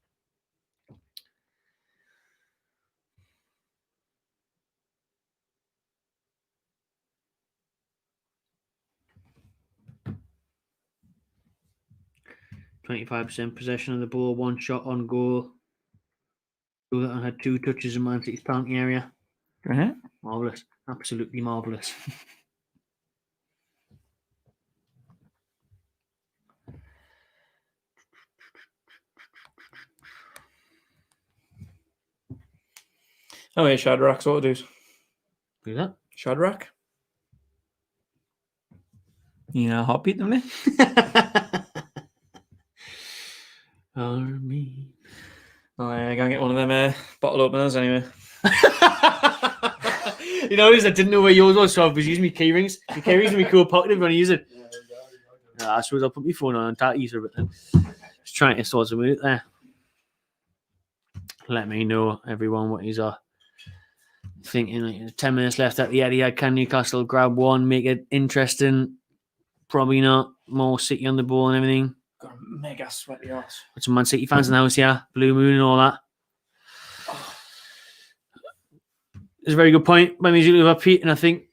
%, possession of the ball, 1 shot on goal. That had 2 touches in Man City's penalty area. Marvellous. Absolutely marvellous. Oh, yeah, Shadrach, what it is. Who's that? Shadrach. You know, heartbeat, don't they? Army. Oh, yeah, I'm going to get one of them bottle openers anyway. You know, I didn't know where yours was, so I was using my key rings. My key rings in my cool pocket when I use it. I suppose I'll put my phone on and tatties a bit then. Just trying to sort some out there. Let me know, everyone, what he's thinking. Like, 10 minutes left at the Etihad. Can Newcastle grab one, make it interesting? Probably not. More City on the ball and everything. Got a mega sweaty ass. With some Man City fans in the house, yeah. Blue Moon and all that. It's a very good point by Music about Pete, and I think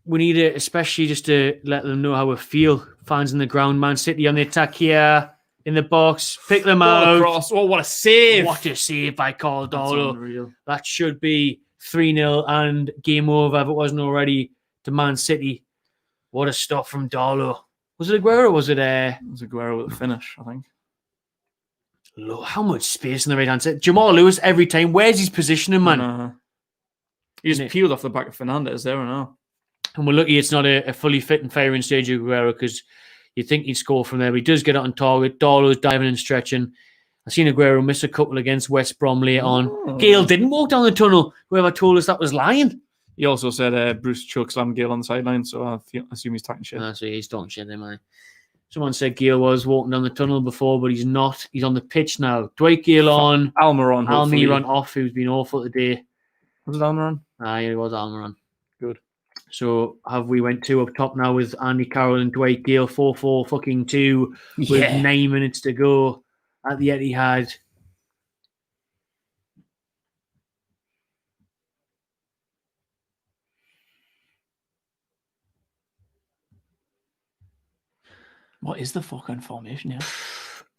we need it, especially just to let them know how we feel. Fans in the ground, Man City on the attack here, in the box, pick them out. Cross. Oh, what a save! What a save by Caldolo. That should be 3-0 and game over if it wasn't already to Man City. What a stop from Darlow. Was it Aguero or was it... It was Aguero with the finish, I think. Look, how much space on the right-hand side. Jamal Lewis every time. Where's his positioning, man? He just peeled off the back of Fernandez there and now. And we're lucky it's not a fully fit and firing stage of Aguero because you'd think he'd score from there. But he does get it on target. Darlow's diving and stretching. I've seen Aguero miss a couple against West Brom later on. Gale didn't walk down the tunnel. Whoever told us that was lying. He also said Bruce chokeslammed Gale on the sideline, so I assume he's talking shit. So he's talking shit, man. Someone said Gale was walking down the tunnel before, but he's not. He's on the pitch now. Dwight Gale on. Almiron off, who's been awful today. Was it Almiron? Yeah, it was Almiron. Good. So have we went 2 up top now with Andy Carroll and Dwight Gale, 4-4-2 with 9 minutes to go at the Etihad. What is the fucking formation here?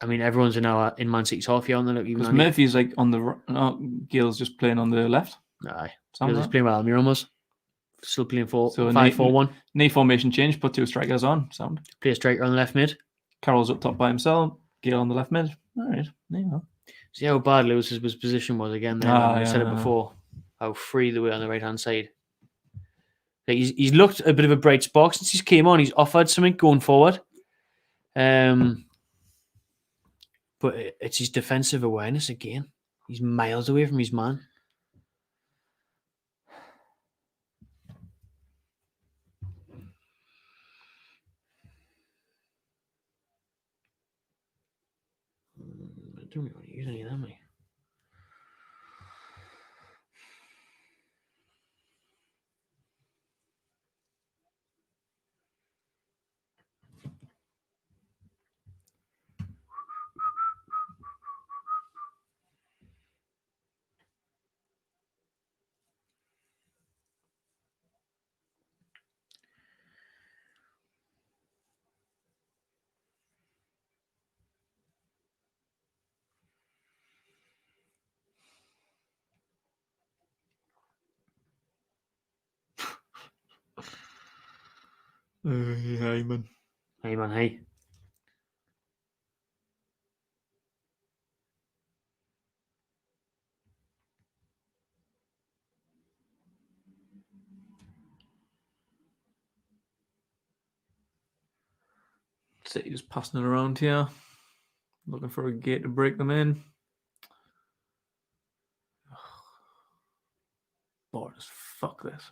I mean, everyone's now in Man City's half here, aren't they? Because Murphy's like on the right. No, Gale's just playing on the left. Aye. He's playing well. Almiron was still playing 5-4-1. Knee formation change, put 2 strikers on. Sound. Play a striker on the left mid. Carroll's up top by himself. Gale on the left mid. All right. There you go. See how bad Lewis's position was again there. I said it before. How free they were on the right-hand side. Like he's looked a bit of a bright spark since he came on. He's offered something going forward. But it's his defensive awareness again. He's miles away from his man. I don't really want to use any of them, mate. Hey, man. Hey, man, hey. City just passing it around here. Looking for a gate to break them in. Bored as fuck this.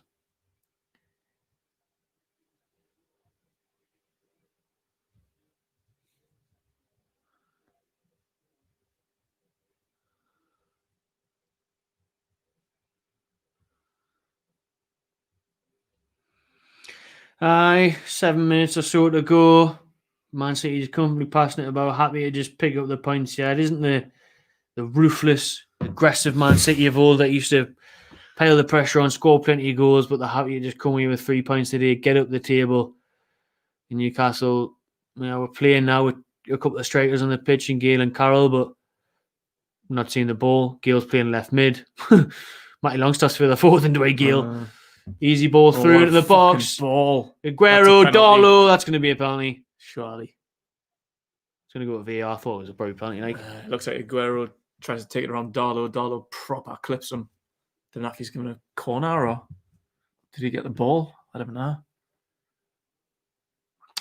Aye, 7 minutes or so to go. Man City is comfortably passing it about, happy to just pick up the points. Yeah, it isn't the ruthless, aggressive Man City of old that used to pile the pressure on, score plenty of goals, but they're happy to just come away with 3 points today, get up the table. In Newcastle, we're playing now with a couple of strikers on the pitch in Gale and Carroll, but I'm not seeing the ball. Gale's playing left mid. Matty Longstaff's for the fourth and Dwight Gale. Easy ball through into the box. Ball. Aguero, Darlow. That's going to be a penalty, surely. It's going to go to VAR. I thought it was a probably penalty. Like. Looks like Aguero tries to take it around Darlow. Darlow proper clips him. Don't know if he's given a corner or did he get the ball? I don't know.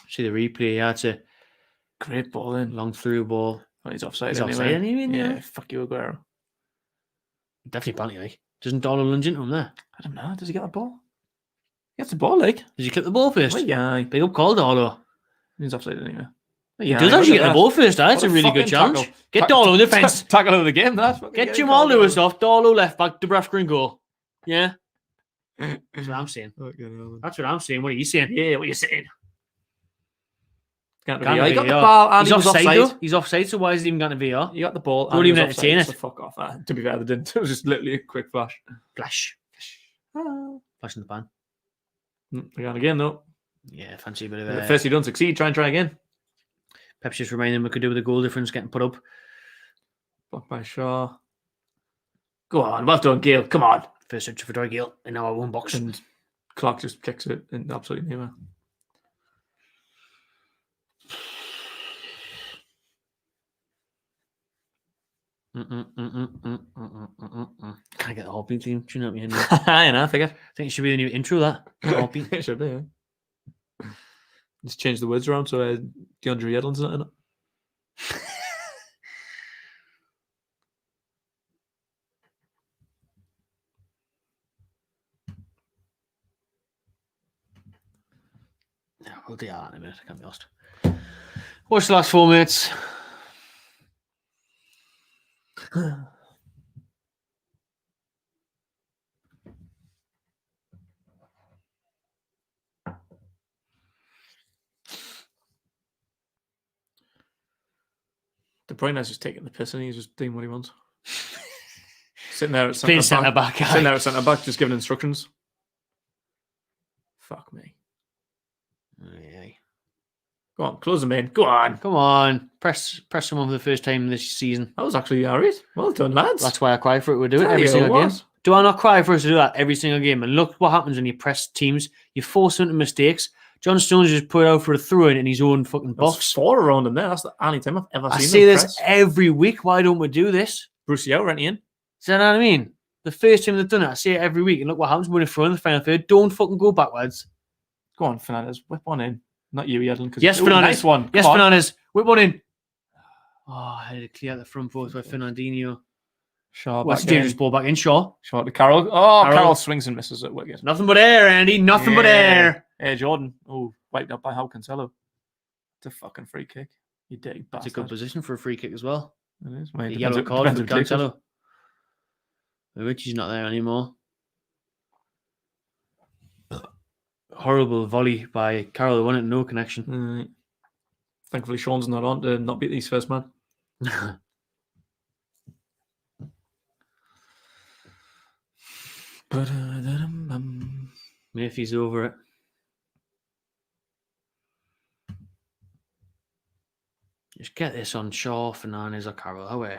See the replay. Yeah, it's a great ball in. Long through ball. Well, he's offside. He's offside anyway. Yeah, fuck you, Aguero. Definitely penalty. Like. Doesn't Darlow lunge into him there? I don't know. Does he get the ball? gets the ball, like. Does he clip the ball first? Well, yeah. Big up call, Darlo. He's offside anyway. He does actually get the ball first. That's a really good challenge. Tackle. Get Darlo in defence. Tackle of the game. Get Jamal Lewis off. Darlo left back. Dubravka in goal. Yeah. That's what I'm saying. That's what I'm saying. What are you saying? Yeah, what are you saying? He got the ball and he's offside though. He's offside, so why is he even got the VR? You got the ball. Don't even entertain it. So fuck off. To be fair, they didn't. It was just literally a quick flash. Flash. Flash in the pan. Again, again, though. Yeah, fancy a bit of First you don't succeed, try again. Pep's just reminding them we could do with the goal difference getting put up. Blocked by Shaw. Go on, well done, Gale. Come on. First touch for Dory Gale in our own box. And Clark just kicks it in absolutely nowhere. Can I get the heartbeat theme? Do you know what I mean? I know, I figured. I think it should be the new intro, that. Heartbeat. It should be, yeah. Just change the words around so DeAndre Yedlin's not in it. Yeah, we'll do that in a minute. I can't be lost. Watch the last 4 minutes. De Bruyne's just taking the piss and he's just doing what he wants. Sitting there at Playing centre back. Sitting there at centre back, just giving instructions. Fuck me. Aye. Go on, close them in. Go on. Come on. Press someone for the first time this season. That was actually alright. Well done, lads. That's why I cry for it. We do it Tell every you single what. game. Do I not cry for us to do that every single game? And look what happens when you press teams. You force them into mistakes. John Stones just put it out for a throw-in in his own fucking box. That's 4 around in there. That's the only time I've ever seen I say them this press. every week. Why don't we do this? Brucey out, right in. Do you know what I mean? The first time they've done it, I say it every week. And look what happens when we throw in the final third. Don't fucking go backwards. Go on, Fernandez. Whip one in. Not you, Yedlin. Yes, Fernandez. Nice one. Yes, Come on. Fernandez. Whip one in. Oh, I had to clear out the front post by Fernandinho. Shaw What's back the dangerous in. ball back in? Shaw. Shaw to Carroll. Oh, Carroll. Carroll swings and misses at Wicket. Nothing but air, Andy. Nothing but air. Hey, Jordan. Oh, wiped up by How Cancelo. It's a fucking free kick. You dirty It's a bastard. good position for a free kick as well. It is. Well, The it yellow depends- card depends for who takes it. Cancelo. Richie's not there anymore. Horrible volley by Carroll. Won it, no connection. Right. Thankfully, Sean's not on to not beat these first man. Murphy's over it. Just get this on Shaw, Fernandez, or Carroll. Away.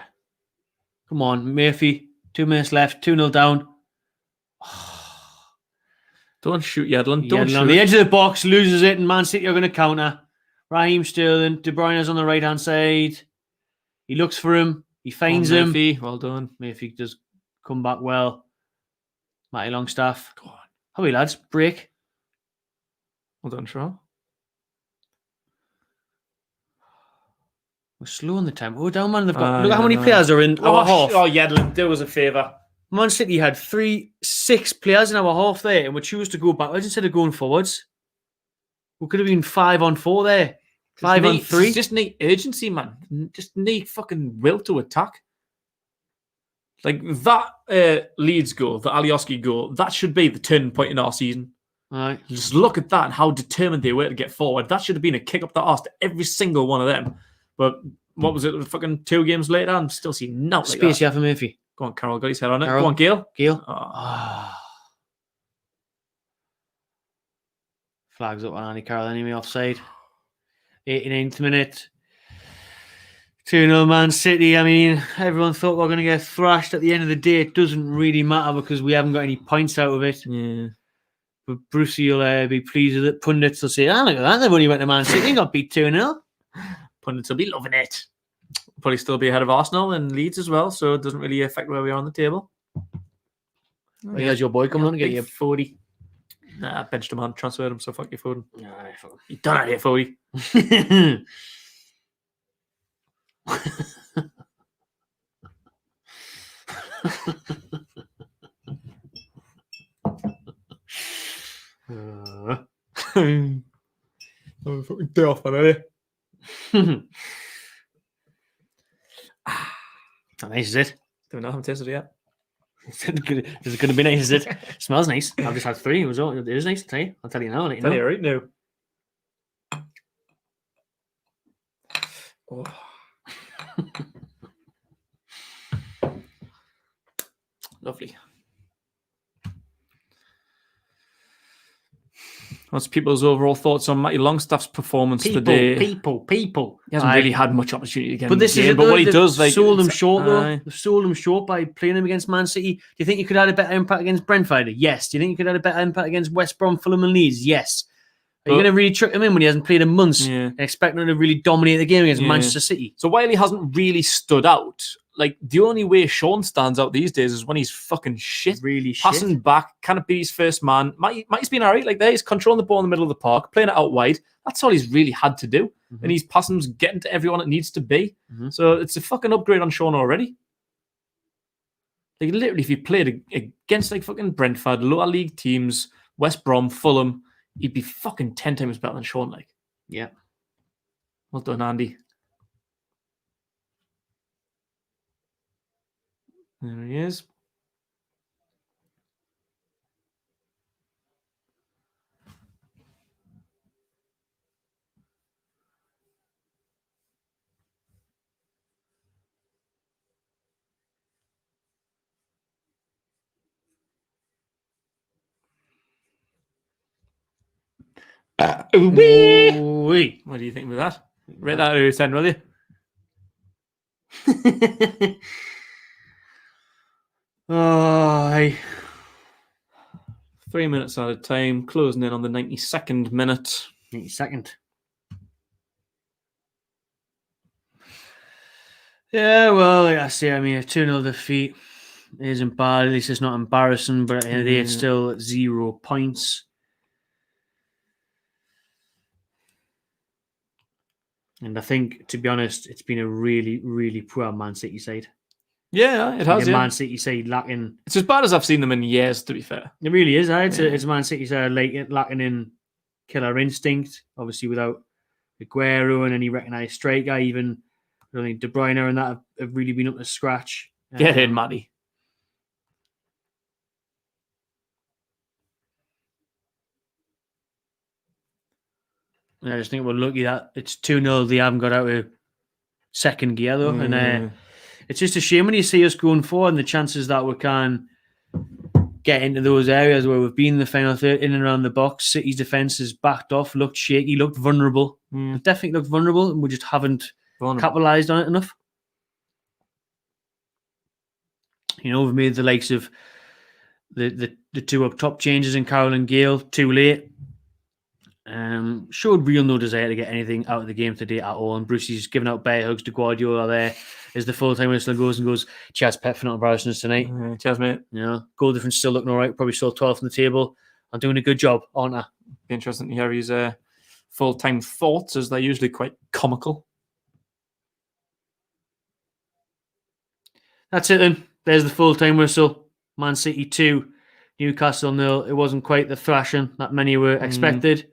Come on, Murphy. 2 minutes left. 2-0 down. Don't shoot, Yedlin. Don't Yedlin shoot. on the edge of the box, loses it, and Man City are going to counter. Raheem Sterling, De Bruyne's on the right hand side. He looks for him. He finds him. Murphy. Well done. Murphy does come back well. Matty Longstaff. Go on. How are we, lads? Break. Well done, Shaw. We're slowing the tempo. Oh, down, man. They've got, look at how many players are in our half. Oh, Yedlin, do us a favour. Man City had 6 players in our half there, and we choose to go backwards instead of going forwards. We could have been 5 on 4 there. 5 on 3. Just need urgency, man. Just need fucking will to attack. Like that Leeds goal, the Alioski goal, that should be the turning point in our season. All right. Just look at that and how determined they were to get forward. That should have been a kick up the arse to every single one of them. But what was it? Fucking 2 games later, I'm still seeing nothing. Like Space that. you have for Murphy. Go on, Carroll. Got his head on it. Carroll. Go on, Gale. Gale. Oh. Flags up on Andy Carroll anyway, offside. 89th minute. 2-0 Man City. I mean, everyone thought we were going to get thrashed. At the end of the day, it doesn't really matter because we haven't got any points out of it. Yeah. But Brucey will be pleased with it. Pundits will say, look at that. They've only went to Man City and got beat 2-0. Pundits will be loving it. Probably still be ahead of Arsenal and Leeds as well, so it doesn't really affect where we are on the table. Well, here's your boy coming on to get you 40. Nah, I benched him on, transferred him, so fuck you, Foden. Nah, fuck him. You done out here, 40. Day off already. How nice is it? Don't know. I haven't tasted it yet. Is it going to be nice? Is it? Smells nice. I've just had 3. It is nice to tell you. I'll tell you now. I'll let you know. Tell you right now. Oh. Lovely. What's people's overall thoughts on Matty Longstaff's performance today? People. He hasn't really had much opportunity to get But in this the is game, it, but though. what he They've does, like, sold him short, though. aye. They've sold him short by playing him against Man City. Do you think you could have had a better impact against Brentford? Yes. Do you think you could have had a better impact against West Brom, Fulham, and Leeds? Yes. Are you going to really trick him in when he hasn't played in months and expect him to really dominate the game against Manchester City? So while he hasn't really stood out, like, the only way Sean stands out these days is when he's fucking shit. Really shit. Passing back, can't be his first man. Matty's been all right. Like, there, he's controlling the ball in the middle of the park, playing it out wide. That's all he's really had to do. And he's passing, getting to everyone it needs to be. So it's a fucking upgrade on Sean already. Like, literally, if he played against, like, fucking Brentford, lower league teams, West Brom, Fulham, he'd be fucking 10 times better than Sean, like. Yeah. Well done, Andy. There he is. Ooh-wee. What do you think of that? Rate that out of 10, will you? Oh, 3 minutes out of time, closing in on the 92nd minute. 92nd. Yeah, well, like I say, I mean, a 2-0 defeat isn't bad. At least it's not embarrassing, but at the end of the day, it's still 0 points. And I think, to be honest, it's been a really, really poor Man City side. Yeah, it has. Man City side lacking. It's as bad as I've seen them in years, to be fair. It really is. It's Man City side lacking in killer instinct. Obviously, without Aguero and any recognised striker, even I don't think De Bruyne and that have really been up to scratch. Get in, Matty. I just think we're lucky that it's 2-0. They haven't got out of second gear, though. And it's just a shame when you see us going forward and the chances that we can get into those areas where we've been in the final third, in and around the box. City's defence has backed off, looked shaky, looked vulnerable. It definitely looked vulnerable, and we just haven't capitalised on it enough. You know, we've made the likes of the 2 up top changes in Carroll and Gale too late. Showed real no desire to get anything out of the game today at all. And Brucey's giving out bear hugs to Guardiola there as the full-time whistle goes, cheers, Pep, for not embarrassing us tonight. Cheers, mate. You know, goal difference still looking all right. Probably still 12th on the table. I'm doing a good job, aren't I? Be interesting to hear his full-time thoughts, as they're usually quite comical. That's it then. There's the full-time whistle. Man City 2, Newcastle 0. It wasn't quite the thrashing that many were expected,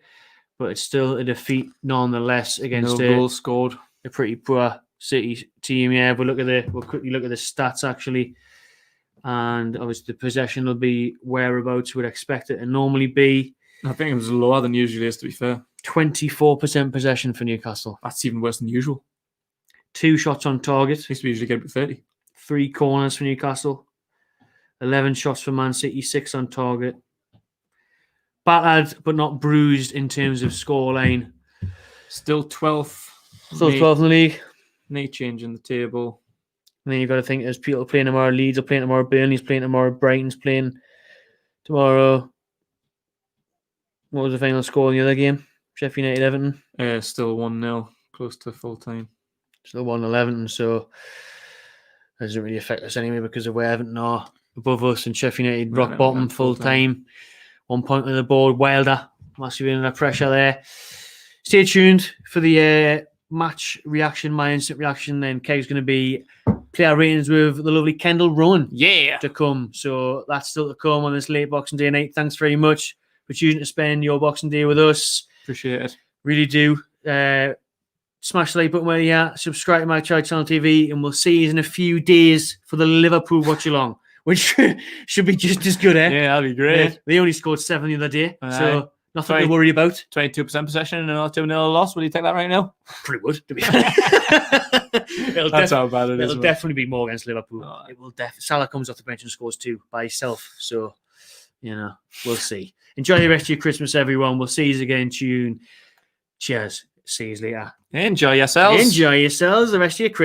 but it's still a defeat nonetheless against no goals scored. A pretty poor City team. Yeah, we'll quickly look at the stats actually, and obviously the possession will be whereabouts we'd expect it to normally be. I think it was lower than usually is, to be fair. 24% possession for Newcastle. That's even worse than usual. 2 shots on target. Used to usually get about 30. 3 corners for Newcastle. 11 shots for Man City, 6 on target. Battered, but not bruised in terms of scoreline. Still 12th. Still 12th in the league. No change in the table. And then you've got to think there's people playing tomorrow. Leeds are playing tomorrow. Burnley's playing tomorrow. Brighton's playing tomorrow. What was the final score in the other game? Sheffield United, Everton? Still 1-0, close to full time. Still 1-11, so it doesn't really affect us anyway because of where Everton are above us and Sheffield United rock bottom, full time. 1 point on the board. Wilder massively under pressure there. Stay tuned for the match reaction, my instant reaction. Then Keg's going to be player ratings with the lovely Kendall Rowan to come. So that's still to come on this late Boxing Day night. Thanks very much for choosing to spend your Boxing Day with us. Appreciate it. Really do. Smash the like button where you are. Subscribe to my channel TV, and we'll see you in a few days for the Liverpool Watchalong, which should be just as good, eh? Yeah, that'd be great. Yeah, they only scored 7 the other day, so nothing to Right. worry about. 22% possession and a 2-0 loss. Will you take that right now? Pretty would, to be honest. That's how bad it is. It'll definitely be more against Liverpool. Oh. It will Salah comes off the bench and scores 2 by himself. So, we'll see. Enjoy the rest of your Christmas, everyone. We'll see you again in June. Cheers. See you later. Enjoy yourselves. Enjoy yourselves the rest of your Christmas.